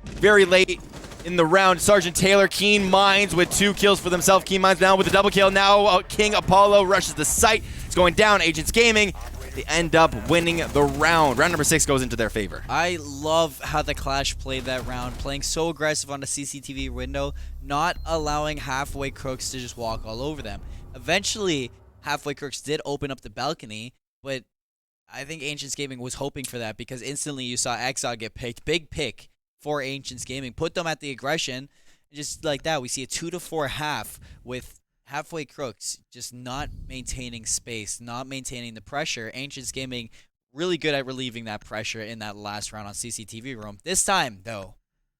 very late in the round. Sergeant Taylor, Keen Minds with 2 kills for themselves. Keen Minds now with the double kill. Now King Apollo rushes the site. It's going down. Ancients Gaming, they end up winning the round. Round number 6 goes into their favor. I love how the Clash played that round, playing so aggressive on the CCTV window, not allowing Halfway Crooks to just walk all over them. Eventually, Halfway Crooks did open up the balcony, but I think Ancients Gaming was hoping for that because instantly you saw Exod get picked. Big pick for Ancients Gaming, put them at the aggression. Just like that, we see a 2-4 half with Halfway Crooks just not maintaining space, not maintaining the pressure. Ancients Gaming really good at relieving that pressure in that last round on CCTV room. This time, though,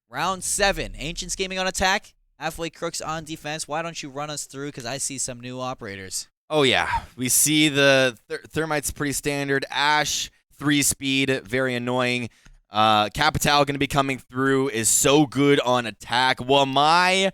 round 7, Ancients Gaming on attack, Halfway Crooks on defense. Why don't you run us through, because I see some new operators. Oh yeah, we see the Thermite's pretty standard. Ash, 3-speed, very annoying. Capital going to be coming through, is so good on attack. Wamai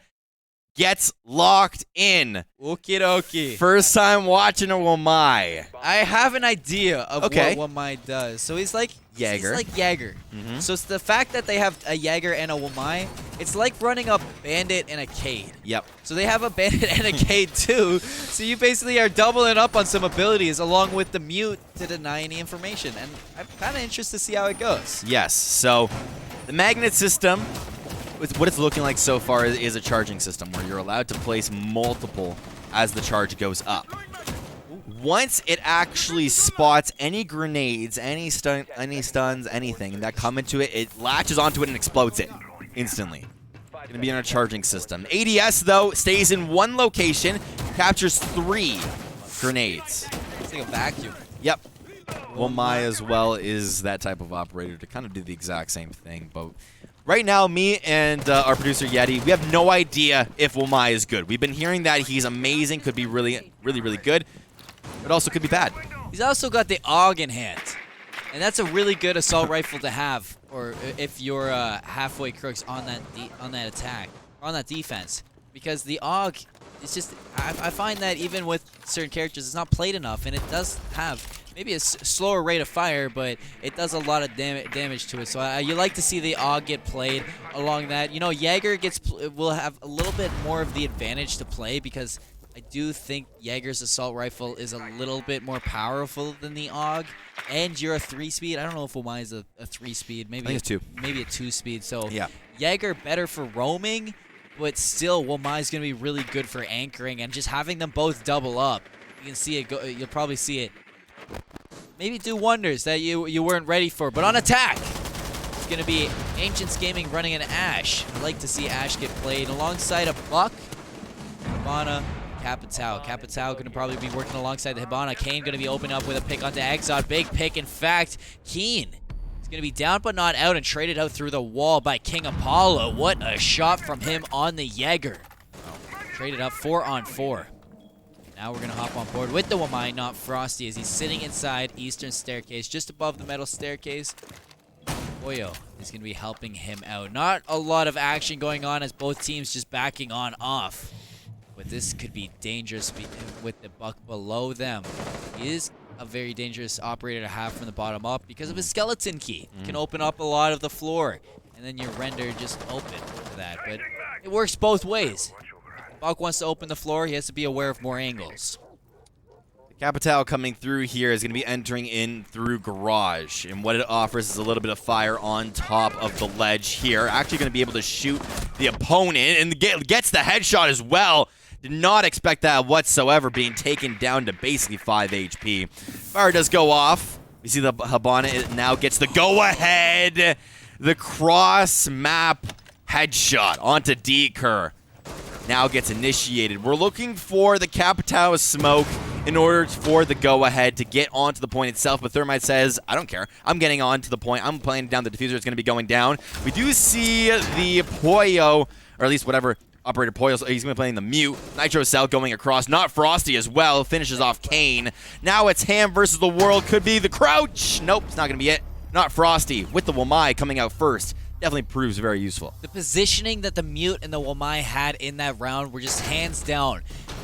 gets locked in. Okie dokie. First time watching a Wamai. I have an idea of what Wamai does. So he's like Jaeger. He's like Jaeger. So it's the fact that they have a Jaeger and a Wamai, it's like running a Bandit and a Cade. Yep. So they have a Bandit and a Cade too. So you basically are doubling up on some abilities along with the mute to deny any information. And I'm kind of interested to see how it goes. Yes. So the magnet system, what it's looking like so far is a charging system where you're allowed to place multiple as the charge goes up. Once it actually spots any grenades, any stuns, anything that come into it, it latches onto it and explodes it instantly. Going to be in a charging system. ADS, though, stays in one location, captures 3 grenades. It's like a vacuum. Yep. Wamai as well is that type of operator to kind of do the exact same thing, but right now, me and our producer Yeti, we have no idea if Womai is good. We've been hearing that he's amazing, could be really good, but also could be bad. He's also got the AUG in hand, and that's a really good assault rifle to have, or if you're halfway Crooks on that attack, or on that defense, because the AUG, it's just, I find that even with certain characters, it's not played enough, and it does have maybe a slower rate of fire, but it does a lot of damage to it. So you like to see the AUG get played along that. You know, Jaeger will have a little bit more of the advantage to play, because I do think Jaeger's assault rifle is a little bit more powerful than the AUG, and you're a 3-speed. I don't know if Womai is a 3-speed, maybe I think it's 2. Maybe a 2-speed. So yeah, Jaeger better for roaming, but still Womai's gonna be really good for anchoring, and just having them both double up. You can see it go. You'll probably see it maybe do wonders that you weren't ready for. But on attack, it's gonna be Ancients Gaming running an Ash. I like to see Ash get played alongside a Buck, Hibana, Capitao. Capitao going to probably be working alongside the Hibana. Kane going to be opening up with a pick onto Exod. Big pick, in fact. Keen is going to be down but not out, and traded out through the wall by King Apollo. What a shot from him on the Jaeger. Traded up 4-on-4. Now we're going to hop on board with the Womai, not Frosty, as he's sitting inside Eastern Staircase, just above the metal staircase. Oyo is going to be helping him out. Not a lot of action going on, as both teams just backing on off. But this could be dangerous with the Buck below them. He is a very dangerous operator to have from the bottom up because of his skeleton key. Can open up a lot of the floor, and then your render just open to that. But it works both ways. If Buck wants to open the floor, he has to be aware of more angles. Capitao coming through here is going to be entering in through Garage, and what it offers is a little bit of fire on top of the ledge here. Actually going to be able to shoot the opponent, and gets the headshot as well. Did not expect that whatsoever, being taken down to basically 5 HP. Fire does go off. We see the Hibana now gets the go-ahead. The cross-map headshot onto D-Kerr. Now gets initiated. We're looking for the Capitao smoke in order for the go-ahead to get onto the point itself, but Thermite says, I don't care. I'm getting on to the point. I'm playing down. The diffuser is going to be going down. We do see the Poyo, or at least whatever Operator Poyo, so he's going to be playing the mute. Nitro Cell going across. Not Frosty as well. Finishes off Kane. Now it's Ham versus the world. Could be the crouch. Nope, it's not going to be it. Not Frosty with the Womai coming out first. Definitely proves very useful. The positioning that the mute and the Womai had in that round were just hands down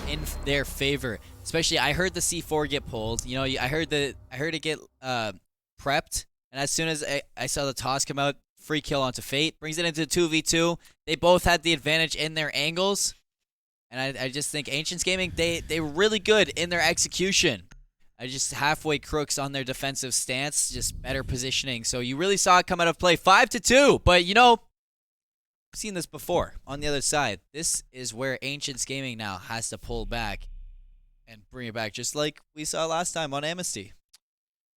in their favor. Especially, I heard the C4 get pulled. You know, I heard it get prepped, and as soon as I saw the toss come out, free kill onto Fate, brings it into 2v2. They both had the advantage in their angles, and I just think Ancients Gaming, they were really good in their execution. I just halfway Crooks on their defensive stance, just better positioning. So you really saw it come out of play. 5-2, but you know, I've seen this before on the other side. This is where Ancients Gaming now has to pull back and bring it back, just like we saw last time on Amnesty.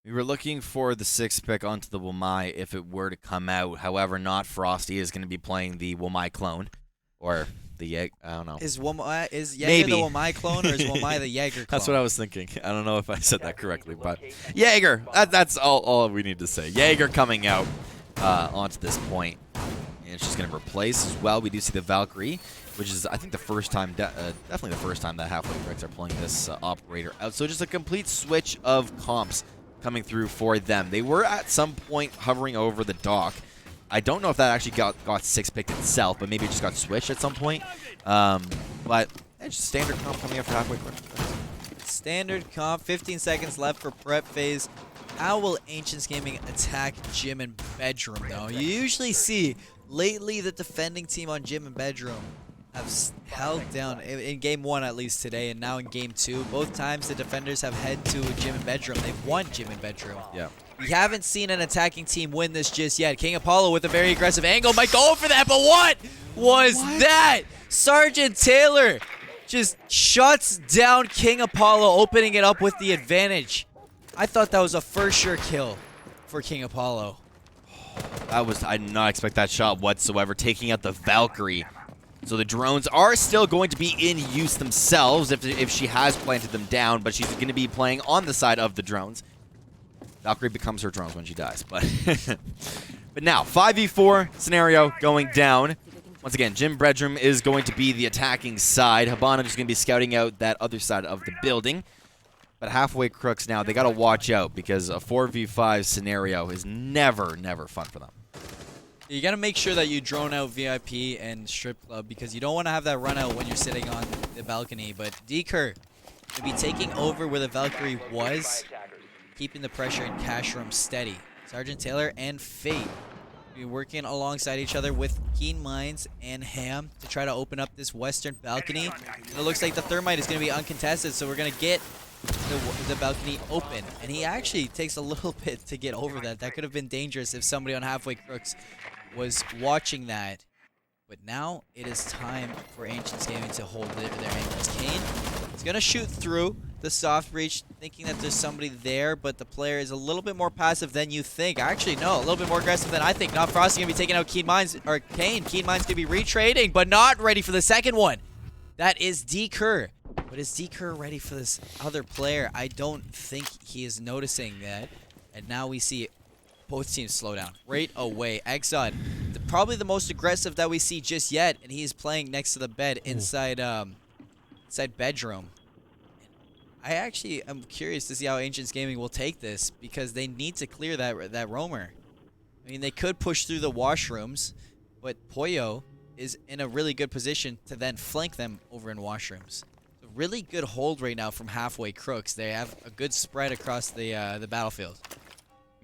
We were looking for the 6th pick onto the Womai if it were to come out. However, not Frosty is going to be playing the Womai clone, or the Jaeger. I don't know. Is Jaeger Maybe the Womai clone, or is Womai the Jaeger clone? That's what I was thinking. I don't know if I said that correctly, but Jaeger. That's all we need to say. Jaeger coming out onto this point, and she's going to replace as well. We do see the Valkyrie, which is, I think, the first time, definitely the first time that halfway Crooks are pulling this operator out. So just a complete switch of comps coming through for them. They were at some point hovering over the dock. I don't know if that actually got 6-picked itself, but maybe it just got switched at some point. But it's just standard comp coming up for halfway Crooks. Standard comp, 15 seconds left for prep phase. How will Ancients Gaming attack Gym and Bedroom, though? You usually see lately the defending team on Gym and Bedroom have held down, in Game 1 at least today, and now in Game 2. Both times the defenders have head to Gym and Bedroom. They've won Gym and Bedroom. Yeah. We haven't seen an attacking team win this just yet. King Apollo with a very aggressive angle might go for that, but what was that? Sergeant Taylor just shuts down King Apollo, opening it up with the advantage. I thought that was a for sure kill for King Apollo. I did not expect that shot whatsoever, taking out the Valkyrie. So the drones are still going to be in use themselves if she has planted them down, but she's going to be playing on the side of the drones. Valkyrie becomes her drones when she dies, but But now, 5v4 scenario going down. Once again, Jim Bredrum is going to be the attacking side. Habana is going to be scouting out that other side of the building. But halfway Crooks now, they got to watch out because a 4v5 scenario is never, never fun for them. You got to make sure that you drone out VIP and Strip Club because you don't want to have that run out when you're sitting on the balcony. But Deker will be taking over where the Valkyrie was, keeping the pressure in cash room steady. Sergeant Taylor and Fate will be working alongside each other with Keen Minds and Ham to try to open up this western balcony. And it looks like the Thermite is going to be uncontested, so we're going to get the balcony open. And he actually takes a little bit to get over that. That could have been dangerous if somebody on Halfway Crooks was watching that. But now it is time for Ancients Gaming to hold their angles. Kane is going to shoot through the soft breach, thinking that there's somebody there, but the player is a little bit more passive than you think. Actually, no, a little bit more aggressive than I think. Now Frosty going to be taking out Keen Minds, or Kane. Keen Minds going to be retrading, but not ready for the second one. That is D-Kerr. But is D-Kerr ready for this other player? I don't think he is noticing that. And now we see both teams slow down right away. Exod, probably the most aggressive that we see just yet, and he is playing next to the bed inside bedroom. I actually am curious to see how Ancients Gaming will take this because they need to clear that roamer. I mean, they could push through the washrooms, but Poyo is in a really good position to then flank them over in washrooms. So really good hold right now from Halfway Crooks. They have a good spread across the battlefield.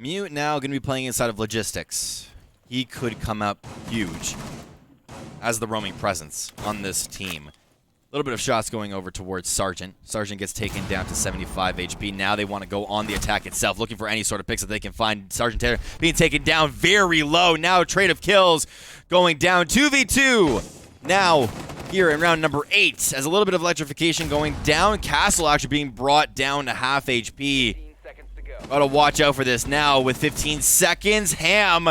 Mute now going to be playing inside of logistics. He could come up huge as the roaming presence on this team. A little bit of shots going over towards Sergeant. Sergeant gets taken down to 75 HP. Now they want to go on the attack itself, looking for any sort of picks that they can find. Sergeant Taylor being taken down very low. Now a trade of kills going down 2v2. Now here in round number 8, as a little bit of electrification going down. Castle actually being brought down to half HP. Gotta watch out for this now with 15 seconds. Ham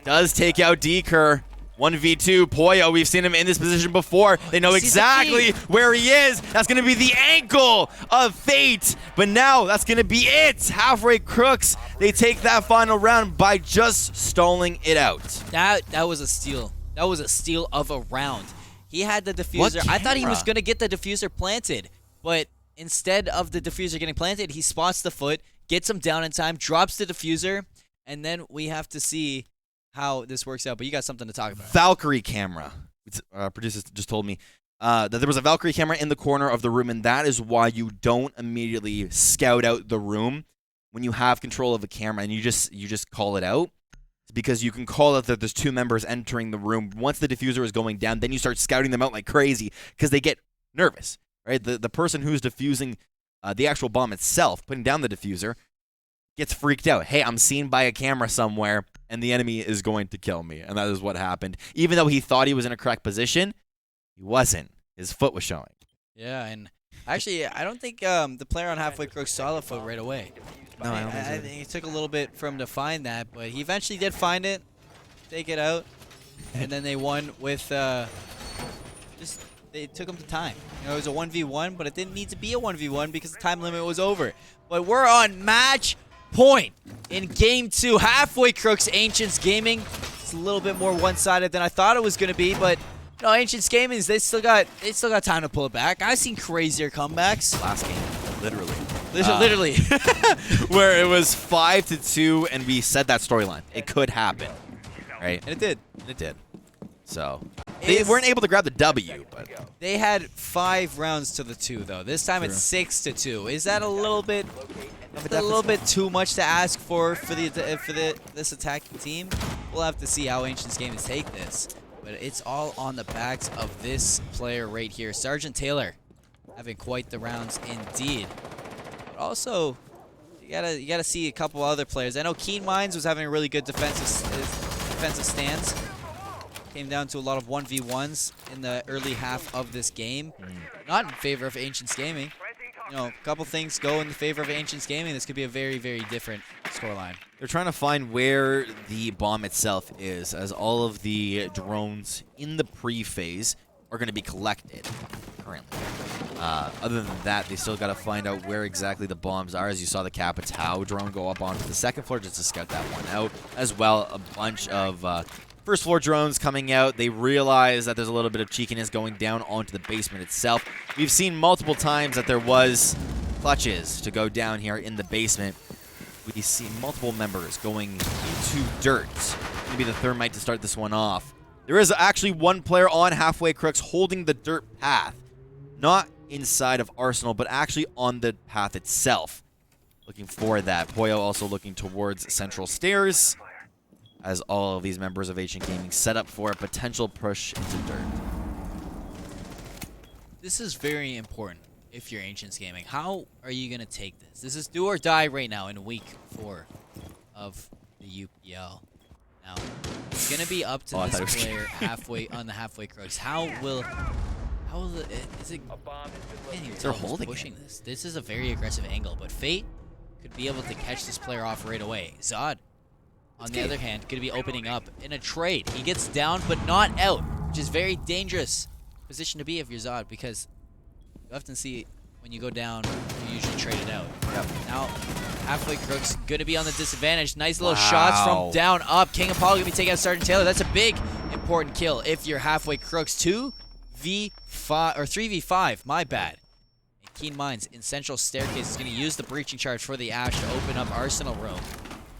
does take out Deker. 1v2, Poyo, we've seen him in this position before. They know exactly where he is. That's going to be the ankle of Fate. But now that's going to be it. Halfway Crooks, they take that final round by just stalling it out. That was a steal. That was a steal of a round. He had the diffuser. I thought he was going to get the diffuser planted. But instead of the diffuser getting planted, he spots the foot, gets him down in time, drops the diffuser, and then we have to see how this works out, but you got something to talk about. Valkyrie camera. Producers just told me that there was a Valkyrie camera in the corner of the room, and that is why you don't immediately scout out the room when you have control of a camera and you just call it out. It's because you can call out that there's two members entering the room. Once the diffuser is going down, then you start scouting them out like crazy because they get nervous, right? The person who's diffusing the actual bomb itself, putting down the diffuser, gets freaked out. Hey, I'm seen by a camera somewhere, and the enemy is going to kill me. And that is what happened. Even though he thought he was in a correct position, he wasn't. His foot was showing. Yeah, and actually, I don't think the player on Halfway Crooks saw the foot right away. No, I don't think so. I think it took a little bit for him to find that, but he eventually did find it, take it out, and then they won with they took him to time. You know, it was a 1v1, but it didn't need to be a 1v1 because the time limit was over. But we're on match point in game 2. Halfway Crooks, Ancients Gaming. It's a little bit more one-sided than I thought it was going to be, but you know, Ancients Gaming, they still got time to pull it back. I've seen crazier comebacks. Last game, literally. Literally. Where it was 5-2, and we said that storyline. It could happen, right? And it did. It did. So they weren't able to grab the W, but they had 5 rounds to the 2, though. This time it's 6-2. Is that a little bit too much to ask for this attacking team? We'll have to see how Ancients Gaming take this, but it's all on the backs of this player right here, Sergeant Taylor, having quite the rounds indeed. But also, you gotta see a couple other players. I know Keen Minds was having a really good defensive stance. Came down to a lot of 1v1s in the early half of this game. Not in favor of Ancients Gaming. You know, a couple things go in the favor of Ancients Gaming. This could be a very, very different scoreline. They're trying to find where the bomb itself is, as all of the drones in the pre-phase are going to be collected. currently. Other than that, they still got to find out where exactly the bombs are. As you saw the Capitao drone go up onto the second floor just to scout that one out. As well, a bunch of first floor drones coming out. They realize that there's a little bit of cheekiness going down onto the basement itself. We've seen multiple times that there was clutches to go down here in the basement. We see multiple members going into dirt. Maybe the thermite to start this one off. There is actually one player on Halfway Crooks holding the dirt path. Not inside of Arsenal, but actually on the path itself. Looking for that. Poyo also looking towards Central Stairs, as all of these members of Ancient Gaming set up for a potential push into dirt. This is very important if you're Ancients Gaming. How are you going to take this? This is do or die right now in week 4 of the UPL. Now, it's going to be up to this player halfway on the Halfway Crooks. How will is it? They're holding pushing this. This is a very aggressive angle, but Fate could be able to catch this player off right away. Zod, on the other hand, going to be opening up in a trade. He gets down, but not out, which is very dangerous position to be if you're Zod, because you often see when you go down, you usually trade it out. Yep. Now, Halfway Crooks going to be on the disadvantage. Nice little shots from down up. King Apollo going to be taking out Sergeant Taylor. That's a big, important kill if you're Halfway Crooks. 2v5 or 3v5. My bad. And Keen Minds in Central Staircase is going to use the breaching charge for the Ash to open up Arsenal Room.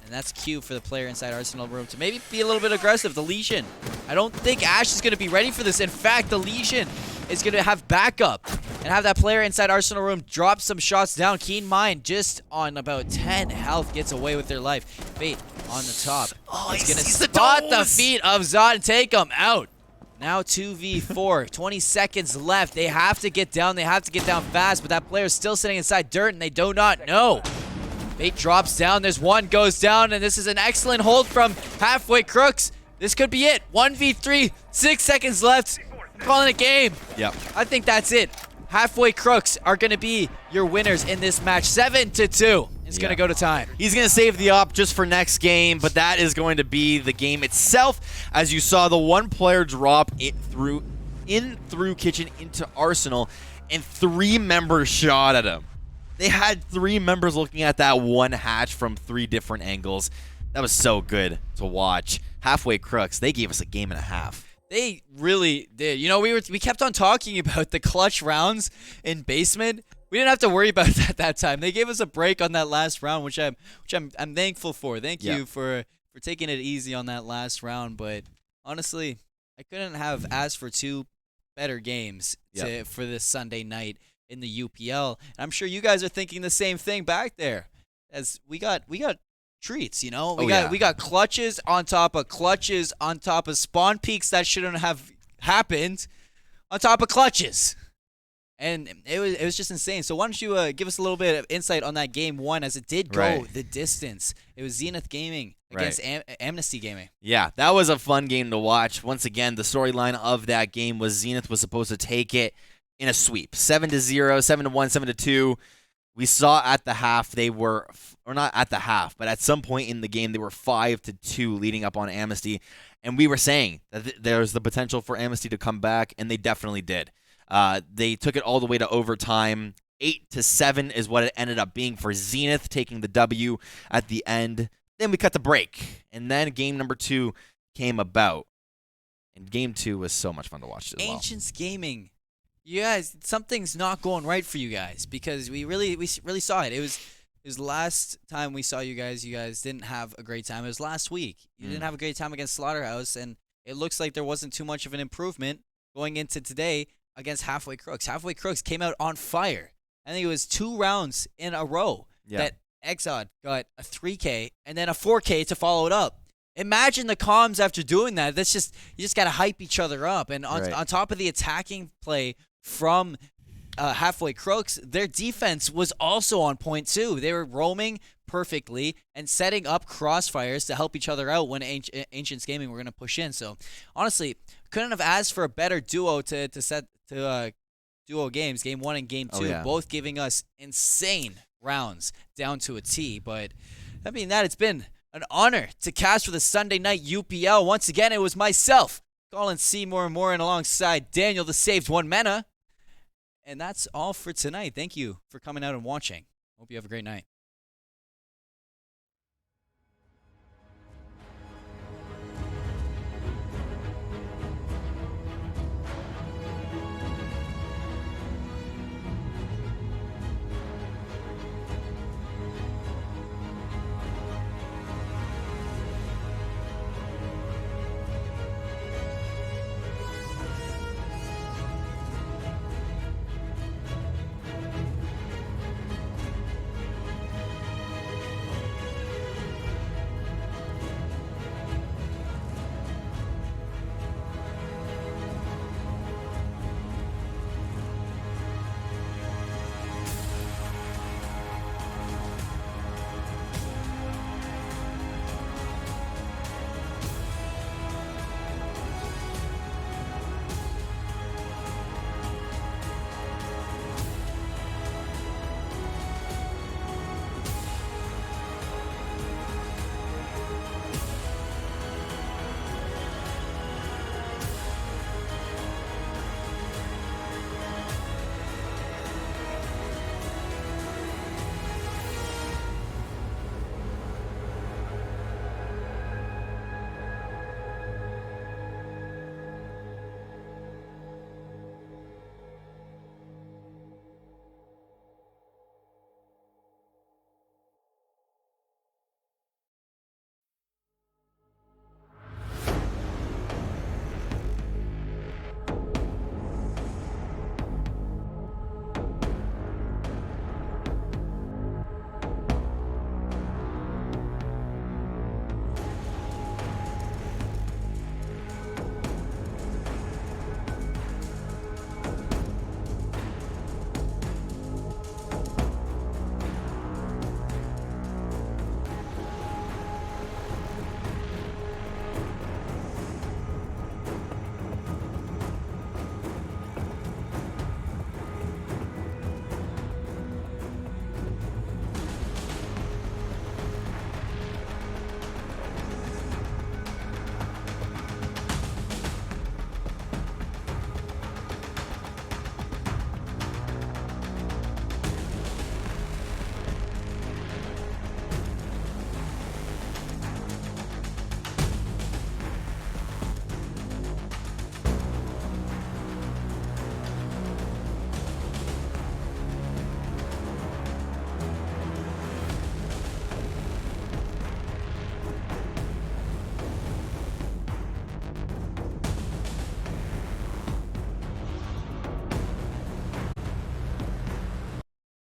And that's cue for the player inside Arsenal Room to maybe be a little bit aggressive. The Legion. I don't think Ash is going to be ready for this. In fact, the Legion is going to have backup and have that player inside Arsenal Room drop some shots down. Keen Mind just on about 10 health gets away with their life. Fate on the top. Oh, he's going to spot the feet of Zod and take him out. Now 2v4, 20 seconds left. They have to get down. They have to get down fast, but that player is still sitting inside dirt, and they do not know. Fate drops down. There's one goes down, and this is an excellent hold from Halfway Crooks. This could be it. 1v3, 6 seconds left. I'm calling it game. Yep. I think that's it. Halfway Crooks are going to be your winners in this match. 7-2. It's going to go to time. He's going to save the op just for next game, but that is going to be the game itself. As you saw, the one player drop it through Kitchen into Arsenal, and 3 members shot at him. They had 3 members looking at that one hatch from 3 different angles. That was so good to watch. Halfway Crooks, they gave us a game and a half. They really did. You know, we kept on talking about the clutch rounds in basement. We didn't have to worry about that time. They gave us a break on that last round, which I'm thankful for. Thank you for taking it easy on that last round. But honestly, I couldn't have asked for 2 better games for this Sunday night in the UPL. And I'm sure you guys are thinking the same thing back there, as we got treats. You know, we got clutches on top of spawn peaks that shouldn't have happened, on top of clutches. And it was just insane. So why don't you give us a little bit of insight on that game 1, as it did go the distance. It was Zenith Gaming against Amnesty Gaming. Yeah, that was a fun game to watch. Once again, the storyline of that game was Zenith was supposed to take it in a sweep. 7-0, 7-1, 7-2. We saw at the half they were, or not at the half, but at some point in the game they were 5-2 leading up on Amnesty. And we were saying that there's the potential for Amnesty to come back, and they definitely did. They took it all the way to overtime. 8-7 is what it ended up being for Zenith, taking the W at the end. Then we cut the break, and then game number 2 came about. And game 2 was so much fun to watch as well. Ancients Gaming. You guys, something's not going right for you guys, because we really saw it. It was last time we saw you guys. You guys didn't have a great time. It was last week. You didn't have a great time against Slaughterhouse, and it looks like there wasn't too much of an improvement going into today against Halfway Crooks. Halfway Crooks came out on fire. I think it was 2 rounds in a row that Exod got a 3K and then a 4K to follow it up. Imagine the comms after doing that. You just got to hype each other up. And on top of the attacking play from Halfway Crooks, their defense was also on point too. They were roaming perfectly and setting up crossfires to help each other out when Ancients Gaming were going to push in. So honestly, couldn't have asked for a better duo to set duo games, game 1 and game 2, both giving us insane rounds down to a T. But that being that, it's been an honor to cast for the Sunday night UPL. Once again, it was myself, Colin Seymour, and alongside Daniel the Saved One Mena. And that's all for tonight. Thank you for coming out and watching. Hope you have a great night.